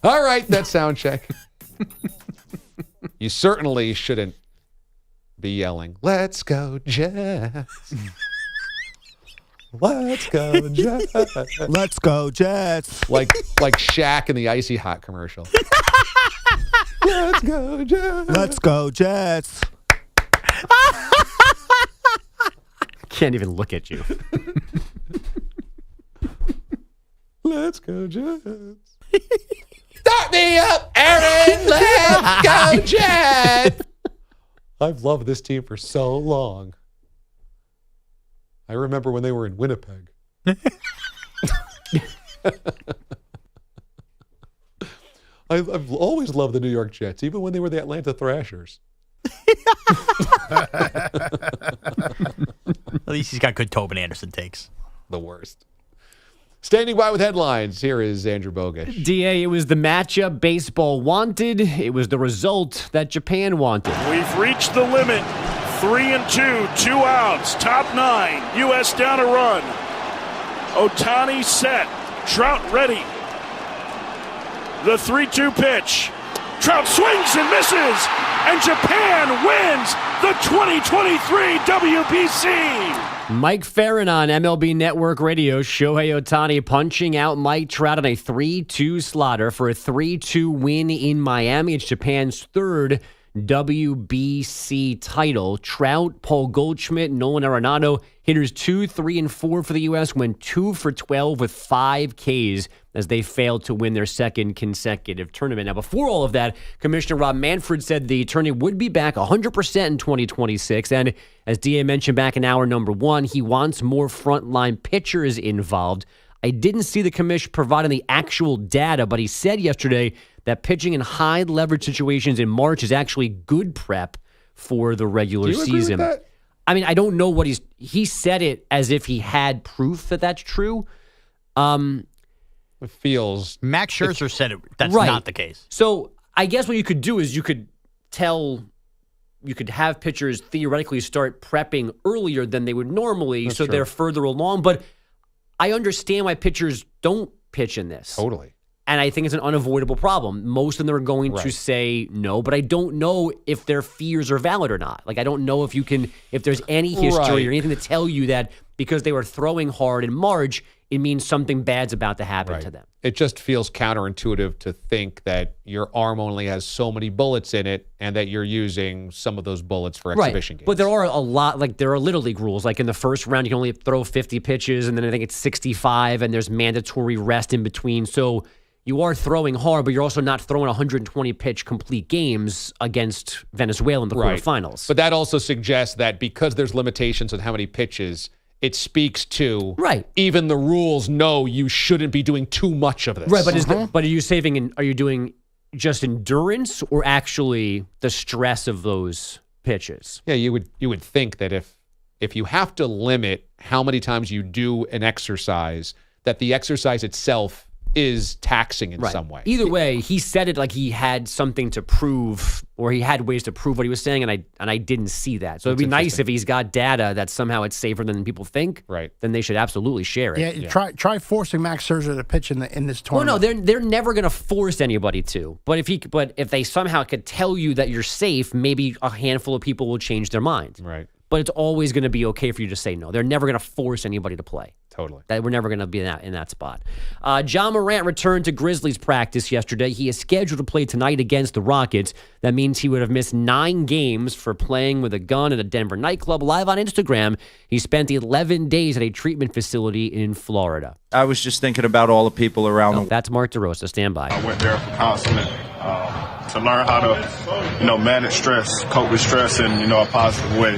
All right, that's sound check. You certainly shouldn't be yelling, "Let's go Jets." Let's go Jets. Let's go Jets. Like Shaq in the Icy Hot commercial. Let's go Jets. Let's go Jets. I can't even look at you. Let's go Jets. Start me up, Aaron. Let's go Jets. I've loved this team for so long. I remember when they were in Winnipeg. I've always loved the New York Jets, even when they were the Atlanta Thrashers. At least he's got good Tobin Anderson takes. The worst. Standing by with headlines, here is Andrew Bogish. DA, it was the matchup baseball wanted. It was the result that Japan wanted. We've reached the limit. 3-2, 2 outs, top 9. U.S. down a run. Ohtani set. Trout ready. The 3-2 pitch. Trout swings and misses. And Japan wins the 2023 WBC. Mike Farron on MLB Network Radio. Shohei Ohtani punching out Mike Trout on a 3-2 slaughter for a 3-2 win in Miami. It's Japan's third WBC title. Trout, Paul Goldschmidt, Nolan Arenado, hitters 2, 3, and 4 for the U.S. went 2 for 12 with 5 Ks as they failed to win their second consecutive tournament. Now, before all of that, Commissioner Rob Manfred said the tourney would be back 100% in 2026. And as DA mentioned back in hour number 1, he wants more frontline pitchers involved. I didn't see the commission providing the actual data, but he said yesterday that pitching in high leverage situations in March is actually good prep for the regular season. Agree with that? I mean, I don't know what he said it as if he had proof that that's true. It feels Max Scherzer said that's right. not the case. So I guess what you could do is you could have pitchers theoretically start prepping earlier than they would normally, That's so true. they're further along. But I understand why pitchers don't pitch in this. Totally. And I think it's an unavoidable problem. Most of them are going to say no, but I don't know if their fears are valid or not. Like, I don't know if there's any history or anything to tell you that because they were throwing hard in March, it means something bad's about to happen to them. It just feels counterintuitive to think that your arm only has so many bullets in it and that you're using some of those bullets for exhibition games. But there are a lot, like there are Little League rules. Like in the first round, you can only throw 50 pitches, and then I think it's 65, and there's mandatory rest in between. So you are throwing hard, but you're also not throwing 120 pitch complete games against Venezuela in the quarterfinals. But that also suggests that because there's limitations on how many pitches, it speaks to even the rules know you shouldn't be doing too much of this. Right, but are you are you doing just endurance or actually the stress of those pitches? Yeah, you would think that if you have to limit how many times you do an exercise, that the exercise itself is taxing in some way. Either way, he said it like he had something to prove, or he had ways to prove what he was saying, and I didn't see that. So it'd be nice if he's got data that somehow it's safer than people think. Right. Then they should absolutely share it. Yeah, try forcing Max Scherzer to pitch in this Well, tournament. no, they're never going to force anybody to. But if they somehow could tell you that you're safe, maybe a handful of people will change their mind. Right. But it's always going to be okay for you to say no. They're never going to force anybody to play. Totally. We're never going to be in that spot. John Morant returned to Grizzlies practice yesterday. He is scheduled to play tonight against the Rockets. That means he would have missed 9 games for playing with a gun at a Denver nightclub. Live on Instagram, he spent 11 days at a treatment facility in Florida. I was just thinking about all the people around. That's Mark DeRosa. Stand by. I went there for counseling to learn how to, manage stress, cope with stress in, a positive way,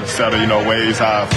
instead of, ways I've,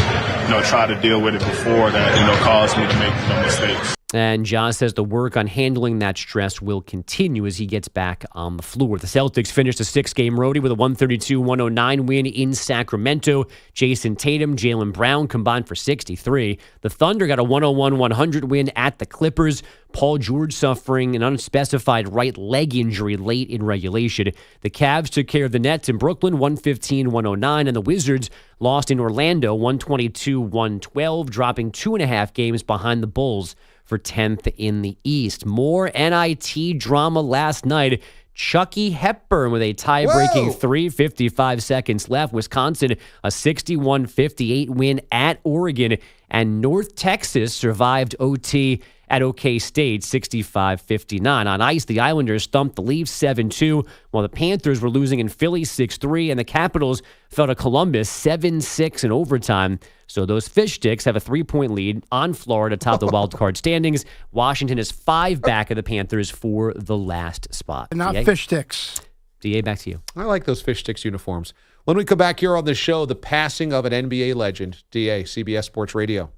tried to deal with it before that, caused me to make, mistakes. And John says the work on handling that stress will continue as he gets back on the floor. The Celtics finished a 6-game roadie with a 132-109 win in Sacramento. Jason Tatum, Jaylen Brown combined for 63. The Thunder got a 101-100 win at the Clippers. Paul George suffering an unspecified right leg injury late in regulation. The Cavs took care of the Nets in Brooklyn, 115-109, and the Wizards lost in Orlando, 122-112, dropping 2.5 games behind the Bulls for 10th in the East. More NIT drama last night. Chucky Hepburn with a tie-breaking 3:55 seconds left. Wisconsin, a 61-58 win at Oregon. And North Texas survived OT at OK State, 65-59. On ice, the Islanders thumped the Leafs 7-2, while the Panthers were losing in Philly 6-3, and the Capitals fell to Columbus 7-6 in overtime. So those Fish Sticks have a 3-point lead on Florida atop the wild card standings. Washington is 5 back of the Panthers for the last spot. Not DA? Fish Sticks. DA, back to you. I like those Fish Sticks uniforms. When we come back here on the show, the passing of an NBA legend. DA, CBS Sports Radio.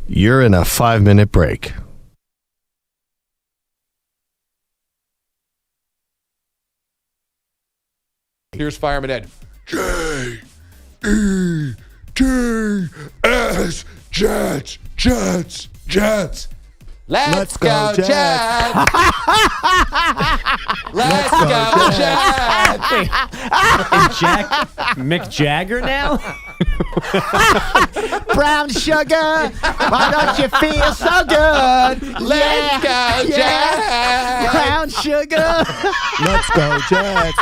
You're in a 5-minute break. Here's Fireman Ed. J-E-T-S. Jets. Jets. Jets. Let's go, Jets. Let's go, Jets. Is Mick Jagger now? Brown sugar, why don't you feel so good? Let's go, Jets. Brown sugar. Let's go, Jets.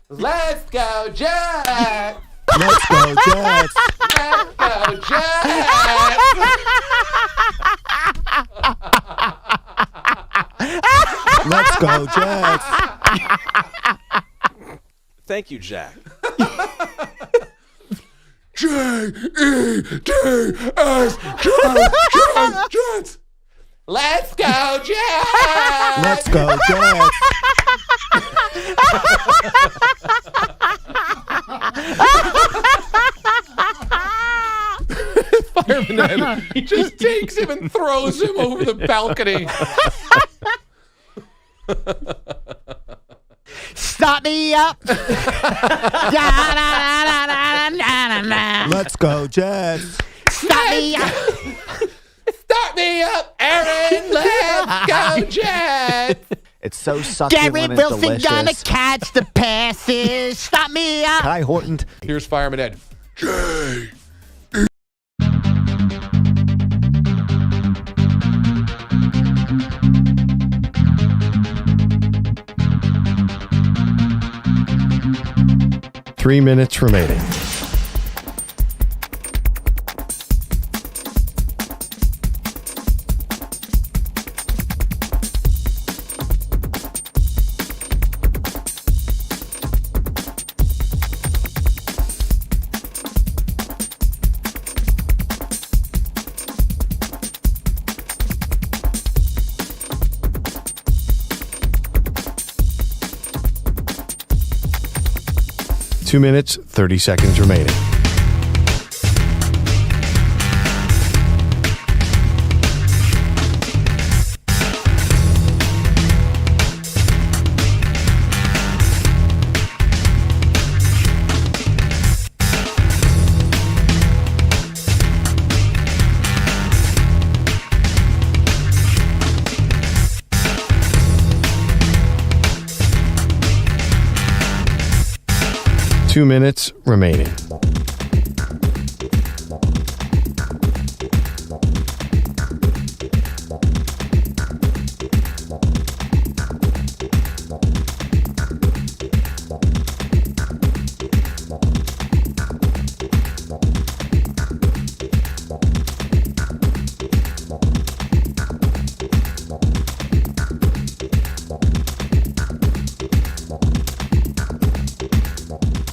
Let's go, Jets. Let's go, Jets. Let's go, Jets. Let's go, Jets. Thank you, Jack. J-E-T-S. Jets. Let's go, Jets. Let's go, Jets. Fireman Ed just takes him and throws him over the balcony. Start me up. Let's go, Jets. Start me up. Start me up, Aaron. Let's go, Jets. It's so succulent Gary and Wilson delicious. gonna catch the passes. Stop me up. Kai Horton. Here's Fireman Ed. J. 3 minutes remaining. Two minutes, 30 seconds remaining. Two minutes remaining.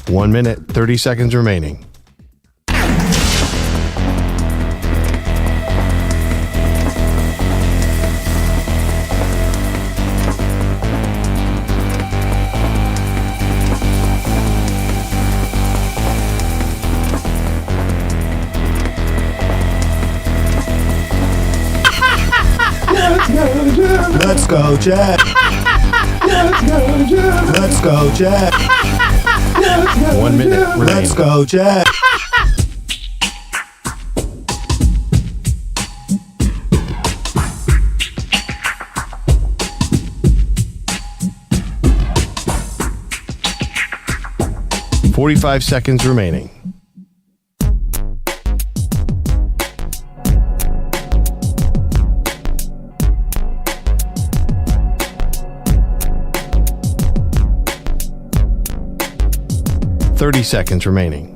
One minute, 30 seconds remaining. Let's go, Jets. Let's go, Jets. 1 minute remaining. Let's go, Jets. $45 seconds remaining. 30 seconds remaining.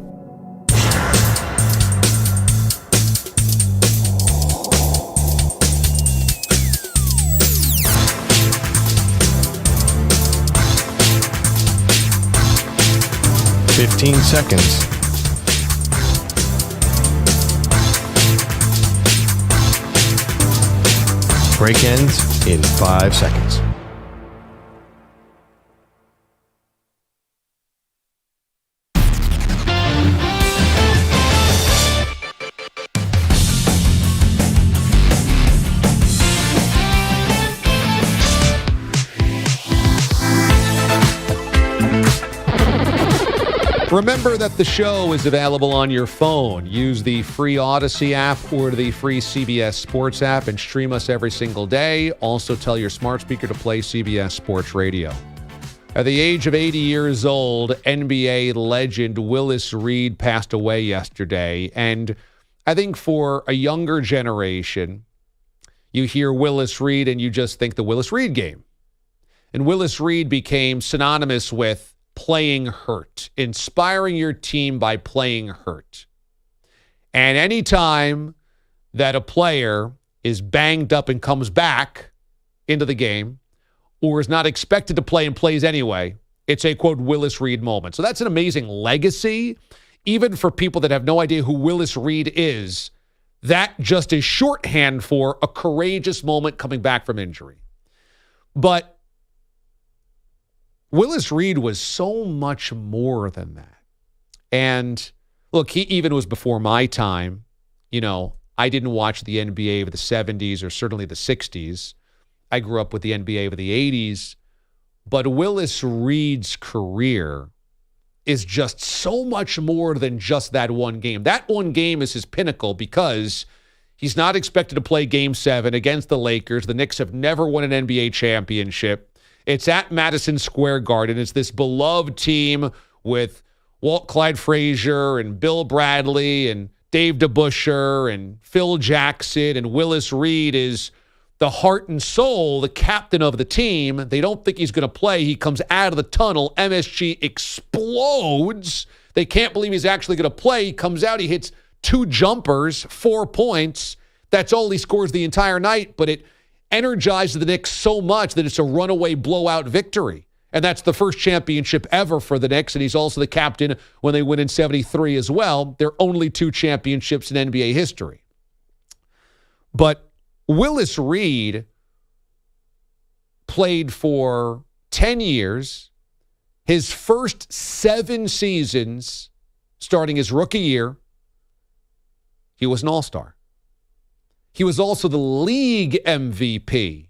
$15 seconds. Break ends in 5 seconds. Remember that the show is available on your phone. Use the free Odyssey app or the free CBS Sports app and stream us every single day. Also tell your smart speaker to play CBS Sports Radio. At the age of 80 years old, NBA legend Willis Reed passed away yesterday. And I think for a younger generation, you hear Willis Reed and you just think the Willis Reed game. And Willis Reed became synonymous with playing hurt, inspiring your team by playing hurt. And anytime that a player is banged up and comes back into the game or is not expected to play and plays anyway, it's a, quote, Willis Reed moment. So that's an amazing legacy. Even for people that have no idea who Willis Reed is, that just is shorthand for a courageous moment coming back from injury. But Willis Reed was so much more than that. And look, he even was before my time. You know, I didn't watch the NBA of the 70s or certainly the 60s. I grew up with the NBA of the 80s. But Willis Reed's career is just so much more than just that one game. That one game is his pinnacle because he's not expected to play Game 7 against the Lakers. The Knicks have never won an NBA championship. It's at Madison Square Garden. It's this beloved team with Walt Clyde Frazier and Bill Bradley and Dave DeBusschere and Phil Jackson, and Willis Reed is the heart and soul, the captain of the team. They don't think he's going to play. He comes out of the tunnel. MSG explodes. They can't believe he's actually going to play. He comes out. He hits 2 jumpers, 4 points. That's all he scores the entire night, but it energized the Knicks so much that it's a runaway blowout victory. And that's the first championship ever for the Knicks, and he's also the captain when they win in 73 as well. They're only 2 championships in NBA history. But Willis Reed played for 10 years. His first 7 seasons, starting his rookie year, he was an all-star. He was also the league MVP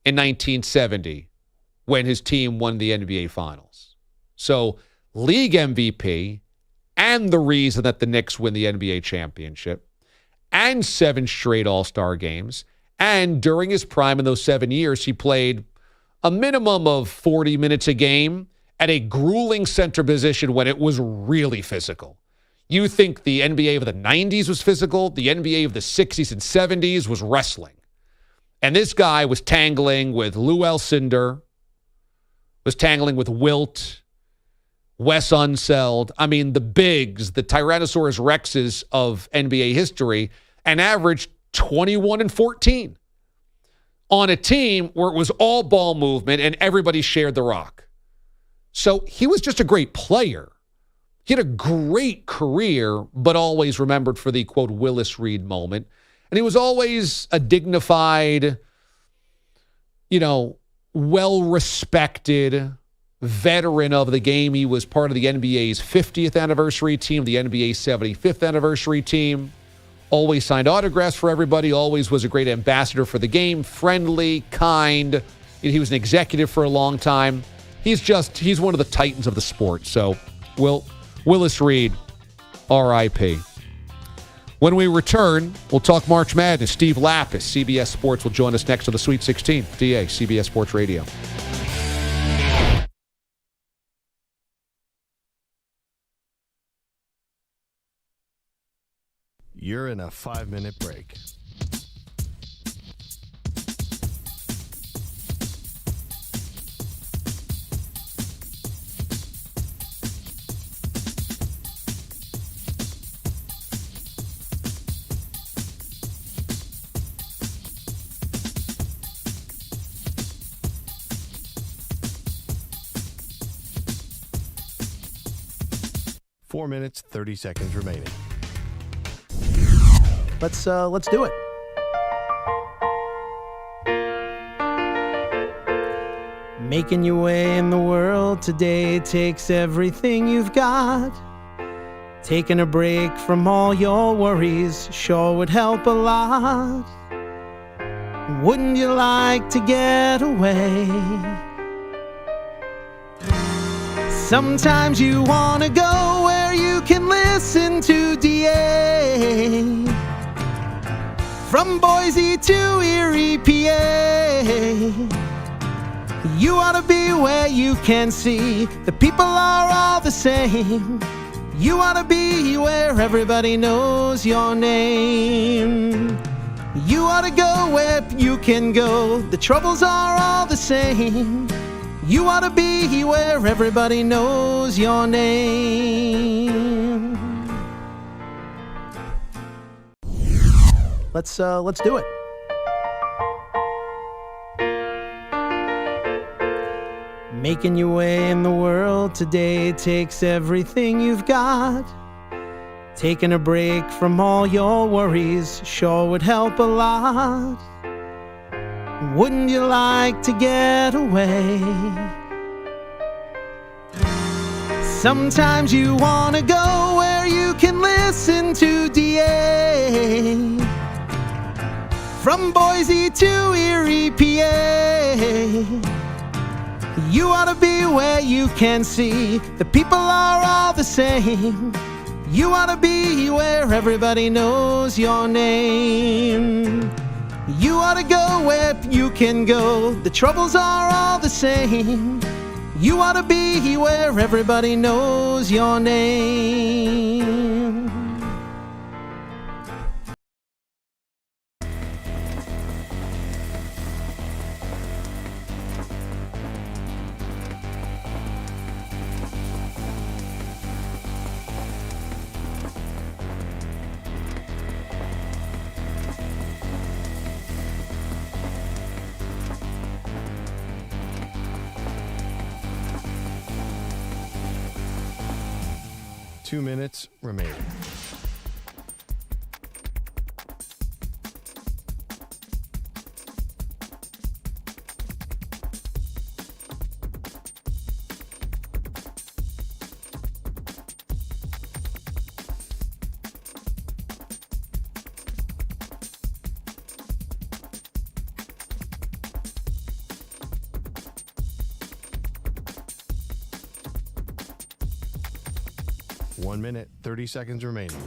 in 1970 when his team won the NBA Finals. So, league MVP and the reason that the Knicks win the NBA championship and 7 straight All-Star games. And during his prime in those 7 years, he played a minimum of 40 minutes a game at a grueling center position when it was really physical. You think the NBA of the 90s was physical, the NBA of the 60s and 70s was wrestling. And this guy was tangling with Lou Alcindor, was tangling with Wilt, Wes Unseld. I mean, the bigs, the Tyrannosaurus Rexes of NBA history, and averaged 21 and 14 on a team where it was all ball movement and everybody shared the rock. So he was just a great player. He had a great career, but always remembered for the, quote, Willis Reed moment. And he was always a dignified, well-respected veteran of the game. He was part of the NBA's 50th anniversary team, the NBA's 75th anniversary team. Always signed autographs for everybody, always was a great ambassador for the game, friendly, kind. He was an executive for a long time. He's one of the titans of the sport. So, Willis Reed, R.I.P. When we return, we'll talk March Madness. Steve Lapis, CBS Sports, will join us next on the Sweet 16. DA, CBS Sports Radio. You're in a 5-minute break. 4 minutes, 30 seconds remaining. Let's do it. Making your way in the world today takes everything you've got. Taking a break from all your worries sure would help a lot. Wouldn't you like to get away? Sometimes you want to go where you can listen to DA. From Boise to Erie, PA. You ought to be where you can see the people are all the same. You ought to be where everybody knows your name. You ought to go where you can go. The troubles are all the same. You ought to be where everybody knows your name. Let's do it. Making your way in the world today takes everything you've got. Taking a break from all your worries sure would help a lot. Wouldn't you like to get away? Sometimes you want to go where you can listen to DA. From Boise to Erie, PA. You ought to be where you can see the people are all the same. You ought to be where everybody knows your name. You ought to go where you can go. The troubles are all the same. You ought to be where everybody knows your name. Two minutes remaining. One minute, 30 seconds remaining.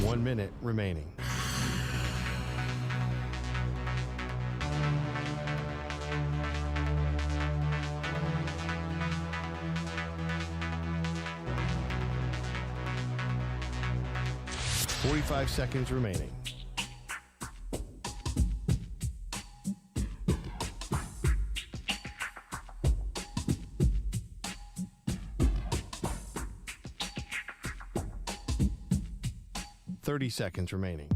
One minute remaining. Forty-five seconds remaining. Seconds remaining.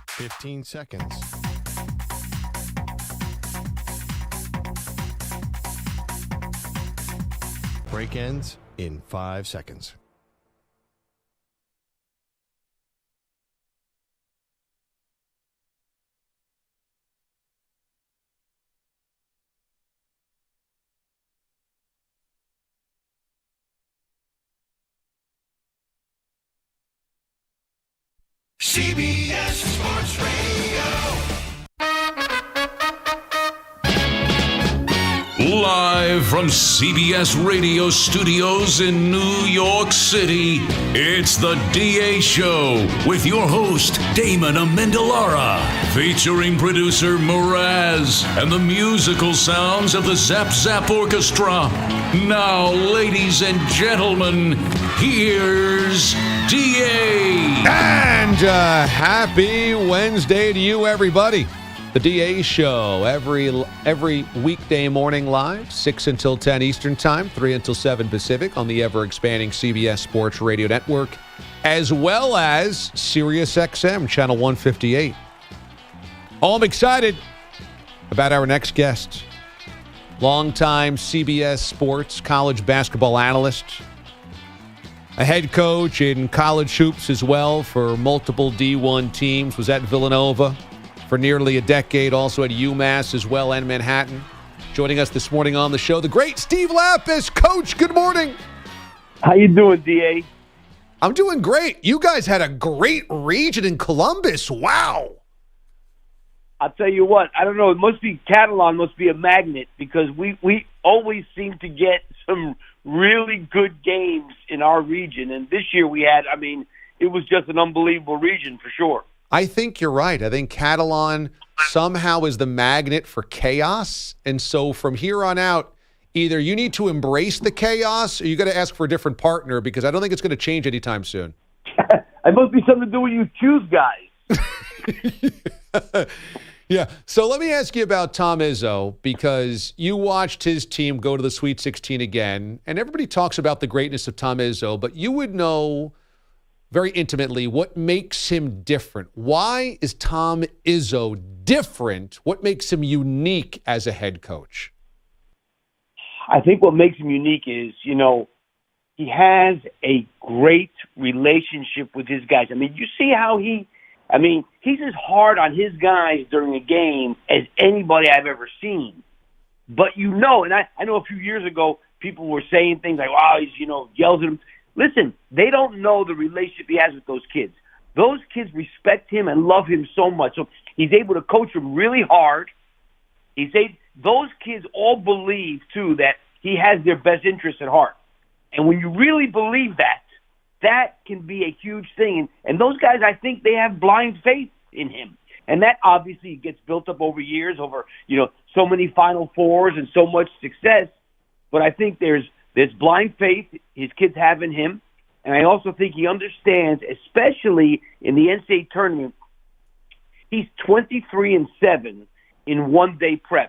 Fifteen seconds. Break ends in 5 seconds. CBS Sports Radio. Live from CBS Radio Studios in New York City, it's the DA Show with your host, Damon Amendolara, featuring producer Mraz and the musical sounds of the Zap Zap Orchestra. Now, ladies and gentlemen, here's DA. And happy Wednesday to you, everybody. The DA Show, every weekday morning live, 6 until 10 Eastern Time, 3 until 7 Pacific on the ever-expanding CBS Sports Radio Network, as well as Sirius XM, Channel 158. I'm excited about our next guest, longtime CBS Sports college basketball analyst, a head coach in college hoops as well for multiple D1 teams, was at Villanova for nearly a decade, also at UMass as well and Manhattan. Joining us this morning on the show, the great Steve Lapis. Coach, good morning. How you doing, DA? I'm doing great. You guys had a great region in Columbus. Wow. I'll tell you what, I don't know, it must be Catalan, must be a magnet, because we always seem to get some really good games in our region. And this year we had, it was just an unbelievable region for sure. I think you're right. I think Catalan somehow is the magnet for chaos. And so from here on out, either you need to embrace the chaos or you got to ask for a different partner, because I don't think it's going to change anytime soon. It must be something to do with you choose guys. Yeah. So let me ask you about Tom Izzo, because you watched his team go to the Sweet 16 again, and everybody talks about the greatness of Tom Izzo, but you would know very intimately what makes him different. Why is Tom Izzo different? What makes him unique as a head coach? I think what makes him unique is, he has a great relationship with his guys. You see how he's as hard on his guys during a game as anybody I've ever seen. But and I know a few years ago, people were saying things like, wow, he's, yells at him. Listen, they don't know the relationship he has with those kids. Those kids respect him and love him so much. So he's able to coach them really hard. Those kids all believe, too, that he has their best interests at heart. And when you really believe that, that can be a huge thing. And those guys, I think they have blind faith in him. And that obviously gets built up over years, over, so many Final Fours and so much success. But I think there's blind faith his kids have in him. And I also think he understands, especially in the NCAA tournament, he's 23-7 in one-day preps.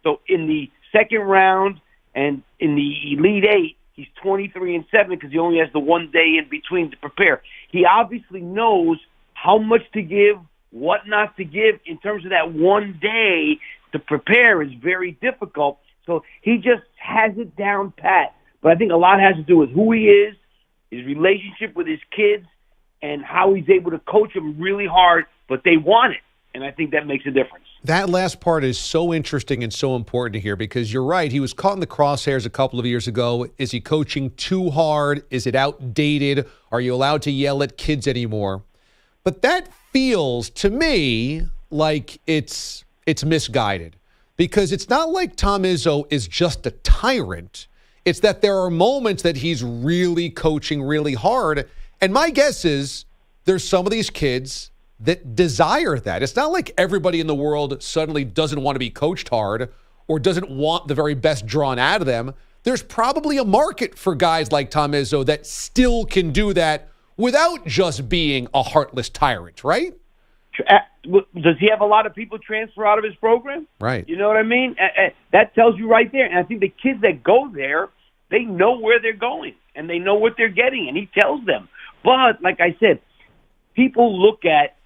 So in the second round and in the Elite Eight, he's 23-7 because he only has the 1 day in between to prepare. He obviously knows how much to give, what not to give in terms of that 1 day to prepare is very difficult. So he just has it down pat. But I think a lot has to do with who he is, his relationship with his kids, and how he's able to coach them really hard, but they want it. And I think that makes a difference. That last part is so interesting and so important to hear, because you're right. He was caught in the crosshairs a couple of years ago. Is he coaching too hard? Is it outdated? Are you allowed to yell at kids anymore? But that feels to me like it's misguided, because it's not like Tom Izzo is just a tyrant. It's that there are moments that he's really coaching really hard. And my guess is there's some of these kids that desire that. It's not like everybody in the world suddenly doesn't want to be coached hard or doesn't want the very best drawn out of them. There's probably a market for guys like Tom Izzo that still can do that without just being a heartless tyrant, right? Does he have a lot of people transfer out of his program? Right. You know what I mean? That tells you right there. And I think the kids that go there, they know where they're going and they know what they're getting, and he tells them. But like I said, people look at,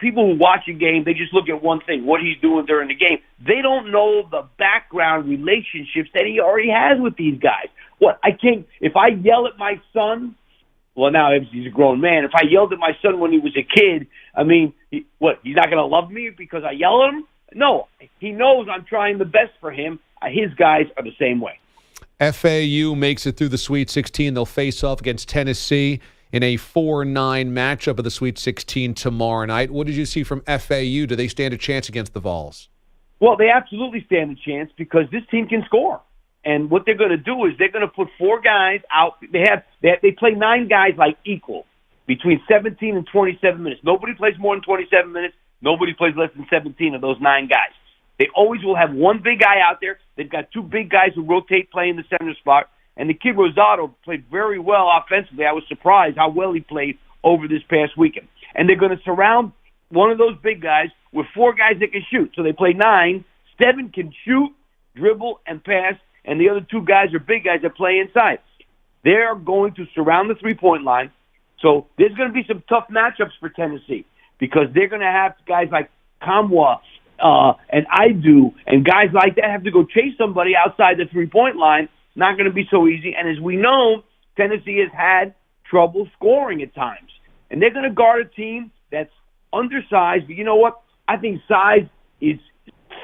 people who watch a game, they just look at one thing, what he's doing during the game. They don't know the background relationships that he already has with these guys. If I yell at my son, well, now he's a grown man. If I yelled at my son when he was a kid, he's not going to love me because I yell at him? No, he knows I'm trying the best for him. His guys are the same way. FAU makes it through the Sweet 16. They'll face off against Tennessee in a 4-9 matchup of the Sweet 16 tomorrow night. What did you see from FAU? Do they stand a chance against the Vols? Well, they absolutely stand a chance because this team can score. And what they're going to do is they're going to put 4 guys out. They play 9 guys like equal between 17 and 27 minutes. Nobody plays more than 27 minutes. Nobody plays less than 17 of those 9 guys. They always will have 1 big guy out there. They've got 2 big guys who rotate playing the center spot. And the kid Rosado played very well offensively. I was surprised how well he played over this past weekend. And they're going to surround one of those big guys with 4 guys that can shoot. So they play 9. 7 can shoot, dribble, and pass. And the other 2 guys are big guys that play inside. They're going to surround the three-point line. So there's going to be some tough matchups for Tennessee because they're going to have guys like Kamwa and Idu and guys like that have to go chase somebody outside the three-point line. Not going to be so easy. And as we know, Tennessee has had trouble scoring at times. And they're going to guard a team that's undersized. But you know what? I think size is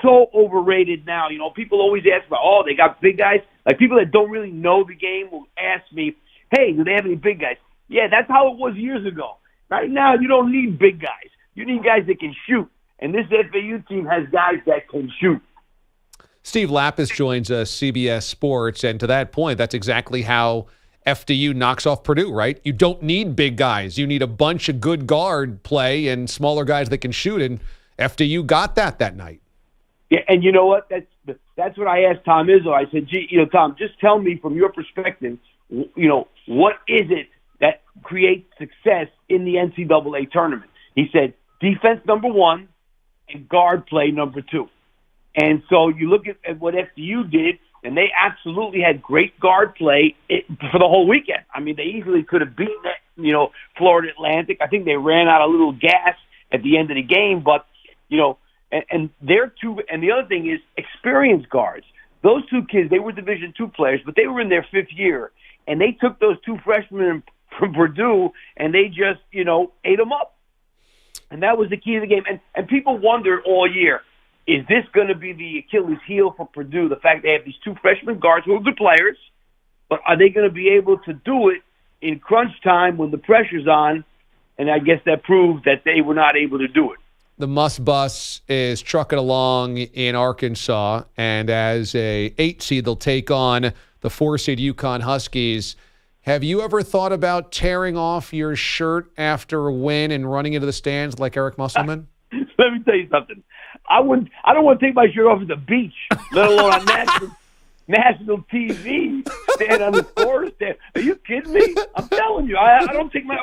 so overrated now. You know, people always ask about, they got big guys. Like people that don't really know the game will ask me, hey, do they have any big guys? Yeah, that's how it was years ago. Right now, you don't need big guys. You need guys that can shoot. And this FAU team has guys that can shoot. Steve Lapis joins us, CBS Sports, and to that point, that's exactly how FDU knocks off Purdue, right? You don't need big guys. You need a bunch of good guard play and smaller guys that can shoot, and FDU got that night. Yeah, and you know what? That's what I asked Tom Izzo. I said, Tom, just tell me from your perspective, what is it that creates success in the NCAA tournament? He said, defense number 1 and guard play number 2. And so you look at what FDU did, and they absolutely had great guard play for the whole weekend. I mean, they easily could have beaten Florida Atlantic. I think they ran out a little gas at the end of the game, but, and they're 2, and the other thing is experienced guards. Those 2 kids, they were Division II players, but they were in their 5th year, and they took those 2 freshmen from Purdue, and they just, ate them up. And that was the key to the game. And people wondered all year, is this going to be the Achilles heel for Purdue, the fact they have these 2 freshman guards who are good players, but are they going to be able to do it in crunch time when the pressure's on? And I guess that proved that they were not able to do it. The Must Bus is trucking along in Arkansas, and as a 8 seed, they'll take on the 4 seed UConn Huskies. Have you ever thought about tearing off your shirt after a win and running into the stands like Eric Musselman? Let me tell you something. I don't want to take my shirt off at the beach, let alone on national TV, stand on the floor. Are you kidding me? I'm telling you, I don't take my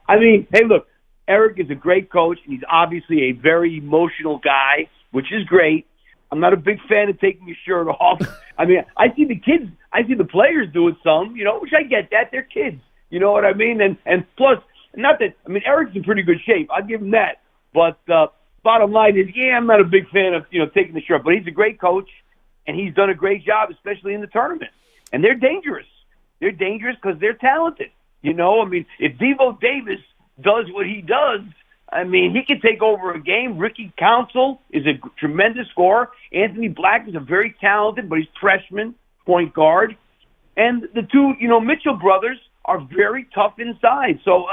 hey, look, Eric is a great coach, and he's obviously a very emotional guy, which is great. I'm not a big fan of taking your shirt off. I mean, I see the players do it some, which I get that. They're kids. You know what I mean? And plus, Eric's in pretty good shape. I'll give him that. But bottom line is, I'm not a big fan of, taking the shirt. But he's a great coach, and he's done a great job, especially in the tournament. And they're dangerous. They're dangerous because they're talented. If Devo Davis does what he does, he can take over a game. Ricky Council is a tremendous scorer. Anthony Black is a very talented, but he's freshman point guard. And the 2, Mitchell brothers are very tough inside. So,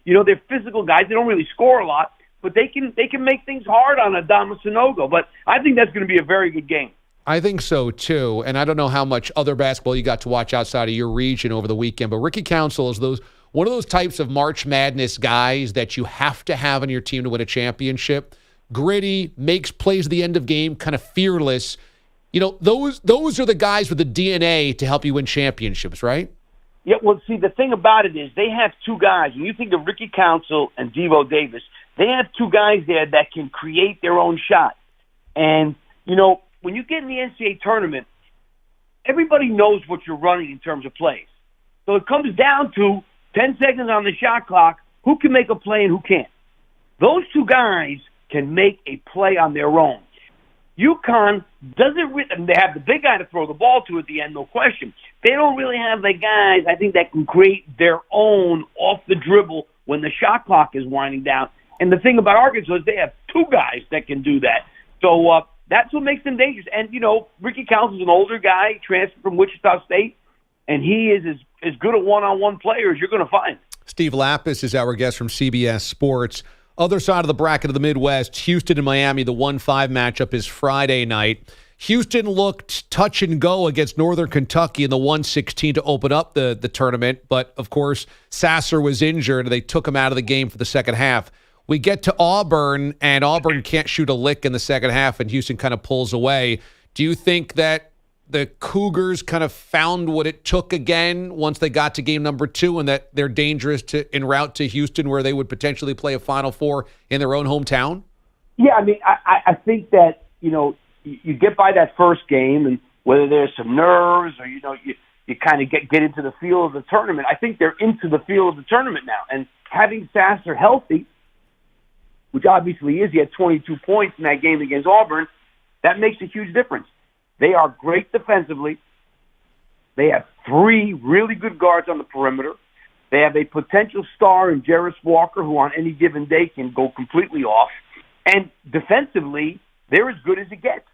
they're physical guys. They don't really score a lot, but they can make things hard on Adama Sanogo. But I think that's going to be a very good game. I think so, too. And I don't know how much other basketball you got to watch outside of your region over the weekend, but Ricky Council is one of those types of March Madness guys that you have to have on your team to win a championship. Gritty, makes plays at the end of game, kind of fearless. Those are the guys with the DNA to help you win championships, right? Yeah, well, see, the thing about it is they have 2 guys. When you think of Ricky Council and Devo Davis, they have 2 guys there that can create their own shot. And, when you get in the NCAA tournament, everybody knows what you're running in terms of plays. So it comes down to 10 seconds on the shot clock, who can make a play and who can't. Those 2 guys can make a play on their own. UConn doesn't really, they have the big guy to throw the ball to at the end, no question. They don't really have the guys, I think, that can create their own off the dribble when the shot clock is winding down. And the thing about Arkansas is they have 2 guys that can do that. So that's what makes them dangerous. And, Ricky Council is an older guy, transferred from Wichita State, and he is as good a one-on-one player as you're going to find. Steve Lapis is our guest from CBS Sports. Other side of the bracket of the Midwest, Houston and Miami, the 1-5 matchup is Friday night. Houston looked touch and go against Northern Kentucky in the 116 to open up the tournament. But, of course, Sasser was injured, and they took him out of the game for the second half. We get to Auburn, and Auburn can't shoot a lick in the second half, and Houston kind of pulls away. Do you think that the Cougars kind of found what it took again once they got to game number 2, and that they're dangerous en route to Houston, where they would potentially play a Final Four in their own hometown? Yeah, I mean, I think that, you get by that first game, and whether there's some nerves or, you kind of get into the feel of the tournament, I think they're into the feel of the tournament now. And having Sasser healthy, which obviously is, he had 22 points in that game against Auburn, that makes a huge difference. They are great defensively. They have 3 really good guards on the perimeter. They have a potential star in Jarris Walker, who on any given day can go completely off. And defensively, they're as good as it gets.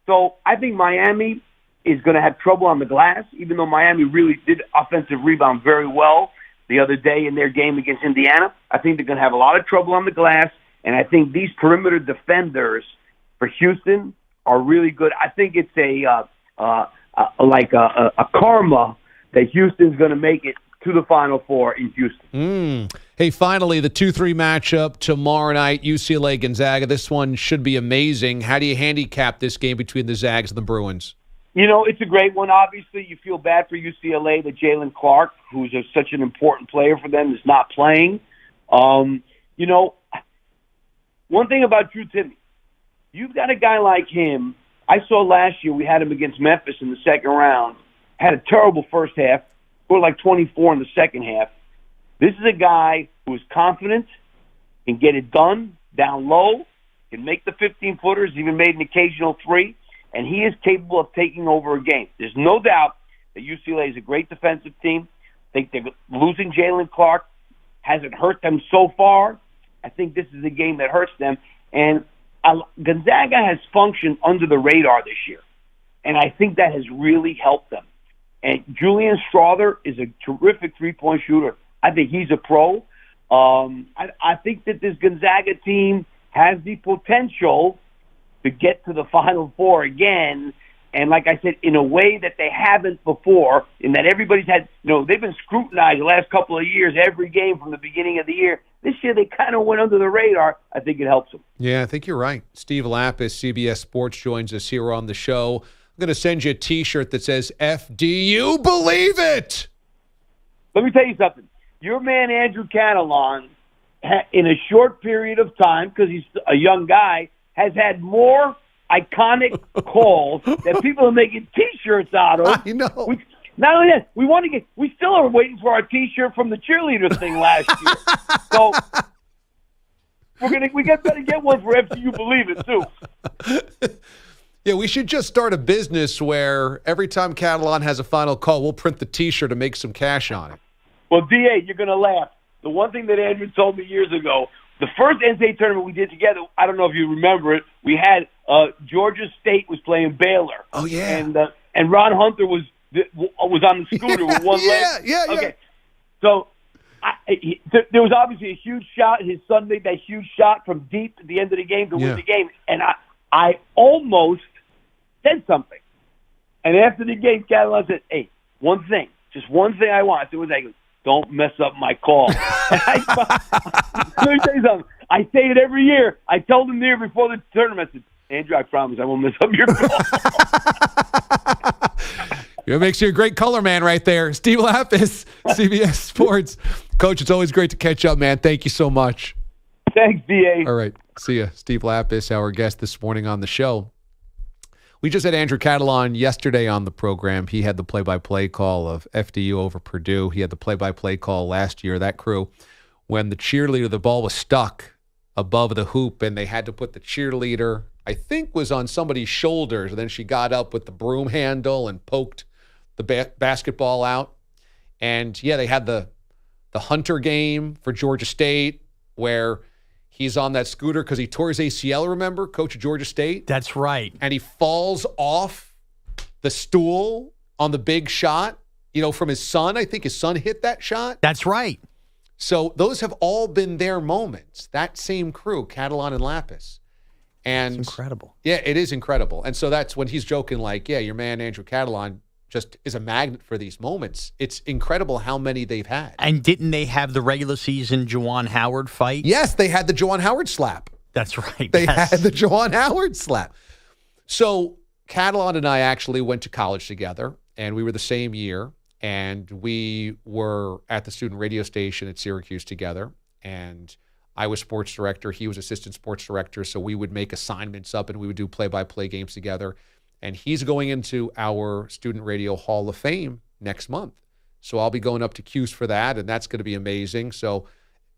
So I think Miami is going to have trouble on the glass, even though Miami really did offensive rebound very well the other day in their game against Indiana. I think they're going to have a lot of trouble on the glass, and I think these perimeter defenders for Houston are really good. I think it's a karma that Houston's going to make it to the Final Four in Houston. Hey, finally, the 2-3 matchup tomorrow night, UCLA-Gonzaga. This one should be amazing. How do you handicap this game between the Zags and the Bruins? It's a great one. Obviously, you feel bad for UCLA that Jalen Clark, who's such an important player for them, is not playing. One thing about Drew Timme, you've got a guy like him. I saw last year we had him against Memphis in the second round. Had a terrible first half. Scored like 24 in the second half. This is a guy who is confident, can get it done down low, can make the 15-footers, even made an occasional 3, and he is capable of taking over a game. There's no doubt that UCLA is a great defensive team. I think they're losing Jalen Clark hasn't hurt them so far. I think this is a game that hurts them. And Gonzaga has functioned under the radar this year, and I think that has really helped them. And Julian Strother is a terrific three-point shooter. I think he's a pro. I think that this Gonzaga team has the potential to get to the Final Four again. And like I said, in a way that they haven't before, in that everybody's had, they've been scrutinized the last couple of years, every game from the beginning of the year. This year they kind of went under the radar. I think it helps them. Yeah, I think you're right. Steve Lapis, CBS Sports, joins us here on the show. I'm going to send you a T-shirt that says, FDU, believe it! Let me tell you something. Your man, Andrew Catalon, in a short period of time, because he's a young guy, has had more iconic calls that people are making T-shirts out of. I know. Not only that, we still are waiting for our T-shirt from the cheerleader thing last year. So we better get one for FDU, believe it, too. Yeah, we should just start a business where every time Catalan has a final call, we'll print the T-shirt and make some cash on it. Well, D.A., you're going to laugh. The one thing that Andrew told me years ago, the first NCAA tournament we did together, I don't know if you remember it, we had Georgia State was playing Baylor. Oh, yeah. And Ron Hunter was on the scooter with one leg. Yeah. Okay. So there was obviously a huge shot. His son made that huge shot from deep at the end of the game to win the game. And I almost said something. And after the game, Catalan said, hey, just one thing I want. I said, what's that? Don't mess up my call. Let me tell you something. I say it every year. I told him the year before the tournament, I said, Andrew, I promise I won't mess up your call. It makes you a great color man right there. Steve Lapis, CBS Sports. Coach, it's always great to catch up, man. Thank you so much. Thanks, D.A. All right. See ya. Steve Lapis, our guest this morning on the show. We just had Andrew Catalan yesterday on the program. He had the play-by-play call of FDU over Purdue. He had the play-by-play call last year, that crew, when the cheerleader, the ball was stuck above the hoop, and they had to put the cheerleader, I think, was on somebody's shoulders, and then she got up with the broom handle and poked the basketball out. And, yeah, they had the Hunter game for Georgia State where he's on that scooter because he tore his ACL, remember, coach of Georgia State? That's right. And he falls off the stool on the big shot, from his son. I think his son hit that shot. That's right. So those have all been their moments, that same crew, Catalan and Lapis. And It's incredible. Yeah, it is incredible. And so that's when he's joking like, yeah, your man Andrew Catalon just is a magnet for these moments. It's incredible how many they've had. And didn't they have the regular season Juwan Howard fight? Yes, they had the Juwan Howard slap. That's right. They yes. had the Juwan Howard slap. So Catalan and I actually went to college together, and we were the same year, and we were at the student radio station at Syracuse together, and I was sports director. He was assistant sports director, so we would make assignments up, and we would do play-by-play games together. And he's going into our Student Radio Hall of Fame next month. So I'll be going up to Cuse for that, and that's going to be amazing. So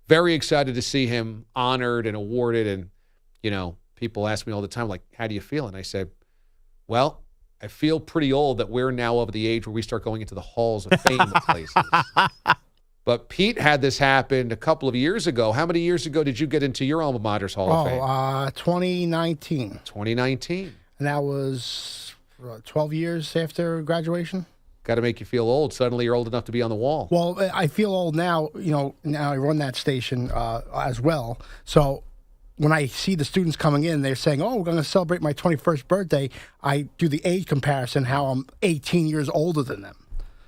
very excited to see him honored and awarded. And, you know, people ask me all the time, like, how do you feel? And I say, well, I feel pretty old that we're now of the age where we start going into the halls of fame of places. But Pete had this happen a couple of years ago. How many years ago did you get into your alma mater's Hall of Fame? 2019. 2019. And that was 12 years after graduation. Got to make you feel old. Suddenly you're old enough to be on the wall. Well, I feel old now. You know, now I run that station as well. So when I see the students coming in, they're saying, "Oh, we're going to celebrate my 21st birthday." I do the age comparison, how I'm 18 years older than them.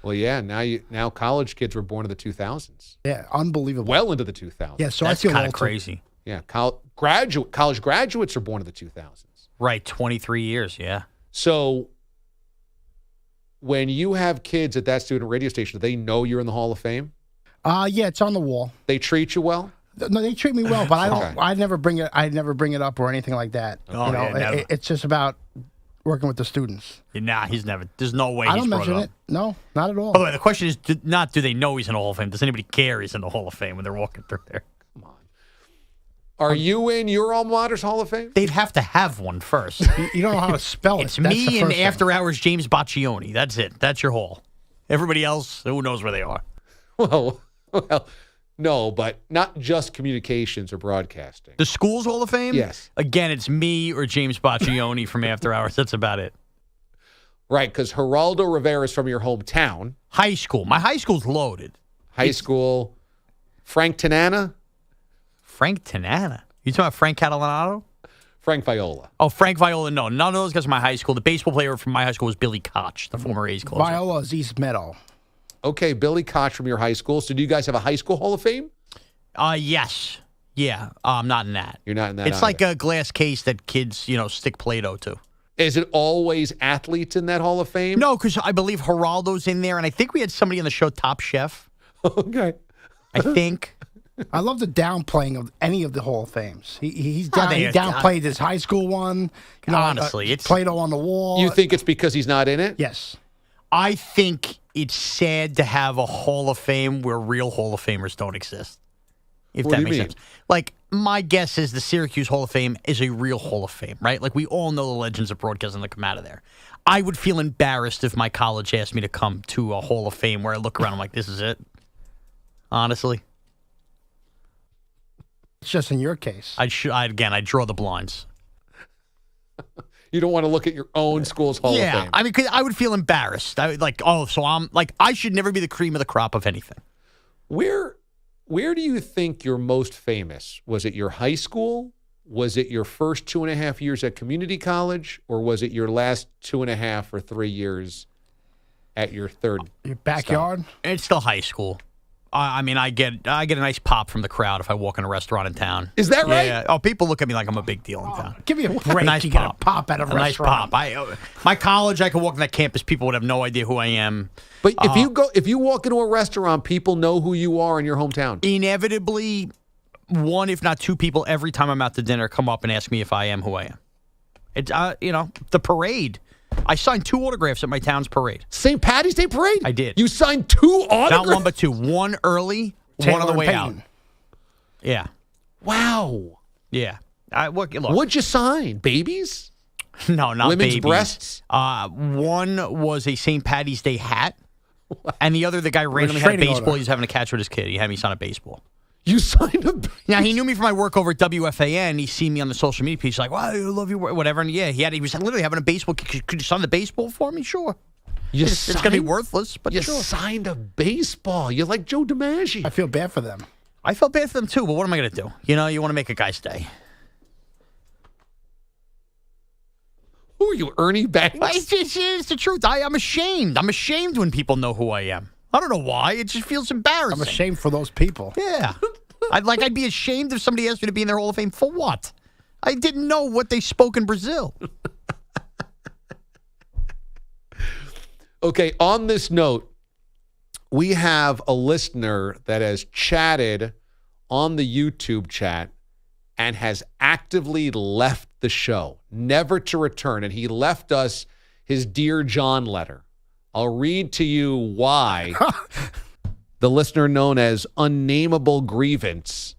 Well, yeah. Now college kids were born in the 2000s. Yeah, unbelievable. Well into the 2000s. Yeah, so That's I feel kind old of too. crazy. Yeah, college graduates are born in the 2000s. Right, 23 years, yeah. So when you have kids at that student radio station, do they know you're in the Hall of Fame? Yeah, it's on the wall. They treat you well? No, they treat me well, but I don't. Okay. I never bring it up or anything like that. Oh, you know, yeah, never. it's just about working with the students. Nah, he's never. There's no way I he's don't brought mention it it. up. No, not at all. By the way, the question is do they know he's in the Hall of Fame? Does anybody care he's in the Hall of Fame when they're walking through there? Are you in your alma mater's Hall of Fame? They'd have to have one first. You don't know how to spell it. It's That's the me and first thing. After Hours James Baccioni. That's it. That's your hall. Everybody else, who knows where they are? Well, no, but not just communications or broadcasting. The Schools Hall of Fame? Yes. Again, it's me or James Baccioni from After Hours. That's about it. Right, because Geraldo Rivera is from your hometown. High school. My high school's loaded. High school. Frank Tanana? Frank Tanana? You talking about Frank Catalanato? Frank Viola. Oh, Frank Viola. No, none of those guys from my high school. The baseball player from my high school was Billy Koch, the former A's closer. Viola is East Meadow. Okay, Billy Koch from your high school. So do you guys have a high school Hall of Fame? Yes. Yeah, I'm not in that. You're not in that It's either. like a glass case that kids, stick Play-Doh to. Is it always athletes in that Hall of Fame? No, because I believe Geraldo's in there, and I think we had somebody on the show, Top Chef. Okay. I think. I love the downplaying of any of the Hall of Fames. He they- downplayed his high school one. Honestly, it's Play-Doh on the wall. You think it's because he's not in it? Yes. I think it's sad to have a Hall of Fame where real Hall of Famers don't exist. If What that do you makes mean? sense. Like, my guess is the Syracuse Hall of Fame is a real Hall of Fame, right? Like, we all know the legends of broadcasting that come out of there. I would feel embarrassed if my college asked me to come to a Hall of Fame where I look around and I'm like, this is it? Honestly. It's just in your case. I draw the blinds. You don't want to look at your own school's Hall of Fame. I mean, 'cause I would feel embarrassed. I would I should never be the cream of the crop of anything. Where do you think you're most famous? Was it your high school? Was it your first 2.5 years at community college? Or was it your last 2.5 or 3 years at your third? Your backyard? It's still high school. I mean, I get a nice pop from the crowd if I walk in a restaurant in town. Is that right? Yeah. Oh, people look at me like I'm a big deal in town. Give me a break. nice You pop. get a pop out of a restaurant. Nice pop. My college, I could walk in that campus. People would have no idea who I am. But if you walk into a restaurant, people know who you are in your hometown. Inevitably, one, if not two people, every time I'm out to dinner, come up and ask me if I am who I am. It's the parade. I signed 2 autographs at my town's parade. St. Patty's Day parade? I did. You signed 2 autographs? Not one, but 2. One early, one on the Taylor way and out. Payton. Yeah. Wow. Yeah. Look. What'd you sign? Babies? No, not Women's babies. breasts? One was a St. Patty's Day hat, and the other, the guy randomly had a Restraining baseball. order. He was having a catch with his kid. He had me sign a baseball. You signed a... Now, he knew me from my work over at WFAN. He seen me on the social media page. He's like, wow, I love your work, whatever. And yeah, he was literally having a baseball. Could you sign the baseball for me? Sure. It's going to be worthless, but You sure. signed a baseball. You're like Joe DiMaggio. I feel bad for them. I felt bad for them, too, but what am I going to do? You want to make a guy's day. Who are you, Ernie Banks? It's the truth. I'm ashamed. I'm ashamed when people know who I am. I don't know why. It just feels embarrassing. I'm ashamed for those people. Yeah. I'd be ashamed if somebody asked me to be in their Hall of Fame. For what? I didn't know what they spoke in Brazil. Okay, on this note, we have a listener that has chatted on the YouTube chat and has actively left the show, never to return. And he left us his Dear John letter. I'll read to you why the listener known as Unnameable Grievance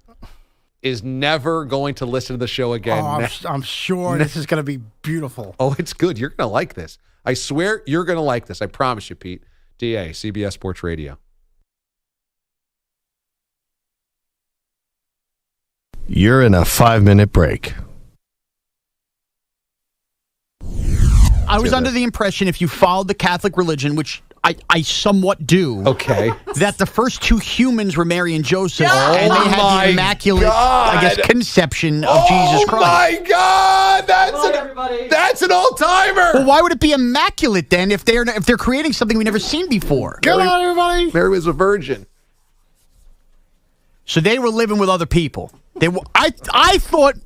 is never going to listen to the show again. Oh, I'm sure this is going to be beautiful. Oh, it's good. You're going to like this. I swear you're going to like this. I promise you, Pete. DA, CBS Sports Radio. You're in a 5-minute break. I was under the impression if you followed the Catholic religion, which I somewhat do, okay, that the first two humans were Mary and Joseph, Oh and they had my the immaculate, God. I guess, conception of Jesus Christ. Oh my God, that's an all-timer. Well, why would it be immaculate then if they're creating something we've never seen before? Come on, everybody. Mary was a virgin. So they were living with other people. They were. I thought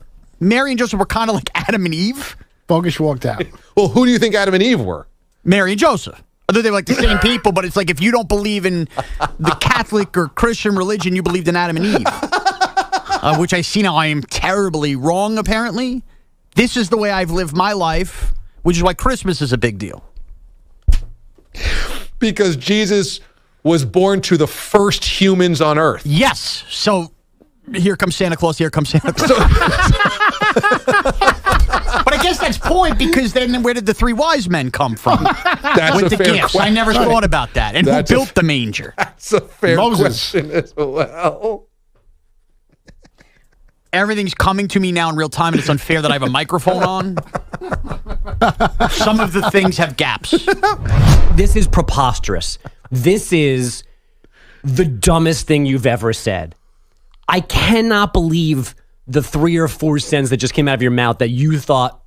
Mary and Joseph were kind of like Adam and Eve. Bogus walked out. Well, who do you think Adam and Eve were? Mary and Joseph. Although they were like the same people, but it's like if you don't believe in the Catholic or Christian religion, you believed in Adam and Eve. Which I see now I am terribly wrong, apparently. This is the way I've lived my life, which is why Christmas is a big deal. Because Jesus was born to the first humans on earth. Yes. So here comes Santa Claus, here comes Santa Claus. But I guess that's point, because then where did the three wise men come from? That's with a the fair gifts. question. I never thought about that. And That's who built the manger? That's a fair Moses. question as well. Everything's coming to me now in real time, and it's unfair that I have a microphone on. Some of the things have gaps. This is preposterous. This is the dumbest thing you've ever said. I cannot believe the 3 or 4 cents that just came out of your mouth that you thought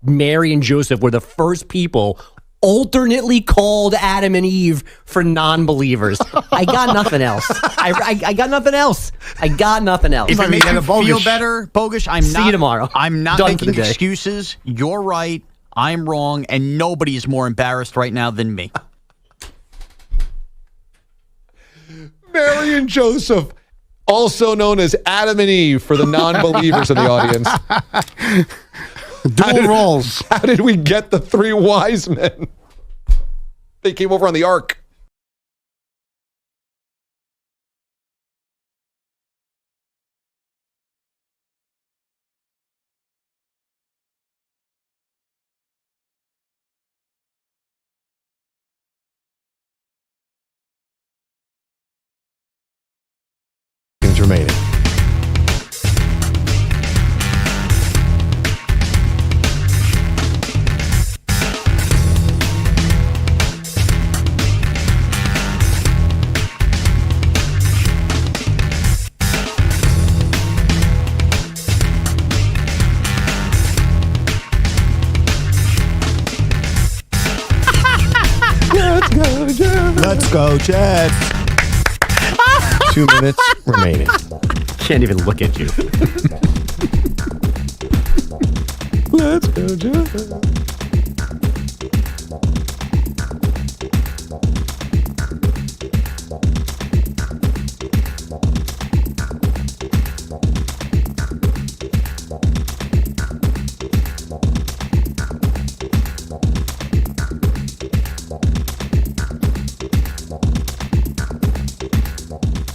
Mary and Joseph were the first people alternately called Adam and Eve for non-believers. I got nothing else. I got nothing else. I got nothing else. If it makes you feel better, Bogus, See you tomorrow. I'm not Done for making the day. excuses. You're right. I'm wrong. And nobody is more embarrassed right now than me. Mary and Joseph, also known as Adam and Eve for the non-believers in the audience. Dual roles. How did we get the 3 wise men? They came over on the ark. Remaining. Let's go, Jets. 2 minutes remaining. Can't even look at you. Let's go, Jets.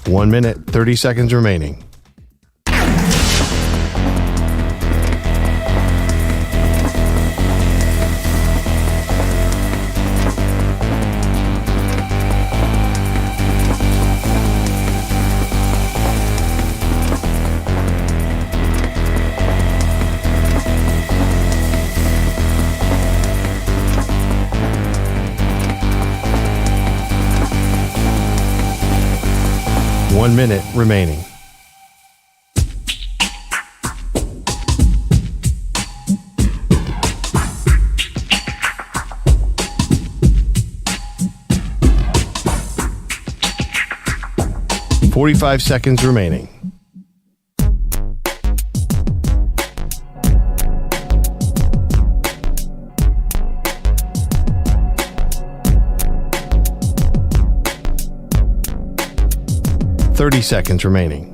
One minute, 30 seconds remaining. One minute remaining. 45 seconds remaining. Seconds remaining.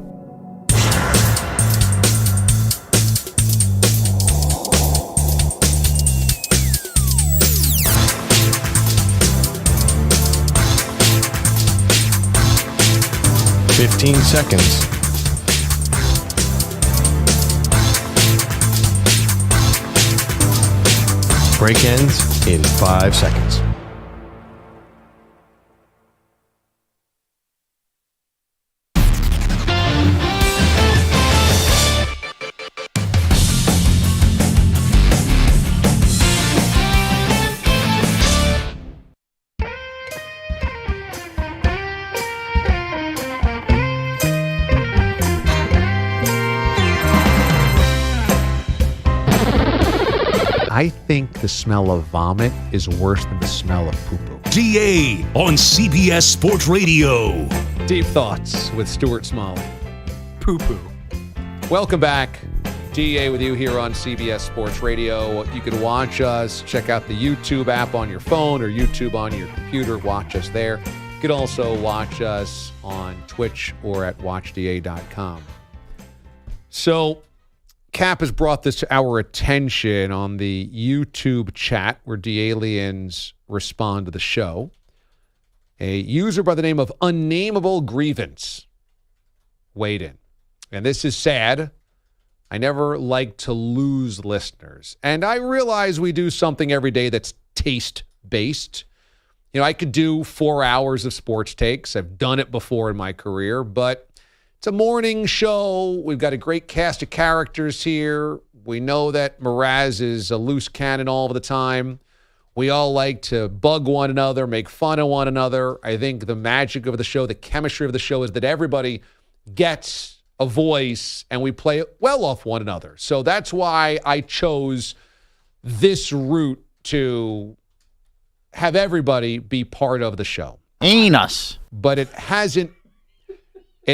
Seconds. Break ends in 5 seconds. I think the smell of vomit is worse than the smell of poo-poo. DA on CBS Sports Radio. Deep Thoughts with Stuart Smalley. Poo-poo. Welcome back. DA with you here on CBS Sports Radio. You can watch us. Check out the YouTube app on your phone or YouTube on your computer. Watch us there. You can also watch us on Twitch or at watchda.com. So, Cap has brought this to our attention on the YouTube chat where the aliens respond to the show. A user by the name of Unnameable Grievance weighed in. And this is sad. I never like to lose listeners. And I realize we do something every day that's taste-based. You know, I could do 4 hours of sports takes. I've done it before in my career, but it's a morning show. We've got a great cast of characters here. We know that Mraz is a loose cannon all of the time. We all like to bug one another, make fun of one another. I think the magic of the show, the chemistry of the show is that everybody gets a voice and we play it well off one another. So that's why I chose this route to have everybody be part of the show. Ain't us. But it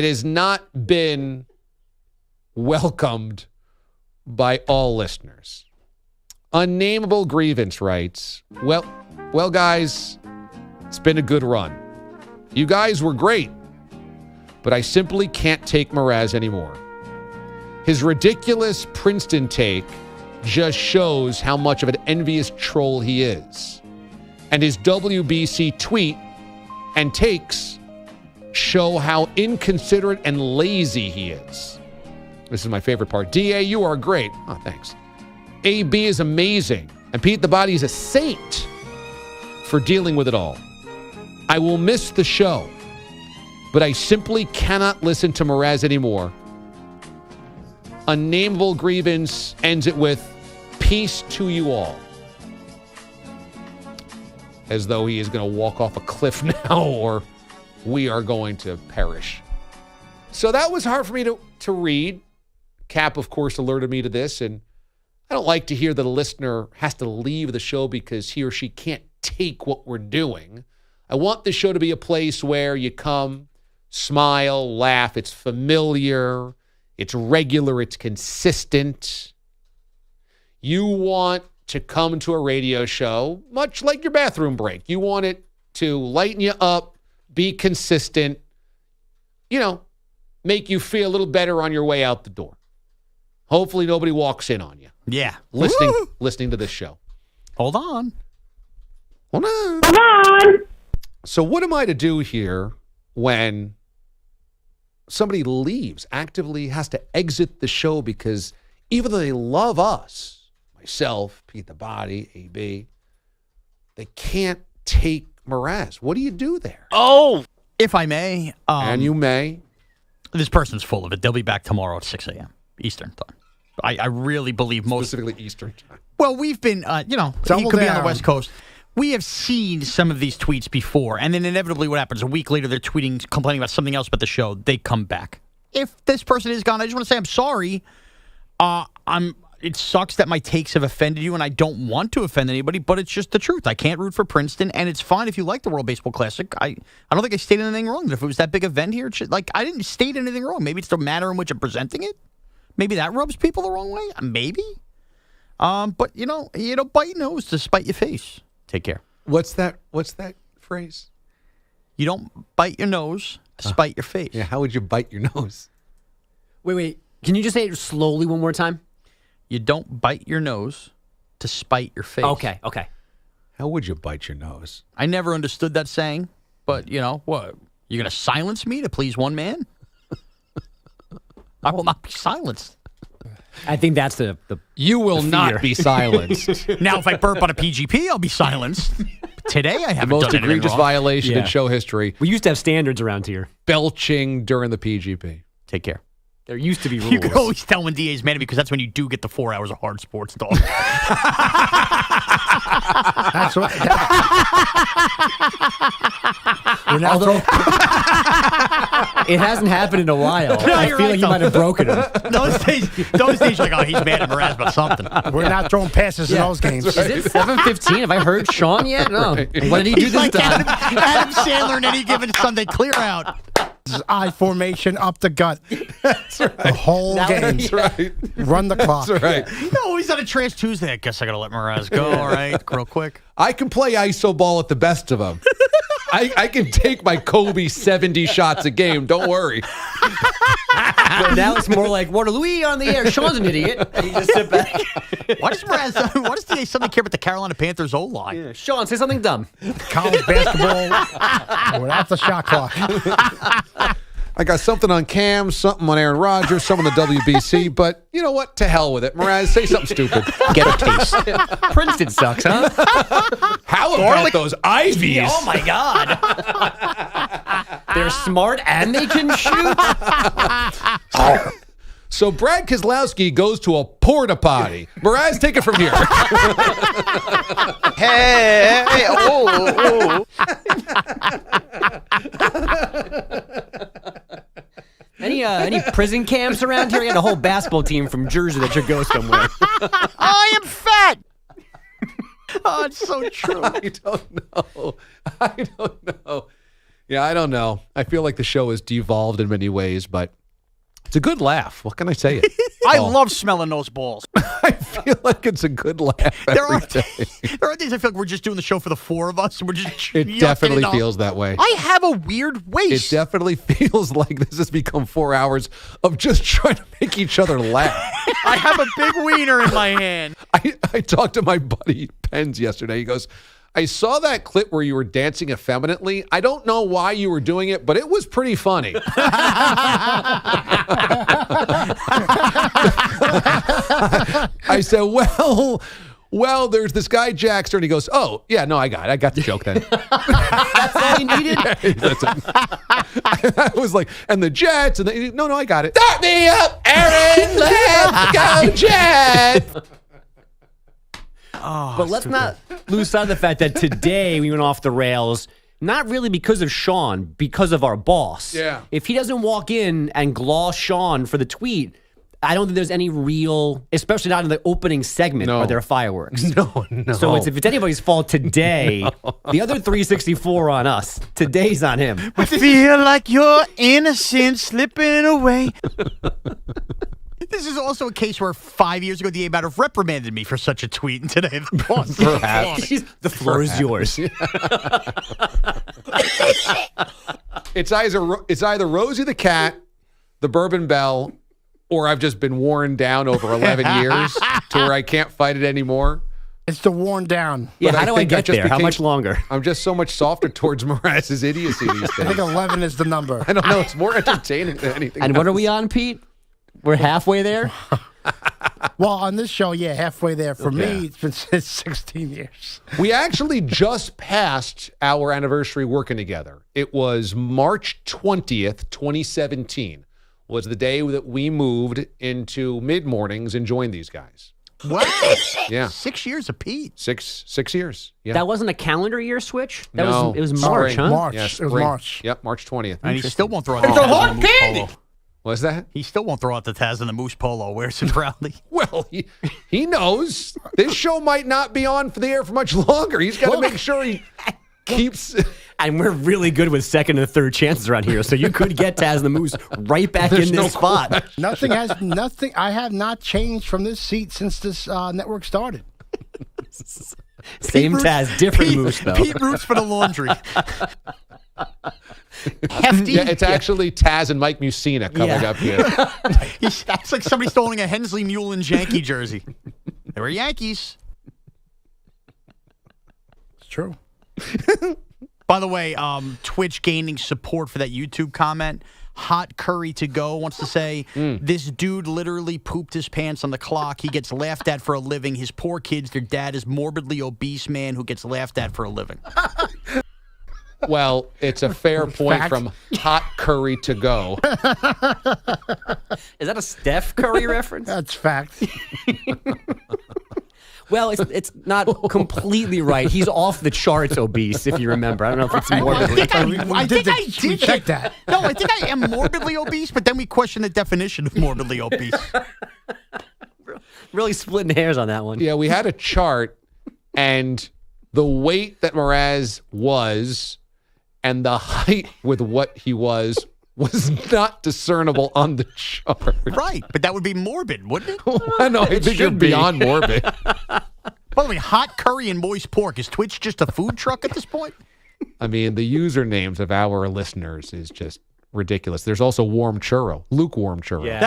has not been welcomed by all listeners. Unnameable Grievance writes, well, guys, it's been a good run. You guys were great, but I simply can't take Mraz anymore. His ridiculous Princeton take just shows how much of an envious troll he is. And his WBC tweet and takes show how inconsiderate and lazy he is. This is my favorite part. DA, you are great. Oh, thanks. AB is amazing. And Pete the Body is a saint for dealing with it all. I will miss the show, but I simply cannot listen to Mraz anymore. Unnameable Grievance ends it with, peace to you all. As though he is going to walk off a cliff now, or we are going to perish. So that was hard for me to read. Cap, of course, alerted me to this, and I don't like to hear that a listener has to leave the show because he or she can't take what we're doing. I want this show to be a place where you come, smile, laugh. It's familiar, it's regular, it's consistent. You want to come to a radio show, much like your bathroom break. You want it to lighten you up, be consistent, make you feel a little better on your way out the door. Hopefully nobody walks in on you. Yeah. Listening to this show. Hold on. So what am I to do here when somebody leaves, actively has to exit the show because even though they love us, myself, Pete the Body, AB, they can't take Mraz? What do you do there? Oh, if I may. And you may. This person's full of it. They'll be back tomorrow at 6 a.m. Eastern time. I really believe most. Specifically Eastern time. Well, we've been, he could be on the West Coast. We have seen some of these tweets before, and then inevitably what happens, a week later they're tweeting, complaining about something else but the show. They come back. If this person is gone, I just want to say I'm sorry. it sucks that my takes have offended you, and I don't want to offend anybody, but it's just the truth. I can't root for Princeton, and it's fine if you like the World Baseball Classic. I don't think I stated anything wrong. If it was that big event here, I didn't state anything wrong. Maybe it's the manner in which I'm presenting it. Maybe that rubs people the wrong way. Maybe. But you don't bite your nose to spite your face. Take care. What's that phrase? You don't bite your nose to spite your face. Yeah, how would you bite your nose? Wait. Can you just say it slowly one more time? You don't bite your nose to spite your face. Okay. How would you bite your nose? I never understood that saying, but what? You're going to silence me to please one man? I will not be silenced. I think that's the You will not be silenced. Now, if I burp on a PGP, I'll be silenced. But today, I haven't The most done anything egregious wrong. violation in show history. We used to have standards around here. Belching during the PGP. Take care. There used to be rules. You can always tell when DA's mad at me because that's when you do get the 4 hours of hard sports talk. That's what. We're not It hasn't happened in a while. No, I you're feel right, like you though. might have broken him. Those days, you're like, oh, he's mad at Mraz about something. We're not throwing passes in those games. Is it 7:15? Have I heard Sean yet? No. Right. What did he do He's this like time? Adam Sandler in any given Sunday clear out. This is I formation up the gut. That's right. The whole game. That's right. Run the clock. That's right. No, he's on a Trash Tuesday. I guess I got to let Mraz go. All right, real quick. I can play iso ball at the best of them. I can take my Kobe 70 shots a game. Don't worry. But now it's more like Waterloo on the air. Sean's an idiot. And you just sit back. Why does DA suddenly care about the Carolina Panthers O-line? Yeah. Sean, say something dumb. College basketball without the shot clock. I got something on Cam, something on Aaron Rodgers, some on the WBC, but you know what? To hell with it. Mraz, say something stupid. Get a taste. Princeton sucks, huh? How about those Ivies? Oh, my God. They're smart and they can shoot. So Brad Keselowski goes to a porta potty. Mraz, take it from here. Hey, Any prison camps around here? We got a whole basketball team from Jersey that should go somewhere. I am fat. Oh, it's so true. I don't know. Yeah, I don't know. I feel like the show has devolved in many ways, but it's a good laugh. What can I say? I love smelling those balls. I feel like it's a good laugh every day. There are days I feel like we're just doing the show for the four of us, and we're just It definitely feels that way. I have a weird waist. It definitely feels like this has become 4 hours of just trying to make each other laugh. I have a big wiener in my hand. I talked to my buddy Pens yesterday. He goes, I saw that clip where you were dancing effeminately. I don't know why you were doing it, but it was pretty funny. I said, well, there's this guy, Jackster, and he goes, oh, yeah, no, I got the joke then. That's all you needed? I was like, and the Jets, and no, I got it. Start me up, Aaron, let's go, Jets. Oh, but let's not lose sight of the fact that today we went off the rails, not really because of Sean, because of our boss. Yeah. If he doesn't walk in and gloss Sean for the tweet, I don't think there's any real, especially not in the opening segment, are there fireworks. No. So if it's anybody's fault today, the other 364 on us. Today's on him. I feel like your innocence slipping away. This is also a case where 5 years ago, the A might have reprimanded me for such a tweet, and today the boss. The floor is yours. It's either Rosie the cat, the Bourbon Bell, or I've just been worn down over 11 years to where I can't fight it anymore. It's the worn down. Yeah, But how do I get there? How much longer? I'm just so much softer towards Mraz's idiocy these I think days. 11 is the number. I don't know. It's more entertaining than anything And else. what are we on, Pete? We're halfway there? Well, on this show, yeah, halfway there. For me, it's been 16 years. We actually just passed our anniversary working together. It was March 20th, 2017, was the day that we moved into mid-mornings and joined these guys. Wow. Yeah. 6 years of Pete. Six years. Yeah. That wasn't a calendar year switch? It was No, March, spring. huh? March. Yeah, It was spring. March. Yep, March 20th. And he still won't throw it It's a out. hot candy. What's that? He still won't throw out the Taz and the Moose polo. Wears it proudly. Well, he knows this show might not be on for the air for much longer. He's got to make sure he keeps. And we're really good with second and third chances around here, so you could get Taz and the Moose right back in this spot. Nothing. I have not changed from this seat since this network started. Same Taz, different Moose though. Pete roots for the laundry. Hefty. Yeah, it's actually Taz and Mike Musina coming up here. That's like somebody stealing a Hensley Mullins Yankee jersey. They were Yankees. It's true. By the way, Twitch gaining support for that YouTube comment. Hot Curry to go wants to say, this dude literally pooped his pants on the clock. He gets laughed at for a living. His poor kids, their dad is morbidly obese man who gets laughed at for a living. Well, it's a fair point from Hot Curry to go. Is that a Steph Curry reference? That's fact. Well, it's not completely right. He's off the charts obese, if you remember. I don't know if it's morbidly. I think I did check that. No, I think I am morbidly obese, but then we question the definition of morbidly obese. Really splitting hairs on that one. Yeah, we had a chart, and the weight that Mraz was and the height with what he was not discernible on the chart. Right, but that would be morbid, wouldn't it? Well, no, I think you're beyond morbid. By the way, hot curry and moist pork. Is Twitch just a food truck at this point? I mean, the usernames of our listeners is just ridiculous. There's also warm churro, lukewarm churro. Yeah.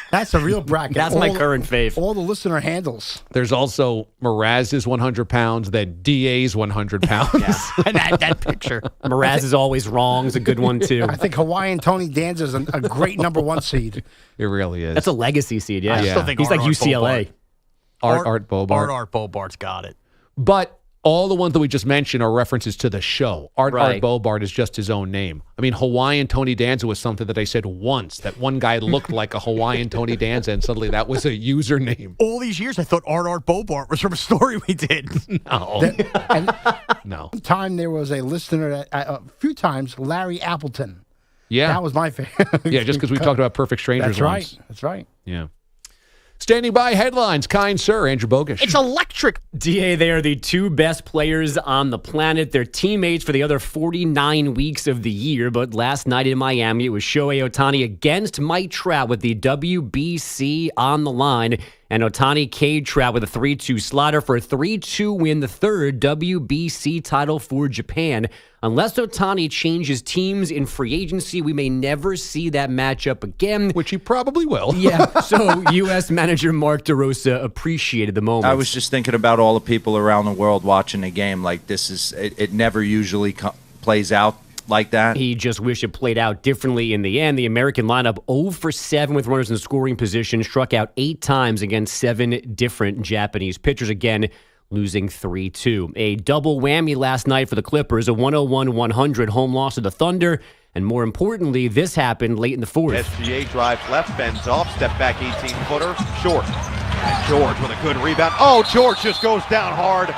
That's a real bracket. That's my current fave. All the listener handles. There's also Mraz's 100 pounds, then DA's 100 pounds. And that picture. Mraz is always wrong is a good one, too. I think Hawaiian Tony Danza is a great number one seed. It really is. That's a legacy seed, yeah. I still think he's like UCLA. Art Bobart. Art Bobart's got it. But all the ones that we just mentioned are references to the show. Art Right. Bobart is just his own name. I mean, Hawaiian Tony Danza was something that I said once, that one guy looked like a Hawaiian Tony Danza, and suddenly that was a username. All these years, I thought Art Bobart was from a story we did. No. No. One time there was a listener, a few times, Larry Appleton. Yeah. That was my favorite. Yeah, just because we talked about Perfect Strangers That's right. once. That's right. Yeah. Standing by headlines, kind sir, Andrew Bogish. It's electric. DA, they are the two best players on the planet. They're teammates for the other 49 weeks of the year. But last night in Miami, it was Shohei Ohtani against Mike Trout with the WBC on the line. And Ohtani K Trout with a 3-2 slider for a 3-2 win, the third WBC title for Japan. Unless Ohtani changes teams in free agency, we may never see that matchup again. Which he probably will. Yeah, so U.S. manager Mark DeRosa appreciated the moment. I was just thinking about all the people around the world watching a game like this. It never usually plays out like that. He just wished it played out differently in the end. The American lineup 0 for 7 with runners in scoring position, struck out 8 times against 7 different Japanese pitchers. Again, losing 3-2. A double whammy last night for the Clippers, a 101-100 home loss to the Thunder. And more importantly, this happened late in the fourth. SGA drives left, bends off, step back 18-footer, short. And George with a good rebound. Oh, George just goes down hard.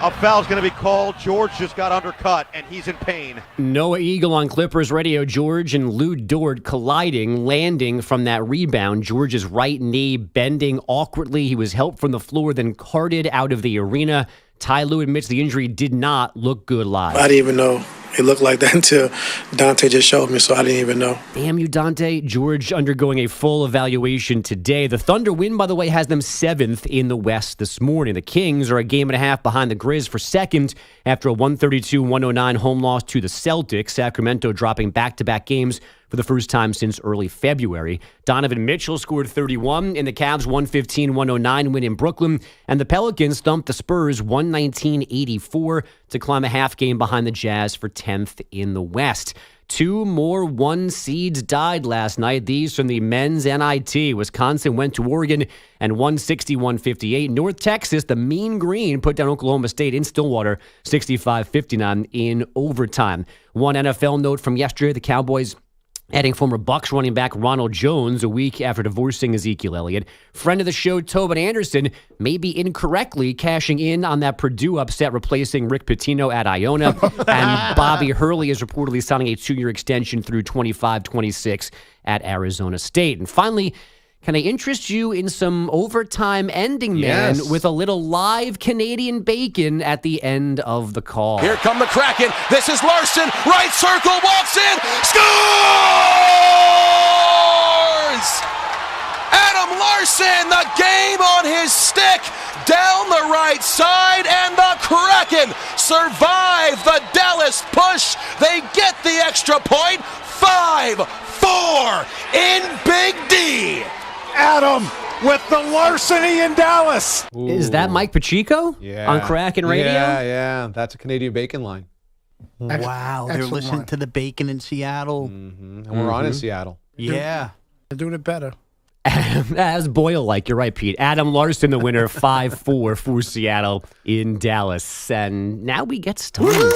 A foul's going to be called. George just got undercut, and he's in pain. Noah Eagle on Clippers radio. George and Lou Dort colliding, landing from that rebound. George's right knee bending awkwardly. He was helped from the floor, then carted out of the arena. Ty Lue admits the injury did not look good live. I didn't even know it looked like that until Dante just showed me, so I didn't even know. Damn you, Dante. George undergoing a full evaluation today. The Thunder win, by the way, has them 7th in the West this morning. The Kings are a game and a half behind the Grizz for second after a 132-109 home loss to the Celtics. Sacramento dropping back-to-back games for the first time since early February. Donovan Mitchell scored 31 in the Cavs' 115-109 win in Brooklyn, and the Pelicans thumped the Spurs 119-84 to climb a half game behind the Jazz for 10th in the West. 2 more 1 seeds died last night. These from the men's NIT. Wisconsin went to Oregon and won 61-58. North Texas, the Mean Green, put down Oklahoma State in Stillwater 65-59 in overtime. One NFL note from yesterday, the Cowboys adding former Bucs running back Ronald Jones a week after divorcing Ezekiel Elliott. Friend of the show, Tobin Anderson, may be incorrectly cashing in on that Purdue upset, replacing Rick Pitino at Iona. And Bobby Hurley is reportedly signing a 2-year extension through 25-26 at Arizona State. And finally, can I interest you in some overtime ending, man, Yes. with a little live Canadian bacon at the end of the call? Here come the Kraken. This is Larson. Right circle, walks in, scores! Adam Larson, the game on his stick, down the right side, and the Kraken survive the Dallas push. They get the extra point, 5-4 in Big D. Adam with the larceny in Dallas. Is that Mike Pacheco on Kraken Radio? Yeah. That's a Canadian bacon line. Wow, they're Excellent listening line. to the bacon in Seattle. And we're on in Seattle. Yeah. They're doing it better. As Boyle-like, you're right, Pete. Adam Larson, the winner, 5-4 for Seattle in Dallas. And now we get started.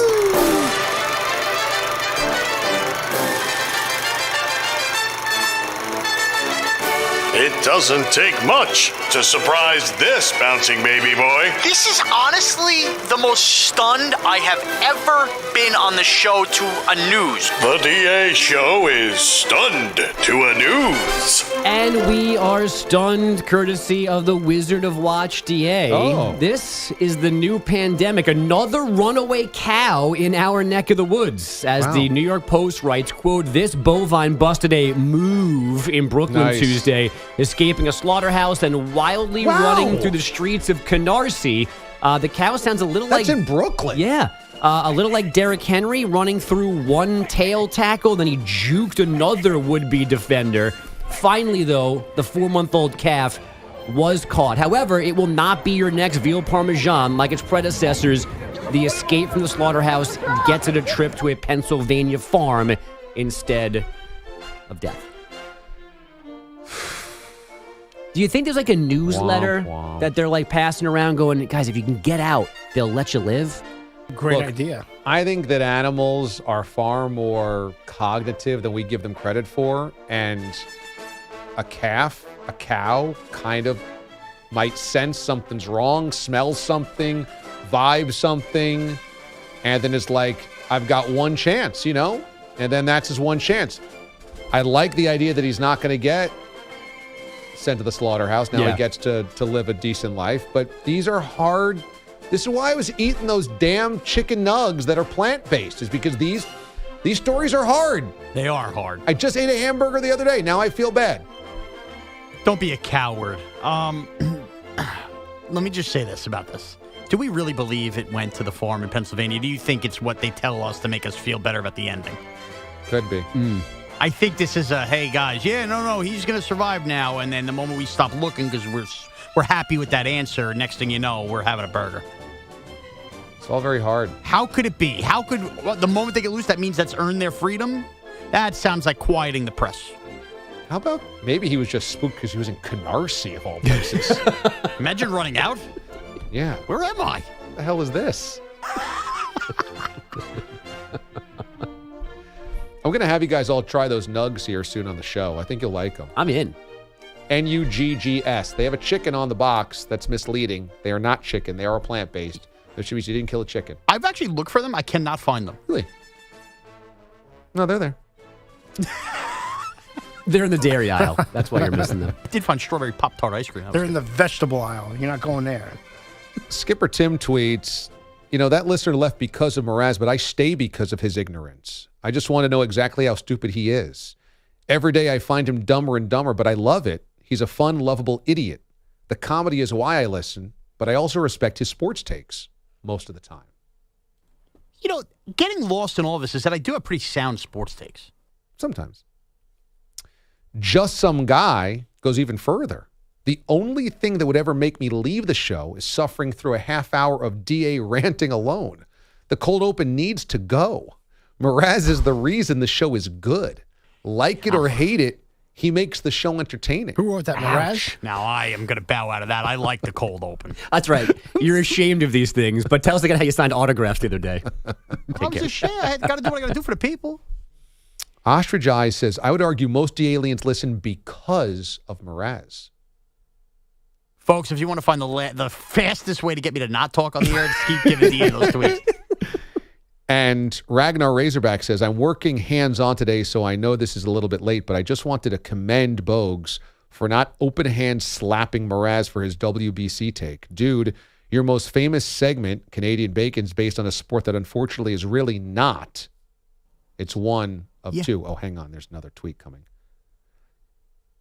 It doesn't take much to surprise this bouncing baby boy. This is honestly the most stunned I have ever been on the show to a news. The DA show is stunned to a news. And we are stunned courtesy of the Wizard of Watch DA. Oh. This is the new pandemic, another runaway cow in our neck of the woods. As the New York Post writes, quote, this bovine busted a move in Brooklyn Nice. Tuesday, escaping a slaughterhouse and wildly running through the streets of Canarsie. The cow sounds a little That's like... in Brooklyn. Yeah. A little like Derrick Henry running through one tail tackle, then he juked another would-be defender. Finally, though, the 4-month-old calf was caught. However, it will not be your next veal parmesan like its predecessors. The escape from the slaughterhouse gets it a trip to a Pennsylvania farm instead of death. Do you think there's like a newsletter that they're like passing around going, guys, if you can get out, they'll let you live? Great Look, idea. I think that animals are far more cognitive than we give them credit for. And a cow kind of might sense something's wrong, smell something, vibe something, and then it's like, I've got one chance, you know? And then that's his one chance. I like the idea that he's not going to get sent to the slaughterhouse. Now he gets to live a decent life. But these are hard. This is why I was eating those damn chicken nugs that are plant-based, is because these stories are hard. They are hard. I just ate a hamburger the other day. Now I feel bad. Don't be a coward. Let me just say this about this. Do we really believe it went to the farm in Pennsylvania? Do you think it's what they tell us to make us feel better about the ending? Could be. I think this is a, hey, guys, no, he's going to survive now. And then the moment we stop looking because we're happy with that answer, next thing you know, we're having a burger. It's all very hard. How could it be? How could the moment they get loose, that means that's earned their freedom? That sounds like quieting the press. How about maybe he was just spooked because he was in Canarsie, of all places. Imagine running out. Yeah. Where am I? What the hell is this? I'm going to have you guys all try those nugs here soon on the show. I think you'll like them. I'm in. N-U-G-G-S. They have a chicken on the box. That's misleading. They are not chicken. They are plant-based. That should be you didn't kill a chicken. I've actually looked for them. I cannot find them. Really? No, they're there. They're in the dairy aisle. That's why you're missing them. I did find strawberry Pop-Tart ice cream. They're in the vegetable aisle. You're not going there. Skipper Tim tweets, that listener left because of Mraz, but I stay because of his ignorance. I just want to know exactly how stupid he is. Every day I find him dumber and dumber, but I love it. He's a fun, lovable idiot. The comedy is why I listen, but I also respect his sports takes most of the time. Getting lost in all of this is that I do have pretty sound sports takes. Sometimes. Just Some Guy goes even further. The only thing that would ever make me leave the show is suffering through a half hour of DA ranting alone. The cold open needs to go. Mraz is the reason the show is good. Like it or hate it, he makes the show entertaining. Who wrote that, Mraz? Now I am going to bow out of that. I like the cold open. That's right. You're ashamed of these things, but tell us again how you signed autographs the other day. I'm just ashamed. I got to do what I got to do for the people. Ostrich Eye says, I would argue most D-aliens listen because of Mraz. Folks, if you want to find the fastest way to get me to not talk on the air, just keep giving DA those tweets. And Ragnar Razorback says, I'm working hands-on today, so I know this is a little bit late, but I just wanted to commend Bogues for not open-hand slapping Mraz for his WBC take. Dude, your most famous segment, Canadian Bacon's, based on a sport that unfortunately is really not. It's one of two. Oh, hang on. There's another tweet coming.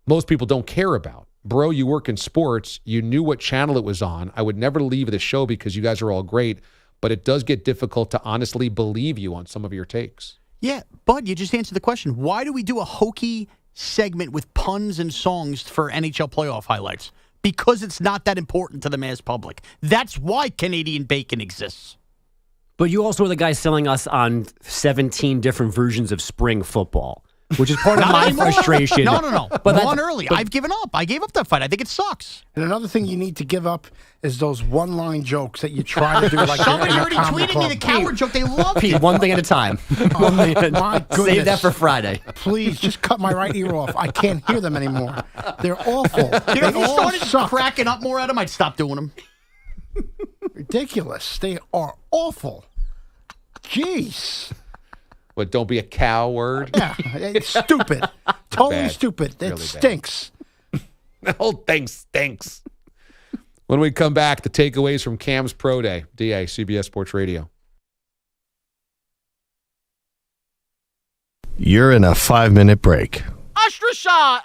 Most people don't care about. Bro, you work in sports. You knew what channel it was on. I would never leave the show because you guys are all great, but it does get difficult to honestly believe you on some of your takes. Yeah, Bud, you just answered the question. Why do we do a hokey segment with puns and songs for NHL playoff highlights? Because it's not that important to the mass public. That's why Canadian Bacon exists. But you also are the guy selling us on 17 different versions of spring football, which is part of my frustration. No. But Won early. I've given up. I gave up that fight. I think it sucks. And another thing you need to give up is those one-line jokes that you try to do. Like Somebody in a already comedy tweeted club. me the coward joke. They love Pete, it. one thing at a time. My goodness. Save that for Friday. Please, just cut my right ear off. I can't hear them anymore. They're awful. You know, if They you all started suck. cracking up more at them, I'd stop doing them. Ridiculous. They are awful. Jeez. But don't be a coward. Yeah, it's stupid. Totally Bad. stupid. It Really bad. stinks. The whole thing stinks. When we come back, the takeaways from Cam's Pro Day. DA, CBS Sports Radio. You're in a 5-minute break. Ostracized.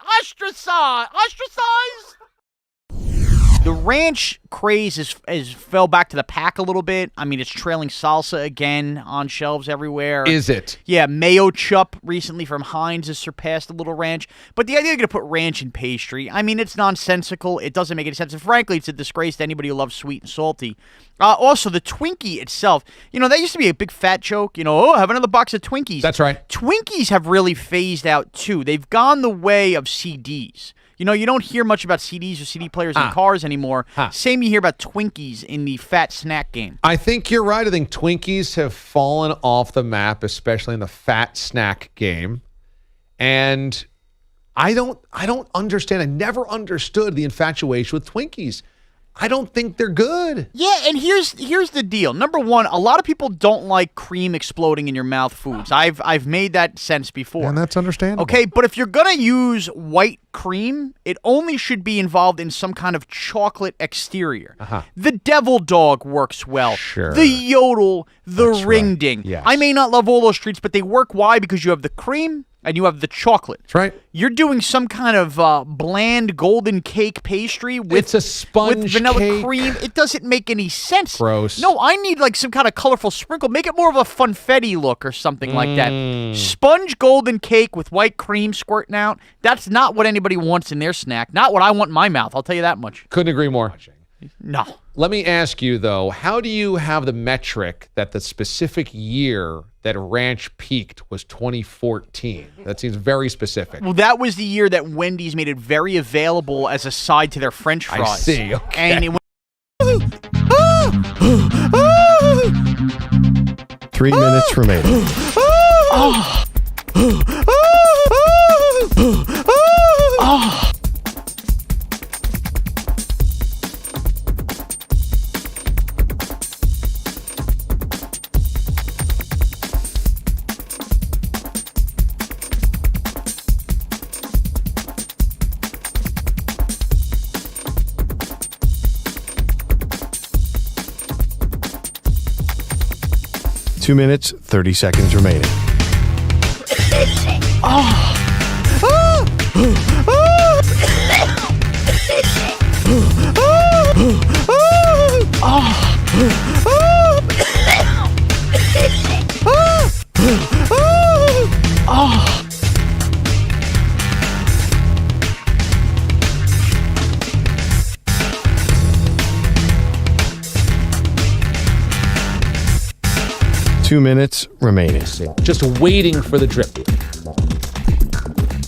The ranch craze is fell back to the pack a little bit. I mean, it's trailing salsa again on shelves everywhere. Is it? Yeah, Mayo Chup recently from Heinz has surpassed a little ranch. But the idea you're going to put ranch in pastry, I mean, it's nonsensical. It doesn't make any sense. And frankly, it's a disgrace to anybody who loves sweet and salty. Also, the Twinkie itself, that used to be a big fat joke. Have another box of Twinkies. That's right. Twinkies have really phased out, too. They've gone the way of CDs. You don't hear much about CDs or CD players in cars anymore. Same you hear about Twinkies in the fat snack game. I think you're right. I think Twinkies have fallen off the map, especially in the fat snack game. And I don't understand. I never understood the infatuation with Twinkies. I don't think they're good. Yeah, and here's the deal. Number one, a lot of people don't like cream exploding in your mouth foods. I've made that sense before. And that's understandable. Okay, but if you're going to use white cream, it only should be involved in some kind of chocolate exterior. The Devil Dog works well. Sure. The Yodel, the That's Ring right. Ding. Yes. I may not love all those treats, but they work. Why? Because you have the cream and you have the chocolate. That's right. You're doing some kind of bland golden cake pastry with It's a sponge with vanilla cake. cream. It doesn't make any sense. Gross. No, I need like some kind of colorful sprinkle. Make it more of a funfetti look or something like that. Sponge golden cake with white cream squirting out. That's not what anybody wants in their snack. Not what I want in my mouth. I'll tell you that much. Couldn't agree more. No. Let me ask you, though, how do you have the metric that the specific year that ranch peaked was 2014? That seems very specific. Well, that was the year that Wendy's made it very available as a side to their French fries. I see. Okay. And it went 3 minutes remaining. 2 minutes, 30 seconds remaining. Two minutes remaining. Just waiting for the drip.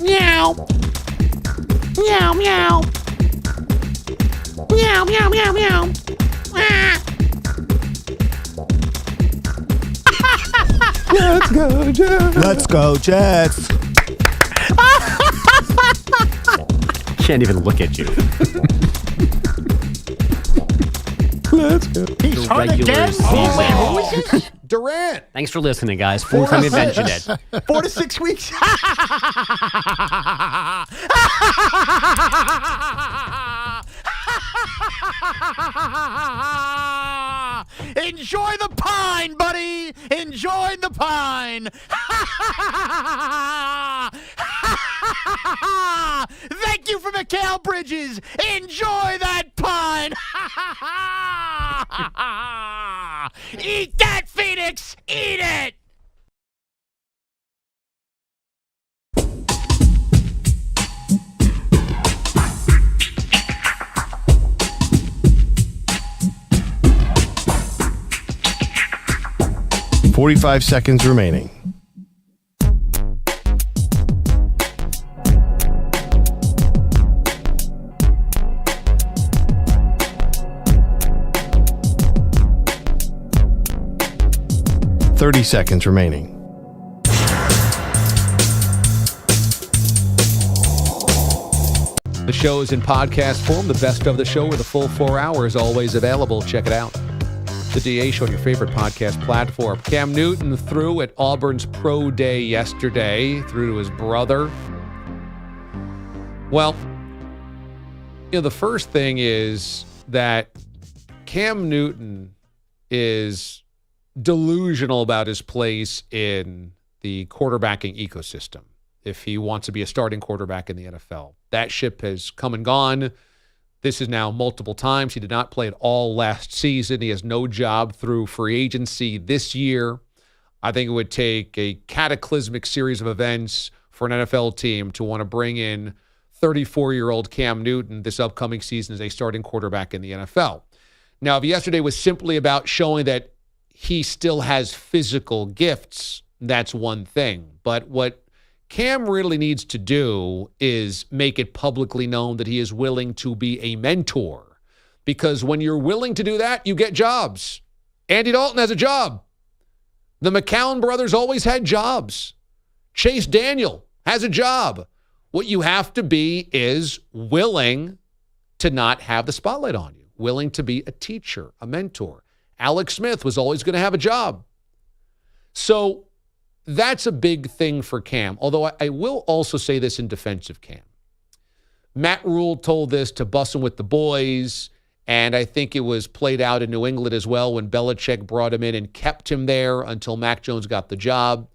Meow. Meow, meow. Meow, meow, meow, meow. Ah. Let's go, Jets. Let's go, Jets. Can't even look at you. He's hurt regular again? season. Oh, wait, who is this? Durant. Thanks for listening, guys. Fourth time you mentioned it. 4 to 6 weeks. Enjoy the pine, buddy. Enjoy the pine. Thank you for Mikal Bridges. Enjoy that pine. Eat that, Phoenix. Eat it. $45 seconds remaining. $30 seconds remaining. The show is in podcast form. The best of the show with a full 4 hours always available. Check it out. The DA Show on your favorite podcast platform. Cam Newton threw at Auburn's Pro Day yesterday, threw to his brother. Well, the first thing is that Cam Newton is delusional about his place in the quarterbacking ecosystem if he wants to be a starting quarterback in the NFL. That ship has come and gone. This is now multiple times. He did not play at all last season. He has no job through free agency this year. I think it would take a cataclysmic series of events for an NFL team to want to bring in 34-year-old Cam Newton this upcoming season as a starting quarterback in the NFL. Now, if yesterday was simply about showing that he still has physical gifts, that's one thing. But what Cam really needs to do is make it publicly known that he is willing to be a mentor. Because when you're willing to do that, you get jobs. Andy Dalton has a job. The McCown brothers always had jobs. Chase Daniel has a job. What you have to be is willing to not have the spotlight on you, willing to be a teacher, a mentor. Alex Smith was always going to have a job. So that's a big thing for Cam, although I will also say this in defense of Cam. Matt Rule told this to Bussin' with the Boys, and I think it was played out in New England as well when Belichick brought him in and kept him there until Mac Jones got the job,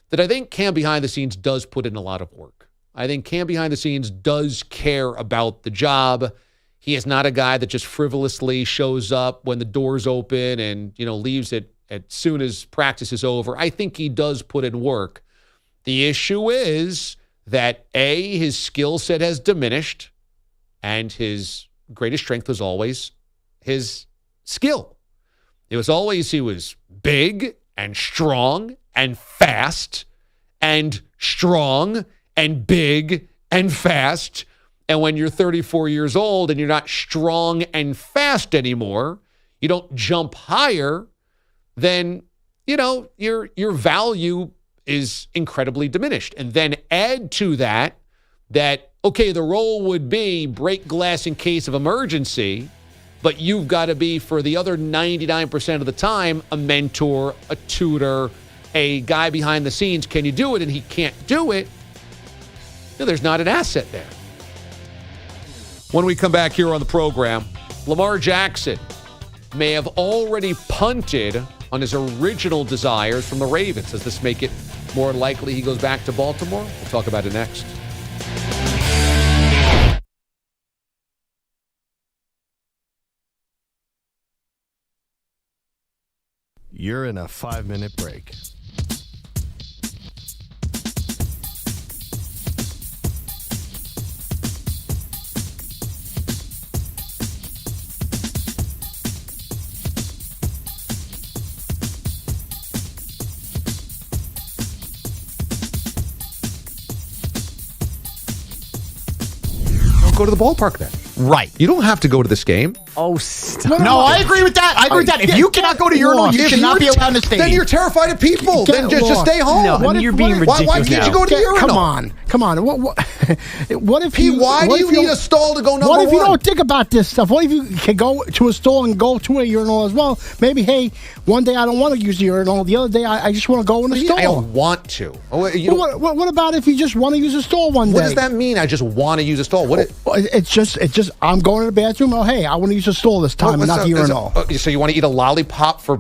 that I think Cam behind the scenes does put in a lot of work. I think Cam behind the scenes does care about the job. He is not a guy that just frivolously shows up when the doors open and, leaves it as soon as practice is over. I think he does put in work. The issue is that, A, his skill set has diminished, and his greatest strength was always his skill. It was always he was big and strong and fast and strong and big and fast. And when you're 34 years old and you're not strong and fast anymore, you don't jump higher, then, your value is incredibly diminished. And then add to that, okay, the role would be break glass in case of emergency, but you've got to be, for the other 99% of the time, a mentor, a tutor, a guy behind the scenes. Can you do it? And he can't do it. There's not an asset there. When we come back here on the program, Lamar Jackson may have already punted on his original desires from the Ravens. Does this make it more likely he goes back to Baltimore? We'll talk about it next. You're in a 5-minute break. Go to the ballpark then. Right. You don't have to go to this game. Oh, stop. No, I agree with that. I agree with that. If you cannot go to urinal, you should not be allowed in the stadium. Then you're terrified of people. Then just stay home. No, you're being ridiculous. Why can't you go to the urinal? Come on. What if you? Why do you need a stall to go number one? What if you don't think about this stuff? What if you can go to a stall and go to a urinal as well? Maybe, hey, one day I don't want to use the urinal. The other day I just want to go in the stall. I don't want to. What about if you just want to use a stall one day? What does that mean? I just want to use a stall. It's just. I'm going to the bathroom. Oh, hey, I want to use a stall this time and not the urinal. So you want to eat a lollipop for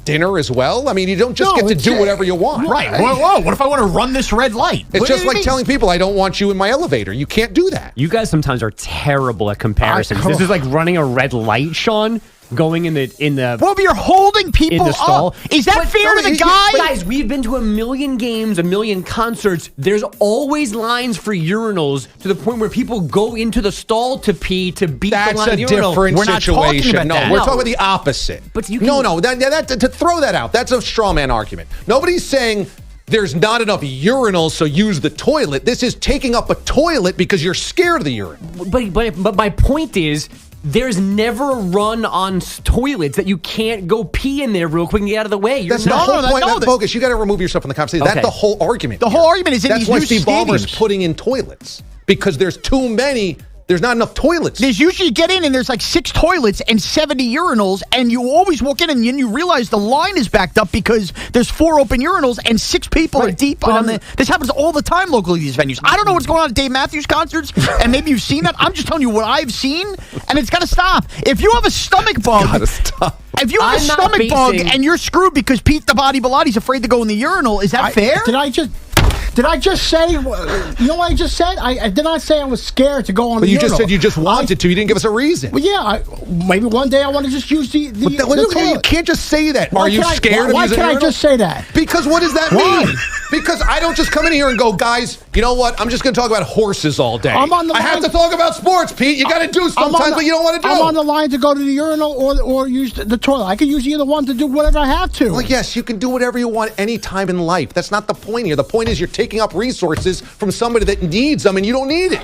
dinner as well? I mean, you don't just get to do whatever you want. Right. Whoa. What if I want to run this red light? It's just like telling people I don't want you in my elevator. You can't do that. You guys sometimes are terrible at comparisons. This is like running a red light, Sean. Going in the well, but you're holding people in the stall. Up. Is that fair to the guy? Guys, we've been to a million games, a million concerts. There's always lines for urinals to the point where people go into the stall to pee to beat the line. That's a different situation. No, we're talking about the opposite. But you to throw that out. That's a straw man argument. Nobody's saying there's not enough urinals, so use the toilet. This is taking up a toilet because you're scared of the urine. But my point is, there's never a run on toilets that you can't go pee in there real quick and get out of the way. That's the whole point. That's bogus. You got to remove yourself from the conversation. Okay. That's the whole argument. The whole argument is in that's these why new Steve Ballmer's stadiums. putting in toilets because there's too many. There's not enough toilets. There's usually you get in and there's like 6 toilets and 70 urinals, and you always walk in and then you realize the line is backed up because there's 4 open urinals and 6 people are deep on the. This happens all the time locally, these venues. I don't know what's going on at Dave Matthews concerts, and maybe you've seen that. I'm just telling you what I've seen, and it's got to stop. If you have a stomach bug, if you have a stomach bug and you're screwed because Pete the Body Bilotti's afraid to go in the urinal, is that fair? Did I just say, you know what I just said? I did not say I was scared to go on the urinal. But you just said you just wanted to. You didn't give us a reason. Well, yeah, maybe one day I want to just use the toilet. You can't just say that. Why Are you scared of why using can't the I urinal? just say that? Because what does that mean? Because I don't just come in here and go, guys, you know what? I'm just going to talk about horses all day. I have to talk about sports, Pete. You got to do sometimes what you don't want to do. I'm on the line to go to the urinal or use the toilet. I can use either one to do whatever I have to. Well, yes, you can do whatever you want any time in life. That's not the point here. The point is you're taking up resources from somebody that needs them and you don't need it.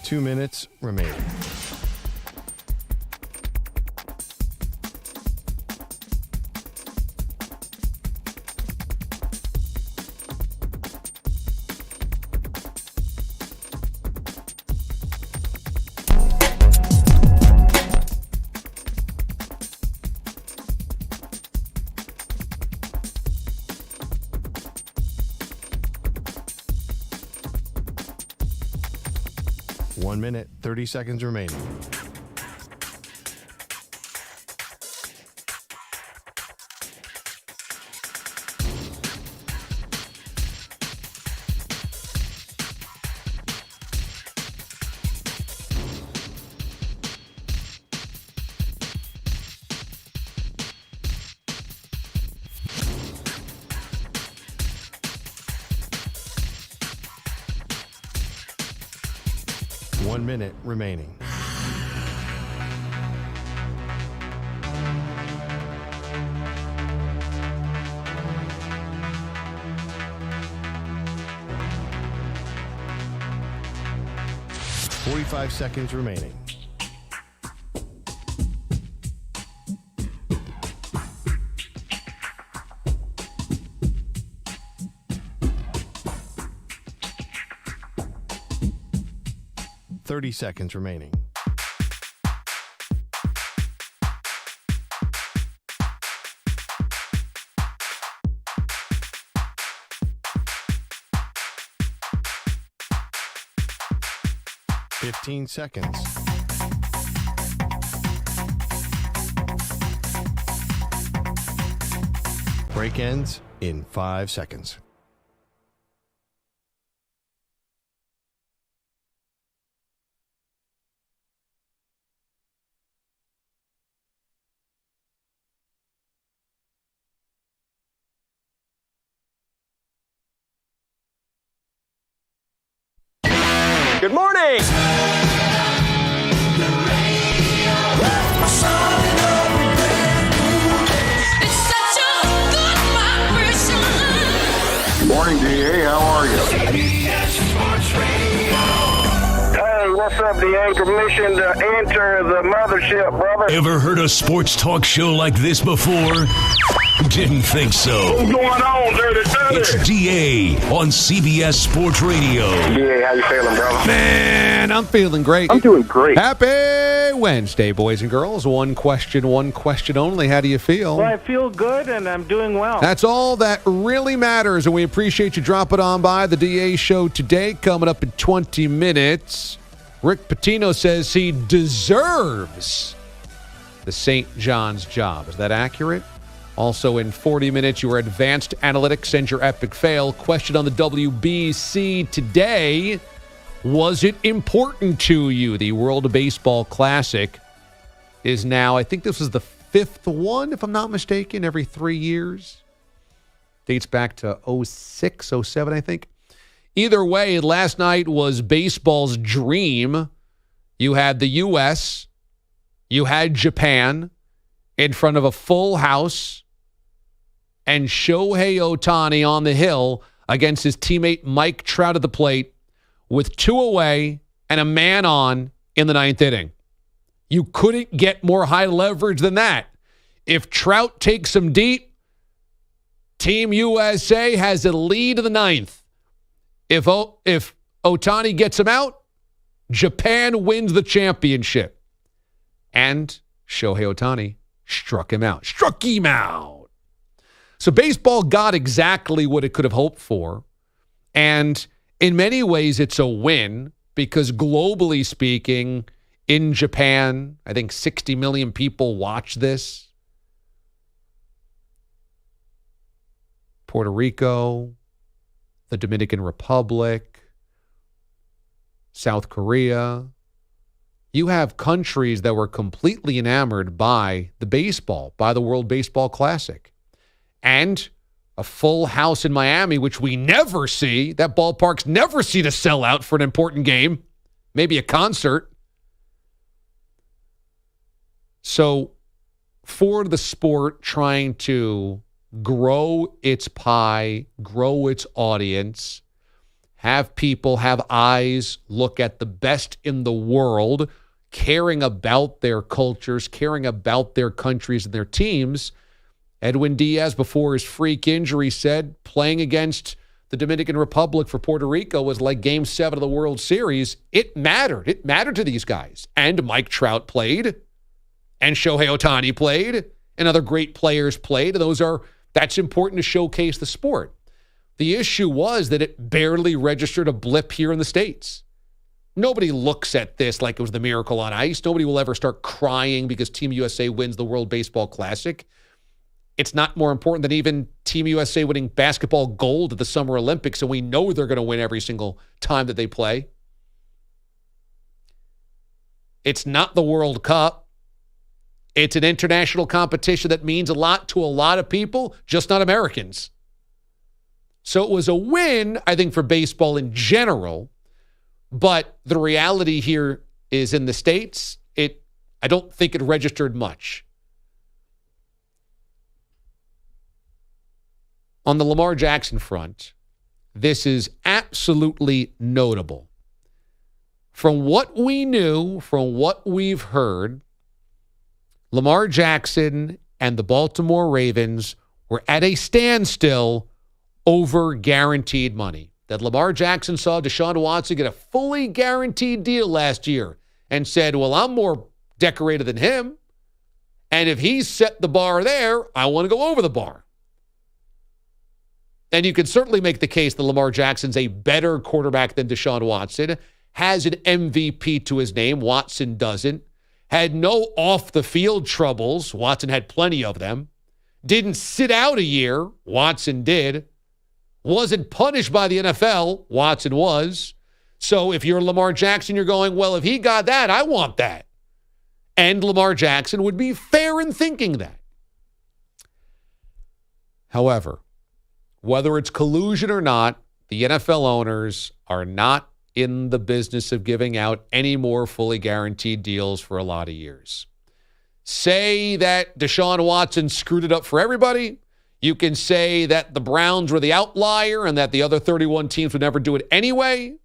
2 minutes remaining. One minute, 30 seconds remaining. One minute remaining. Forty-five seconds remaining. Seconds remaining. Fifteen seconds. Break ends in 5 seconds. Good morning. Morning, DA. How are you? up, DA? Permission to enter the mothership, brother. Ever heard a sports talk show like this before? Didn't think so. What's going on, Dirty? It's DA on CBS Sports Radio. DA, how you feeling, brother? Man, I'm feeling great. I'm doing great. Happy Wednesday, boys and girls. One question only. How do you feel? Well, I feel good, and I'm doing well. That's all that really matters, and we appreciate you dropping on by the DA show today. Coming up in 20 minutes, Rick Pitino says he deserves the St. John's job. Is that accurate? Also in 40 minutes, your advanced analytics and your epic fail. Question on the WBC today. Was it important to you? The World Baseball Classic is now, I think this was the fifth one, if I'm not mistaken, every 3 years. Dates back to 06, 07, I think. Either way, last night was baseball's dream. You had the U.S., you had Japan in front of a full house, and Shohei Ohtani on the hill against his teammate Mike Trout at the plate with 2 away and a man on in the 9th inning. You couldn't get more high leverage than that. If Trout takes some deep, Team USA has a lead in the 9th. If Ohtani gets him out, Japan wins the championship. And Shohei Ohtani struck him out. So baseball got exactly what it could have hoped for. And in many ways, it's a win because globally speaking, in Japan, I think 60 million people watch this. Puerto Rico, the Dominican Republic, South Korea. You have countries that were completely enamored by the baseball, by the World Baseball Classic. And a full house in Miami, which we never see. That ballpark's never seen a sellout for an important game. Maybe a concert. So for the sport trying to grow its pie, grow its audience, have people have eyes look at the best in the world, caring about their cultures, caring about their countries and their teams, Edwin Diaz, before his freak injury, said playing against the Dominican Republic for Puerto Rico was like Game 7 of the World Series. It mattered. It mattered to these guys. And Mike Trout played, and Shohei Ohtani played, and other great players played. And that's important to showcase the sport. The issue was that it barely registered a blip here in the States. Nobody looks at this like it was the miracle on ice. Nobody will ever start crying because Team USA wins the World Baseball Classic. It's not more important than even Team USA winning basketball gold at the Summer Olympics, and we know they're going to win every single time that they play. It's not the World Cup. It's an international competition that means a lot to a lot of people, just not Americans. So it was a win, I think, for baseball in general, but the reality here is in the States, I don't think it registered much. On the Lamar Jackson front, this is absolutely notable. From what we knew, from what we've heard, Lamar Jackson and the Baltimore Ravens were at a standstill over guaranteed money. That Lamar Jackson saw Deshaun Watson get a fully guaranteed deal last year and said, well, I'm more decorated than him. And if he's set the bar there, I want to go over the bar. And you can certainly make the case that Lamar Jackson's a better quarterback than Deshaun Watson, has an MVP to his name. Watson doesn't. Had no off-the-field troubles. Watson had plenty of them. Didn't sit out a year. Watson did. Wasn't punished by the NFL. Watson was. So if you're Lamar Jackson, you're going, well, if he got that, I want that. And Lamar Jackson would be fair in thinking that. However, whether it's collusion or not, the NFL owners are not in the business of giving out any more fully guaranteed deals for a lot of years. Say that Deshaun Watson screwed it up for everybody. You can say that the Browns were the outlier and that the other 31 teams would never do it anyway.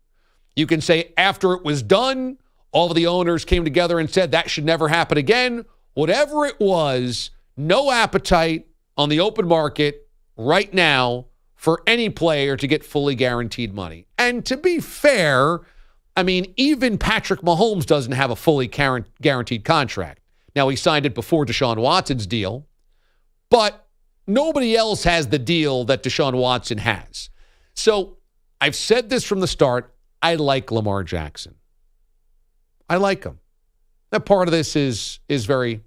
You can say after it was done, all of the owners came together and said that should never happen again. Whatever it was, no appetite on the open market right now for any player to get fully guaranteed money. And to be fair, I mean, even Patrick Mahomes doesn't have a fully guaranteed contract. Now, he signed it before Deshaun Watson's deal, but nobody else has the deal that Deshaun Watson has. So I've said this from the start. I like Lamar Jackson. I like him. That part of this is very,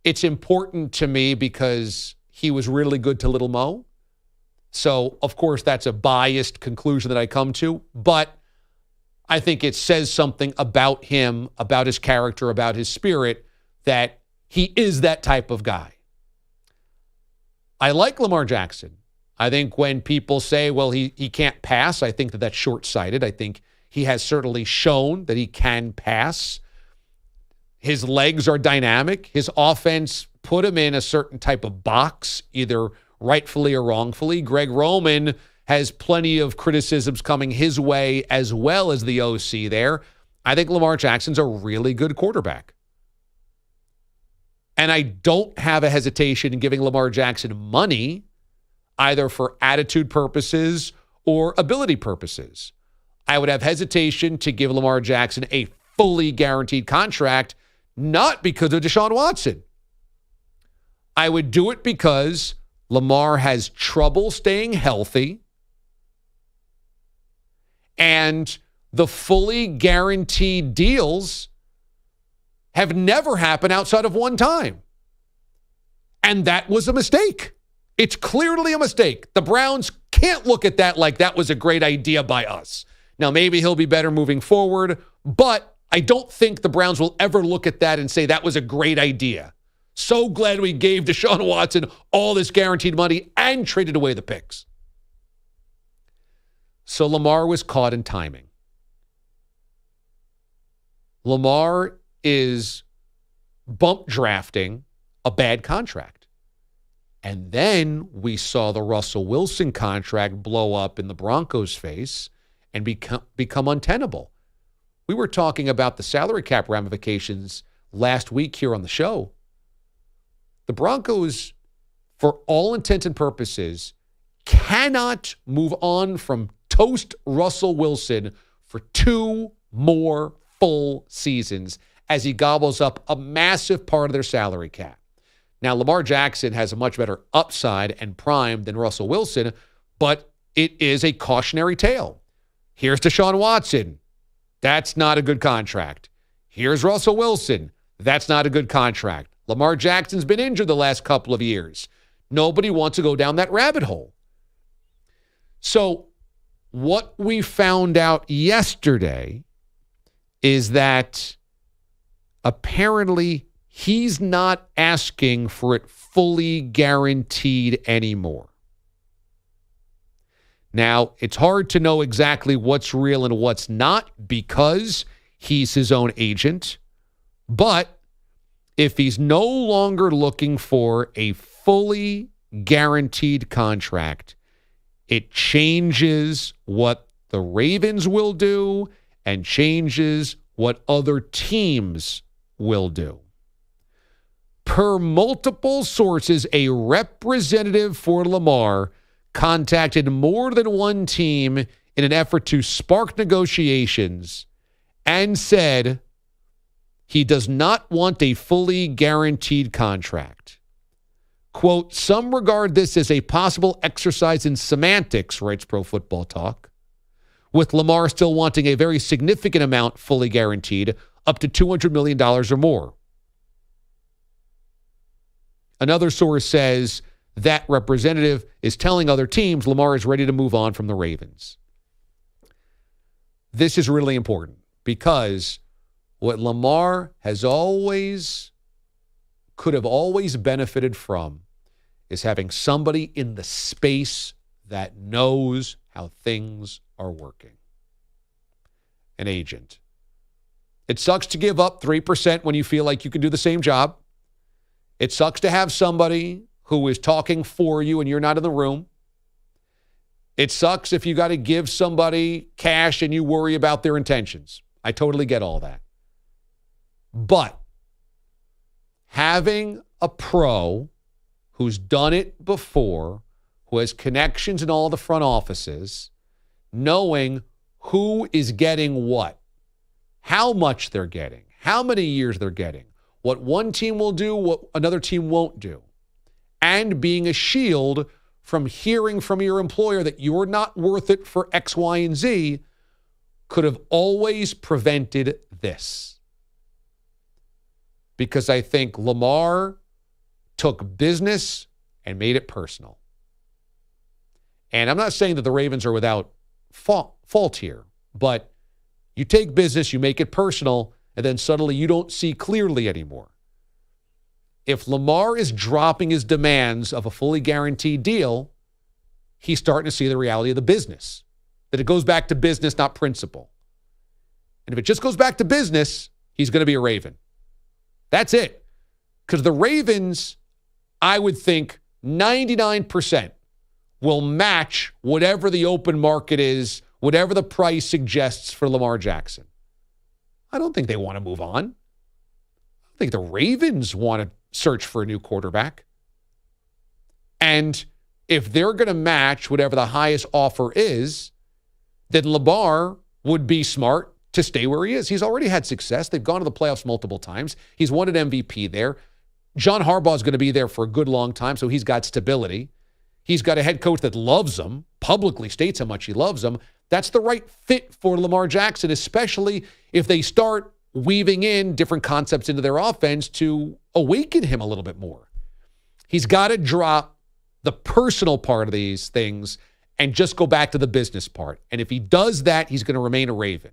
it's important to me because he was really good to Little Mo. So, of course, that's a biased conclusion that I come to, but I think it says something about him, about his character, about his spirit, that he is that type of guy. I like Lamar Jackson. I think when people say, well, he can't pass, I think that that's short-sighted. I think he has certainly shown that he can pass. His legs are dynamic. His offense put him in a certain type of box, either rightfully or wrongfully. Greg Roman has plenty of criticisms coming his way as well as the OC there. I think Lamar Jackson's a really good quarterback. And I don't have a hesitation in giving Lamar Jackson money, either for attitude purposes or ability purposes. I would have hesitation to give Lamar Jackson a fully guaranteed contract, not because of Deshaun Watson. I would do it because Lamar has trouble staying healthy, and the fully guaranteed deals have never happened outside of one time. And that was a mistake. It's clearly a mistake. The Browns can't look at that like that was a great idea by us. Now, maybe he'll be better moving forward, but I don't think the Browns will ever look at that and say that was a great idea. So glad we gave Deshaun Watson all this guaranteed money and traded away the picks. So Lamar was caught in timing. Lamar is bump drafting a bad contract. And then we saw the Russell Wilson contract blow up in the Broncos' face and become untenable. We were talking about the salary cap ramifications last week here on the show. The Broncos, for all intents and purposes, cannot move on from toast Russell Wilson for 2 more full seasons as he gobbles up a massive part of their salary cap. Now, Lamar Jackson has a much better upside and prime than Russell Wilson, but it is a cautionary tale. Here's Deshaun Watson. That's not a good contract. Here's Russell Wilson. That's not a good contract. Lamar Jackson's been injured the last couple of years. Nobody wants to go down that rabbit hole. So what we found out yesterday is that apparently he's not asking for it fully guaranteed anymore. Now, it's hard to know exactly what's real and what's not because he's his own agent. But if he's no longer looking for a fully guaranteed contract, it changes what the Ravens will do and changes what other teams will do. Per multiple sources, a representative for Lamar contacted more than one team in an effort to spark negotiations and said he does not want a fully guaranteed contract. Quote, some regard this as a possible exercise in semantics, writes Pro Football Talk, with Lamar still wanting a very significant amount fully guaranteed, up to $200 million or more. Another source says that representative is telling other teams Lamar is ready to move on from the Ravens. This is really important because what Lamar could have always benefited from is having somebody in the space that knows how things are working. An agent. It sucks to give up 3% when you feel like you can do the same job. It sucks to have somebody who is talking for you and you're not in the room. It sucks if you got to give somebody cash and you worry about their intentions. I totally get all that. But having a pro who's done it before, who has connections in all the front offices, knowing who is getting what, how much they're getting, how many years they're getting, what one team will do, what another team won't do, and being a shield from hearing from your employer that you're not worth it for X, Y, and Z could have always prevented this. Because I think Lamar took business and made it personal. And I'm not saying that the Ravens are without fault here, but you take business, you make it personal, and then suddenly you don't see clearly anymore. If Lamar is dropping his demands of a fully guaranteed deal, he's starting to see the reality of the business, that it goes back to business, not principle. And if it just goes back to business, he's going to be a Raven. That's it. Because the Ravens, I would think 99% will match whatever the open market is, whatever the price suggests for Lamar Jackson. I don't think they want to move on. I think the Ravens want to search for a new quarterback. And if they're going to match whatever the highest offer is, then Lamar would be smart to stay where he is. He's already had success. They've gone to the playoffs multiple times. He's won an MVP there. John Harbaugh is going to be there for a good long time, so he's got stability. He's got a head coach that loves him, publicly states how much he loves him. That's the right fit for Lamar Jackson, especially if they start weaving in different concepts into their offense to awaken him a little bit more. He's got to drop the personal part of these things and just go back to the business part. And if he does that, he's going to remain a Raven.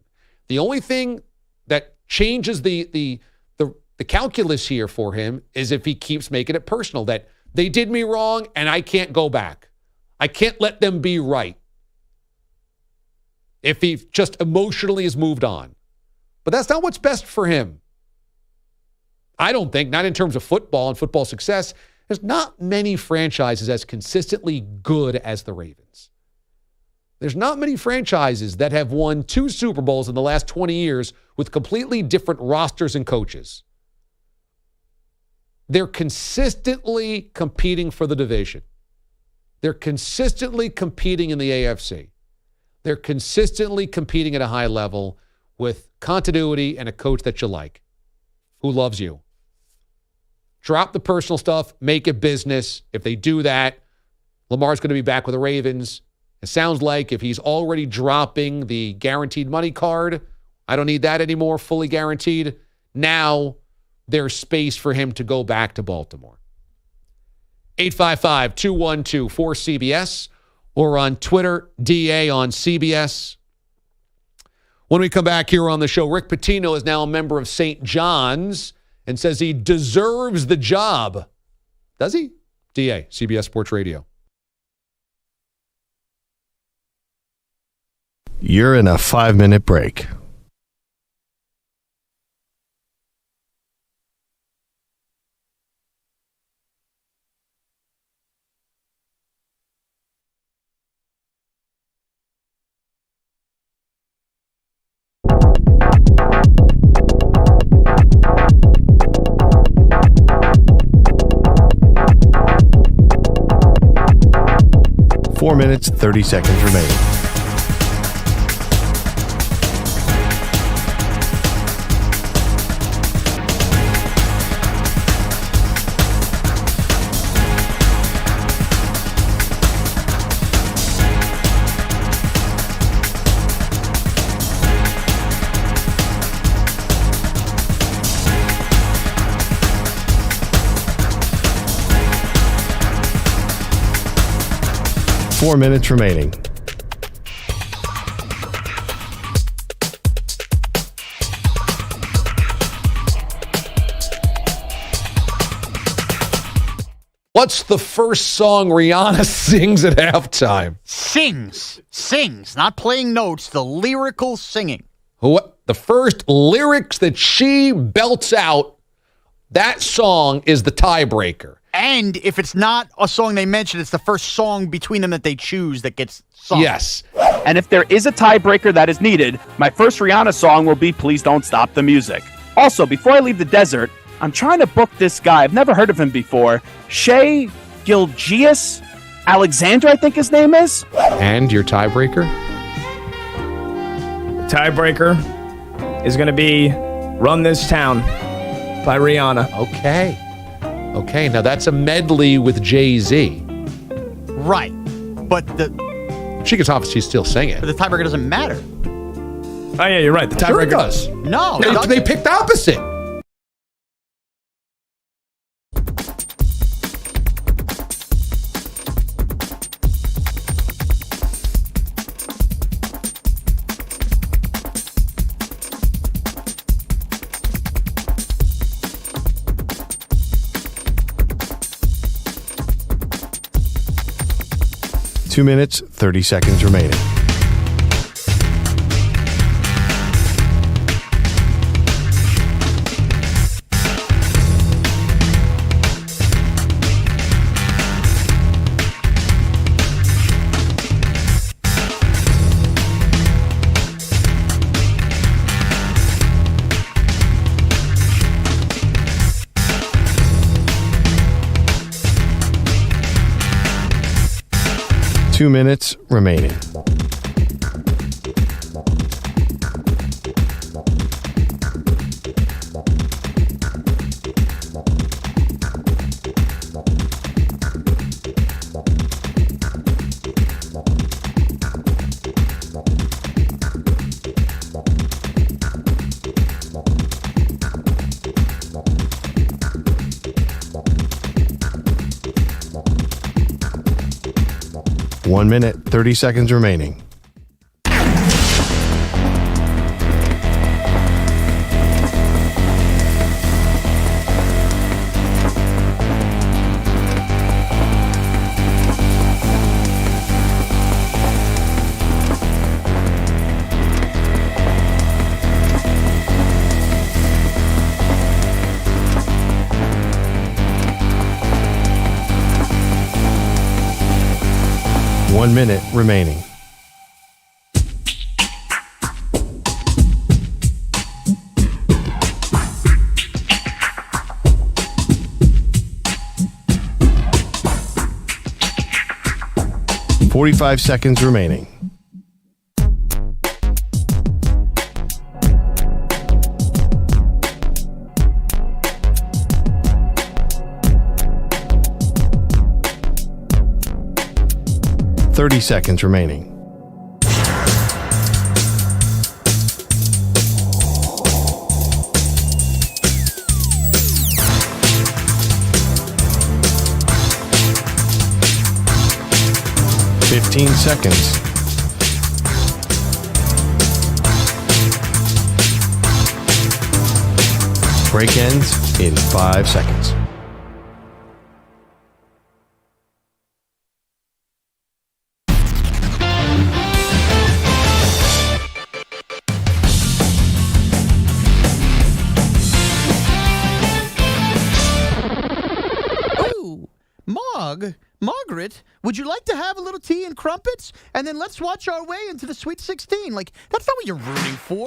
The only thing that changes the calculus here for him is if he keeps making it personal, that they did me wrong and I can't go back. I can't let them be right. If he just emotionally has moved on. But that's not what's best for him. I don't think, not in terms of football and football success. There's not many franchises as consistently good as the Ravens. There's not many franchises that have won 2 Super Bowls in the last 20 years with completely different rosters and coaches. They're consistently competing for the division. They're consistently competing in the AFC. They're consistently competing at a high level with continuity and a coach that you like, who loves you. Drop the personal stuff, make it business. If they do that, Lamar's going to be back with the Ravens. It sounds like if he's already dropping the guaranteed money card, I don't need that anymore, fully guaranteed. Now there's space for him to go back to Baltimore. 855-212-4CBS or on Twitter, DA on CBS. When we come back here on the show, Rick Pitino is now a member of St. John's and says he deserves the job. Does he? DA, CBS Sports Radio. You're in a 5-minute break. Four minutes, 30 seconds remaining. Four minutes remaining. What's the first song Rihanna sings at halftime? Sings, not playing notes, the lyrical singing. What? The first lyrics that she belts out, that song is the tiebreaker. And if it's not a song they mention, it's the first song between them that they choose that gets sung. Yes. And if there is a tiebreaker that is needed, my first Rihanna song will be Please Don't Stop the Music. Also, before I leave the desert, I'm trying to book this guy. I've never heard of him before. Shea Gilgeous Alexander, I think his name is. And your tiebreaker? Tiebreaker is going to be Run This Town by Rihanna. Okay, now that's a medley with Jay-Z. Right. But she could obviously still sing it. But the tiebreaker doesn't matter. Oh, yeah, you're right. The tiebreaker Sure it does. No. They picked opposite. Two minutes, 30 seconds remaining. Two minutes remaining. One minute, 30 seconds remaining. One minute remaining. $45 seconds remaining. $30 seconds remaining. $15 seconds. Break ends in 5 seconds. Margaret, would you like to have a little tea and crumpets? And then let's watch our way into the Sweet 16. Like, that's not what you're rooting for.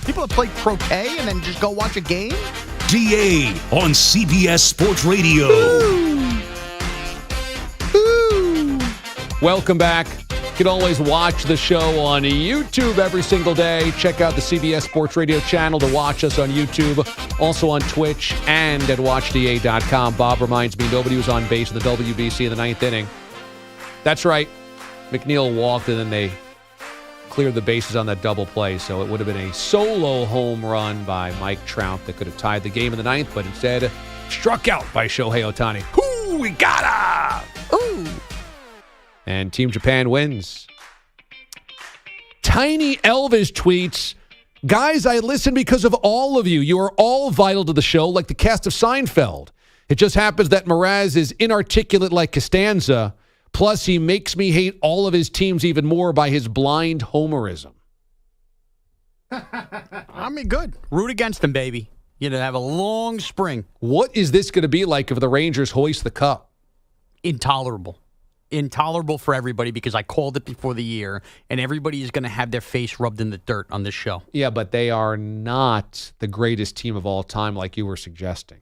People that play croquet and then just go watch a game? DA on CBS Sports Radio. Welcome back. You can always watch the show on YouTube every single day. Check out the CBS Sports Radio channel to watch us on YouTube. Also on Twitch and at watchda.com. Bob reminds me nobody was on base in the WBC in the ninth inning. That's right. McNeil walked and then they cleared the bases on that double play. So it would have been a solo home run by Mike Trout that could have tied the game in the ninth, but instead struck out by Shohei Ohtani. Ooh, we got him! Ooh. And Team Japan wins. Tiny Elvis tweets, guys, I listen because of all of you. You are all vital to the show, like the cast of Seinfeld. It just happens that Mraz is inarticulate like Costanza. Plus, he makes me hate all of his teams even more by his blind homerism. I mean, good. Root against him, baby. You know, have a long spring. What is this going to be like if the Rangers hoist the cup? Intolerable. intolerable for everybody because I called it before the year, and everybody is going to have their face rubbed in the dirt on this show. Yeah, but they are not the greatest team of all time like you were suggesting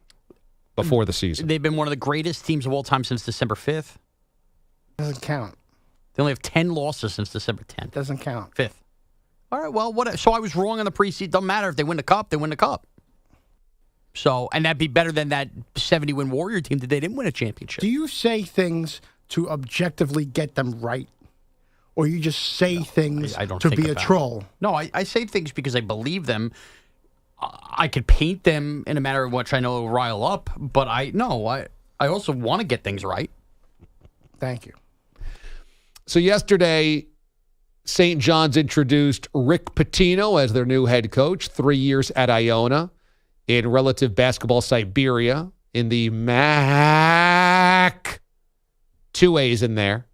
before the season. They've been one of the greatest teams of all time since December 5th. Doesn't count. They only have 10 losses since December 10th. Doesn't count. 5th. All right, well, what? So I was wrong on the preseason. Doesn't matter if they win the cup, they win the cup. So, and that'd be better than that 70-win Warrior team that they didn't win a championship. Do you say things to objectively get them right? Or you just say things I don't to think be a about troll? it. No, I say things because I believe them. I could paint them in a manner in which I know will rile up, but I also want to get things right. Thank you. So yesterday, St. John's introduced Rick Pitino as their new head coach, 3 years at Iona in relative basketball Siberia in the MAC. 2 A's in there.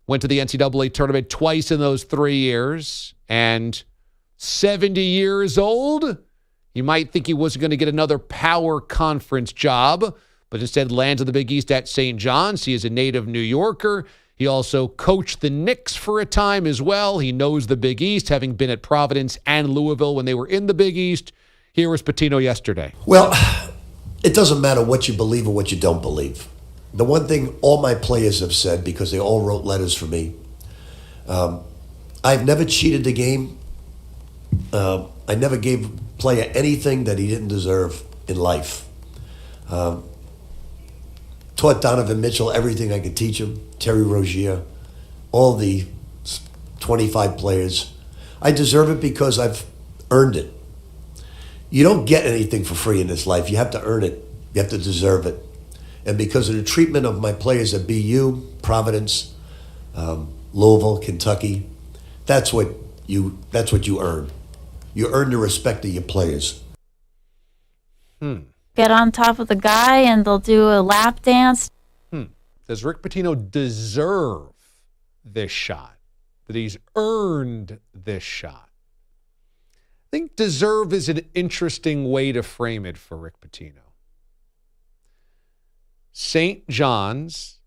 Went to the NCAA tournament twice in those 3 years. And 70 years old, you might think he wasn't going to get another power conference job, but instead lands in the Big East at St. John's. He is a native New Yorker. He also coached the Knicks for a time as well. He knows the Big East, having been at Providence and Louisville when they were in the Big East. Here was Pitino yesterday. Well, it doesn't matter what you believe or what you don't believe. The one thing all my players have said, because they all wrote letters for me, I've never cheated the game. I never gave a player anything that he didn't deserve in life. Taught Donovan Mitchell everything I could teach him, Terry Rozier, all the 25 players. I deserve it because I've earned it. You don't get anything for free in this life. You have to earn it. You have to deserve it. And because of the treatment of my players at BU, Providence, Louisville, Kentucky, that's what you earn. You earn the respect of your players. Get on top of the guy and they'll do a lap dance. Does Rick Pitino deserve this shot? That he's earned this shot? I think deserve is an interesting way to frame it for Rick Pitino. St. John's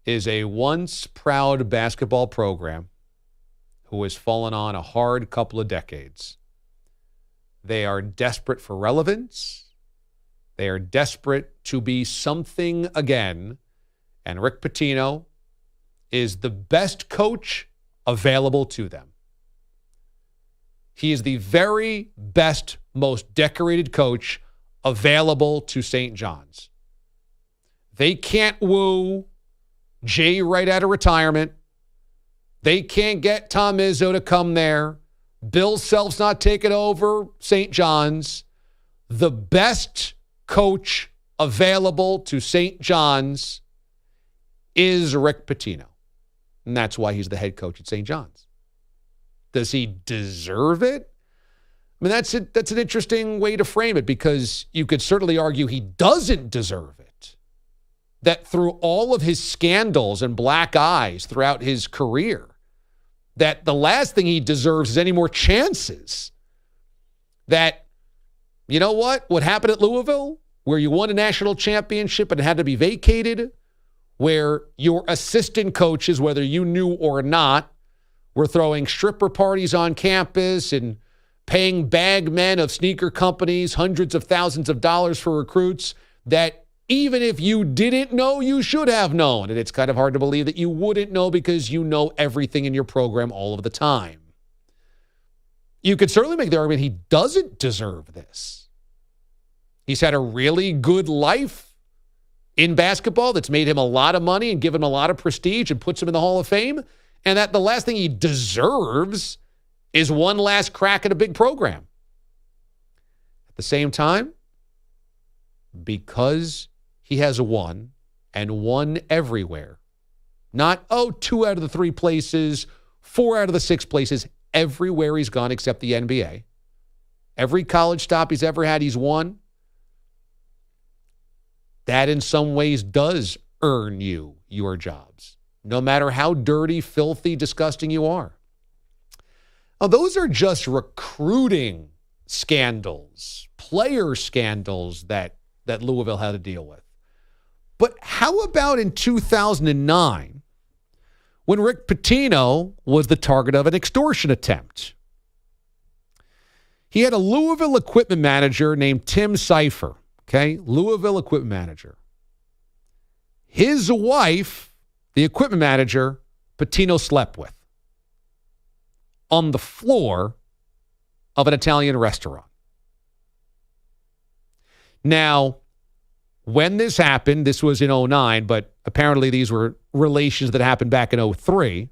is a once proud basketball program who has fallen on a hard couple of decades. They are desperate for relevance. They are desperate to be something again. And Rick Pitino is the best coach available to them. He is the very best, most decorated coach available to St. John's. They can't woo Jay right out of retirement. They can't get Tom Izzo to come there. Bill Self's not taking over St. John's. The best coach available to St. John's is Rick Pitino. And that's why he's the head coach at St. John's. Does he deserve it? I mean, that's an interesting way to frame it, because you could certainly argue he doesn't deserve it. That through all of his scandals and black eyes throughout his career, that the last thing he deserves is any more chances. That, you know what happened at Louisville, where you won a national championship and it had to be vacated, where your assistant coaches, whether you knew or not, were throwing stripper parties on campus and paying bagmen of sneaker companies hundreds of thousands of dollars for recruits, that even if you didn't know, you should have known. And it's kind of hard to believe that you wouldn't know, because you know everything in your program all of the time. You could certainly make the argument he doesn't deserve this. He's had a really good life in basketball that's made him a lot of money and given him a lot of prestige and puts him in the Hall of Fame. And that the last thing he deserves is one last crack at a big program. At the same time, because he has won and won everywhere, not, 2 out of the 3 places, 4 out of the 6 places, everywhere he's gone except the NBA. Every college stop he's ever had, he's won. That in some ways does earn you your jobs, no matter how dirty, filthy, disgusting you are. Now, those are just recruiting scandals, player scandals that Louisville had to deal with. But how about in 2009 when Rick Pitino was the target of an extortion attempt? He had a Louisville equipment manager named Tim Cipher, okay? Louisville equipment manager. His wife, the equipment manager, Pitino slept with on the floor of an Italian restaurant. Now, when this happened, this was in 2009, but apparently these were relations that happened back in 2003.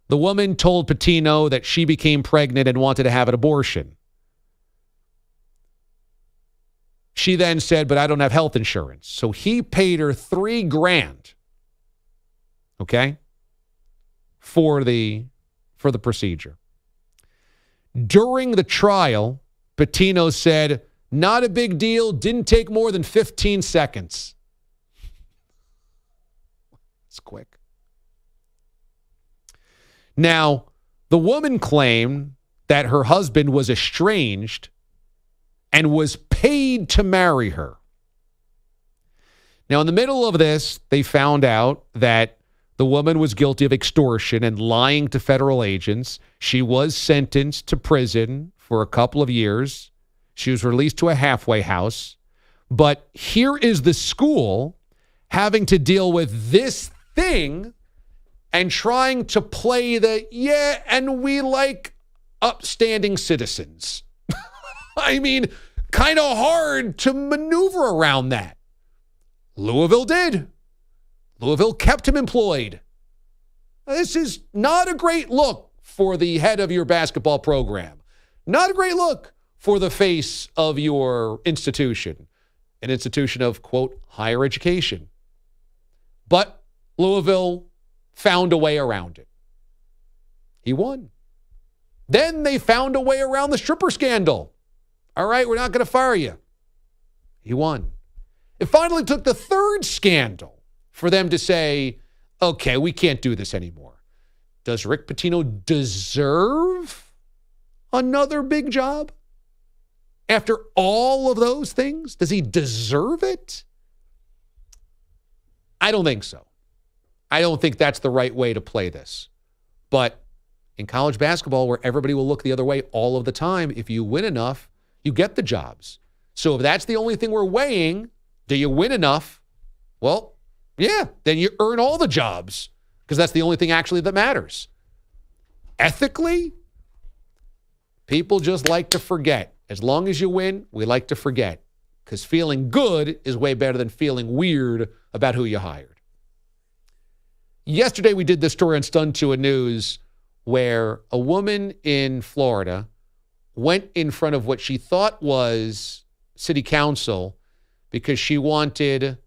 The woman told Pitino that she became pregnant and wanted to have an abortion. She then said, but I don't have health insurance. So he paid her $3,000, okay, for the procedure. During the trial, Pitino said, not a big deal, didn't take more than 15 seconds. It's quick. Now, the woman claimed that her husband was estranged and was paid to marry her. Now, in the middle of this, they found out that the woman was guilty of extortion and lying to federal agents. She was sentenced to prison for a couple of years. She was released to a halfway house. But here is the school having to deal with this thing and trying to play the, yeah, and we like upstanding citizens. I mean, kind of hard to maneuver around that. Louisville did. Louisville kept him employed. This is not a great look for the head of your basketball program. Not a great look for the face of your institution, an institution of, quote, higher education. But Louisville found a way around it. He won. Then they found a way around the stripper scandal. All right, we're not going to fire you. He won. It finally took the third scandal for them to say, okay, we can't do this anymore. Does Rick Pitino deserve another big job? After all of those things, does he deserve it? I don't think so. I don't think that's the right way to play this. But in college basketball, where everybody will look the other way all of the time, if you win enough, you get the jobs. So if that's the only thing we're weighing, do you win enough? Well, yeah, then you earn all the jobs because that's the only thing actually that matters. Ethically, people just like to forget. As long as you win, we like to forget because feeling good is way better than feeling weird about who you hired. Yesterday, we did this story on Stun to a News where a woman in Florida went in front of what she thought was city council because she wanted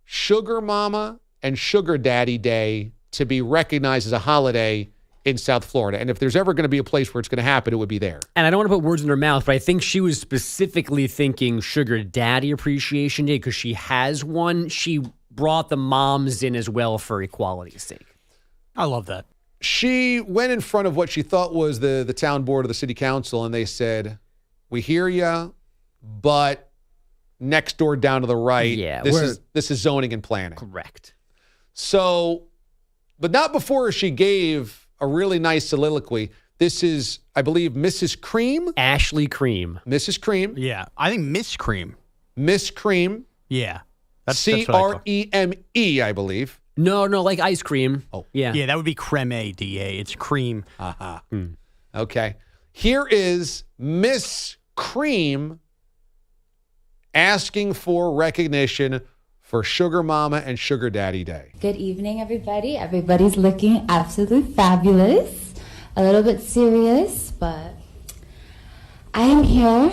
Sugar Mama and Sugar Daddy Day to be recognized as a holiday in South Florida. And if there's ever going to be a place where it's going to happen, it would be there. And I don't want to put words in her mouth, but I think she was specifically thinking Sugar Daddy Appreciation Day because she has one. She brought the moms in as well for equality's sake. I love that. She went in front of what she thought was the town board of the city council, and they said, we hear ya, but next door down to the right, this is zoning and planning. Correct. So, but not before she gave a really nice soliloquy. This is, I believe, Mrs. Cream? Ashley Cream. Mrs. Cream. Yeah, I think Miss Cream. Miss Cream. Yeah. C-R-E-M-E, I believe. No, like ice cream. Oh. Yeah. Yeah, that would be creme D-A. It's cream. Uh-huh. Okay. Here is Miss Cream asking for recognition for Sugar Mama and Sugar Daddy Day. Good evening, everybody. Everybody's looking absolutely fabulous. A little bit serious, but I am here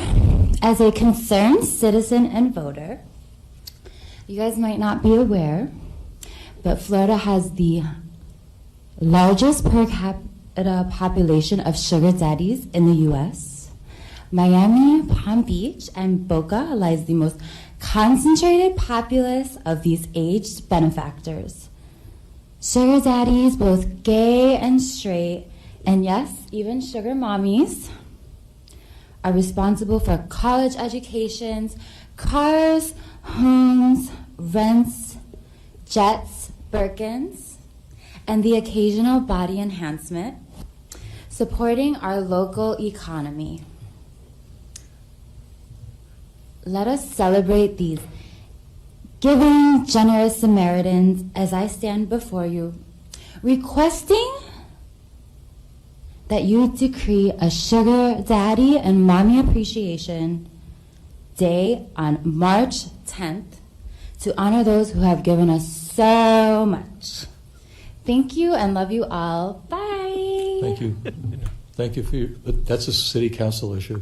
as a concerned citizen and voter. You guys might not be aware, but Florida has the largest per capita population of sugar daddies in the U.S. Miami, Palm Beach, and Boca lies the most concentrated populace of these aged benefactors. Sugar daddies, both gay and straight, and yes, even sugar mommies, are responsible for college educations, cars, homes, rents, jets, Birkins, and the occasional body enhancement, supporting our local economy. Let us celebrate these giving, generous Samaritans as I stand before you, requesting that you decree a Sugar Daddy and Mommy Appreciation Day on March 10th to honor those who have given us so much. Thank you and love you all. Bye. Thank you. Thank you for your, but that's a city council issue.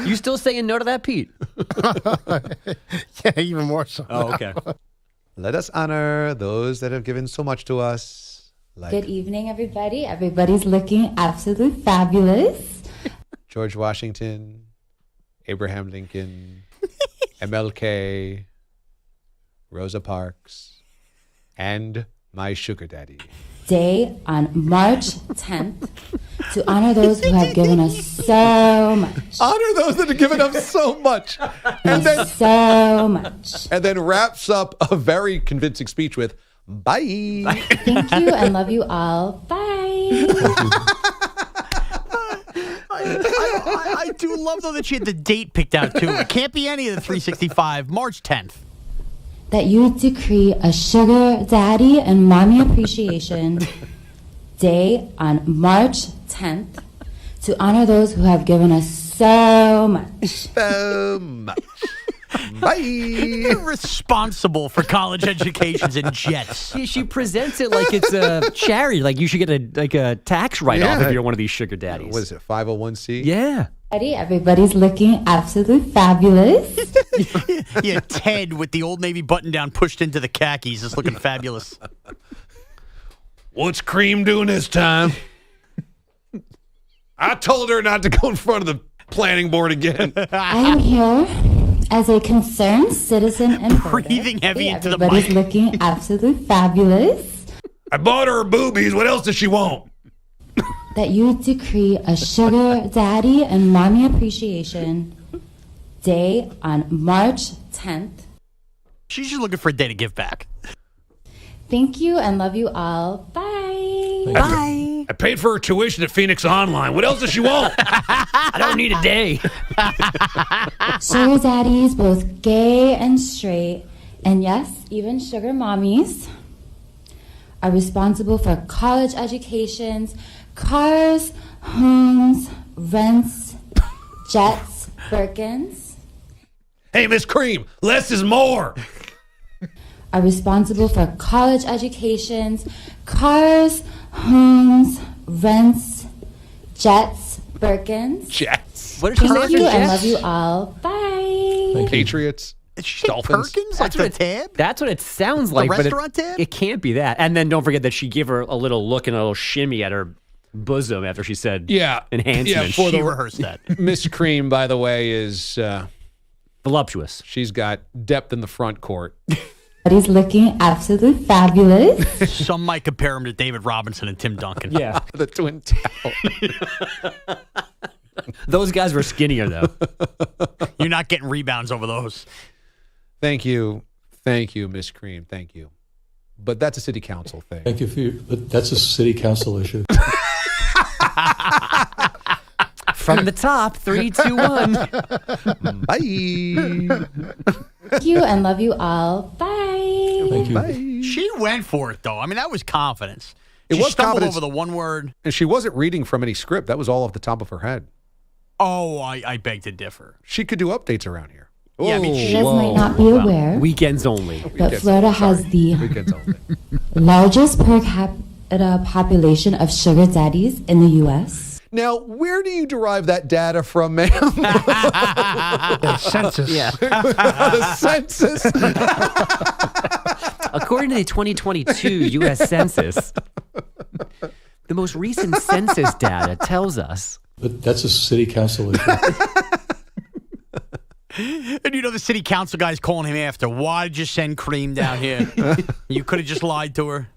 You still saying no to that, Pete? Yeah, even more so. Oh, okay. Let us honor those that have given so much to us. Good evening, everybody. Everybody's looking absolutely fabulous. George Washington, Abraham Lincoln, MLK, Rosa Parks, and my sugar daddy. Day on March 10th to honor those who have given us so much. Honor those that have given us so much. And then, so much. And then wraps up a very convincing speech with, bye. Thank you and love you all. Bye. I do love, though, that she had the date picked out, too. It can't be any of the 365, March 10th. That you decree a Sugar Daddy and Mommy Appreciation Day on March 10th to honor those who have given us so much. So much. Bye. You're responsible for college educations and jets. She presents it like it's a charity. Like you should get a tax write-off if you're one of these sugar daddies. What is it, 501c? Yeah. Everybody's looking absolutely fabulous. Yeah, Ted with the Old Navy button-down pushed into the khakis is looking fabulous. What's Cream doing this time? I told her not to go in front of the planning board again. I am here as a concerned citizen and breathing heavy into the Everybody's mic. looking absolutely fabulous. I bought her boobies. What else does she want? That you decree a Sugar Daddy and Mommy Appreciation Day on March 10th. She's just looking for a day to give back. Thank you and love you all. Bye. Bye. I paid for her tuition at Phoenix Online. What else does she want? I don't need a day. Sugar daddies, both gay and straight, and yes, even sugar mommies, are responsible for college educations, cars, homes, rents, jets, Birkins. Hey, Miss Cream, less is more. Are responsible for college educations, cars, homes, rents, jets, Birkins. Jets. What did she say Thank after you and Jets? love you all. Bye. Patriots. Dolphins. Perkins? That's Like the tab? That's what it sounds like. but restaurant tab? It can't be that. And then don't forget that she gave her a little look and a little shimmy at her bosom after she said enhancement. Yeah, for She the rehearsed that. Miss Cream, by the way, is voluptuous. She's got depth in the front court. He's looking absolutely fabulous. Some might compare him to David Robinson and Tim Duncan. Yeah. The twin tower. Those guys were skinnier, though. You're not getting rebounds over those. Thank you. Thank you, Miss Cream. Thank you. But that's a city council thing. Thank you for your, but that's a city council issue. From the top, 3, 2, 1. Bye. Thank you and love you all. Bye. Thank you. Bye. She went for it, though. I mean, that was confidence. It She was stumbled confidence. over the one word. And she wasn't reading from any script. That was all off the top of her head. Oh, I beg to differ. She could do updates around here. Yeah, I mean, You guys might not be aware, Weekends only. but Florida has the Weekends only. largest per capita population of sugar daddies in the U.S. Now, where do you derive that data from, ma'am? The census. Yeah. The census. According to the 2022 U.S. Census, the most recent census data tells us. But that's a city council issue. And you know the city council guy's calling him after. Why did you send Cream down here? You could have just lied to her.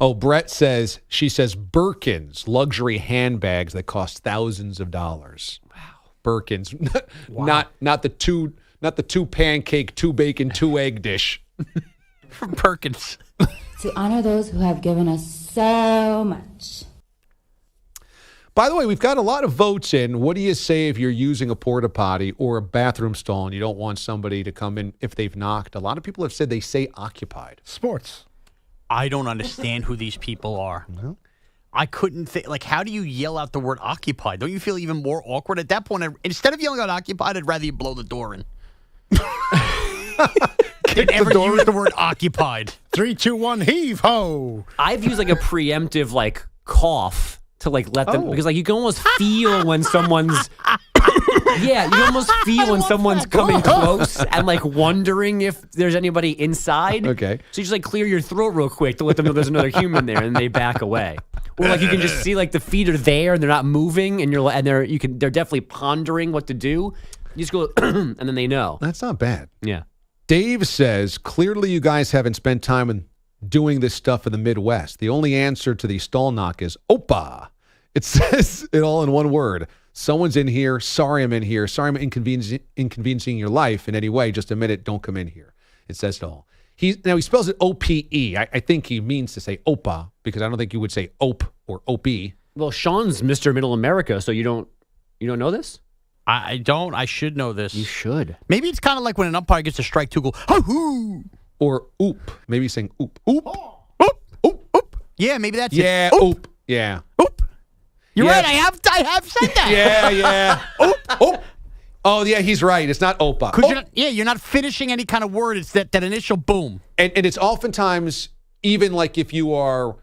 Oh, Brett says, she says Birkins, luxury handbags that cost thousands of dollars. Wow. Birkins. Not the two pancake, 2 bacon, 2 egg dish. From Perkins. To honor those who have given us so much. By the way, we've got a lot of votes in. What do you say if you're using a porta potty or a bathroom stall and you don't want somebody to come in if they've knocked? A lot of people have said they say occupied. Sports. I don't understand who these people are. No. I couldn't think, like, how do you yell out the word occupied? Don't you feel even more awkward? At that point, instead of yelling out occupied, I'd rather you blow the door in. Did ever use the word occupied? 3, 2, 1, heave ho! I've used like a preemptive like cough to like let them because like you can almost feel when someone's you can almost feel when someone's coming close and like wondering if there's anybody inside. Okay. So you just like clear your throat real quick to let them know there's another human there, and they back away. Or like you can just see like the feet are there and they're not moving, and they're definitely pondering what to do. You just go and then they know. That's not bad. Yeah. Dave says, clearly you guys haven't spent time in doing this stuff in the Midwest. The only answer to the stall knock is Opa. It says it all in one word. Someone's in here. Sorry I'm in here. Sorry I'm inconveniencing your life in any way. Just a minute. Don't come in here. It says it all. He spells it O-P-E. I think he means to say Opa because I don't think you would say Ope or O-P. Well, Sean's Mr. Middle America, so you don't know this? I don't. I should know this. You should. Maybe it's kind of like when an umpire gets a strike, go, hoo-hoo. Or oop. Maybe saying oop. Oop. Oh. Oop. Oop. Oop. Yeah, maybe that's it. Oop. Oop. Yeah. Oop. You're right. I have said that. Yeah. Oop. Oop. Oh, yeah, he's right. It's not Opa. You're not finishing any kind of word. It's that initial boom. And it's oftentimes, even like if you are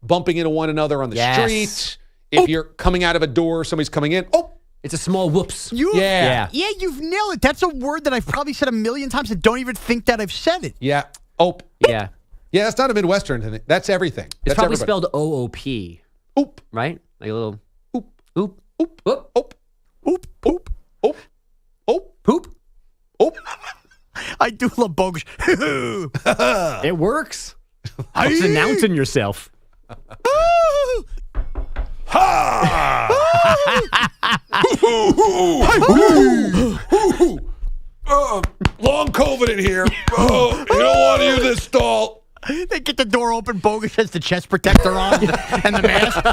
bumping into one another on the street, if you're coming out of a door, somebody's coming in, it's a small whoops. Yeah, you've nailed it. That's a word that I've probably said a million times and don't even think that I've said it. Yeah. Ope. Yeah. Yeah, that's not a Midwestern thing. That's everything. It's That's probably everybody. spelled O-O-P. Oop. Right? Like a little oop. Oop. Oop. Oop. Oop. Oop. Oop. Oop. Oop. Poop. Oop. I do love bogus. It works. Just announcing yourself. Long COVID in here. Oh, you don't want to use this stall. They get the door open. Bogus has the chest protector on and the mask.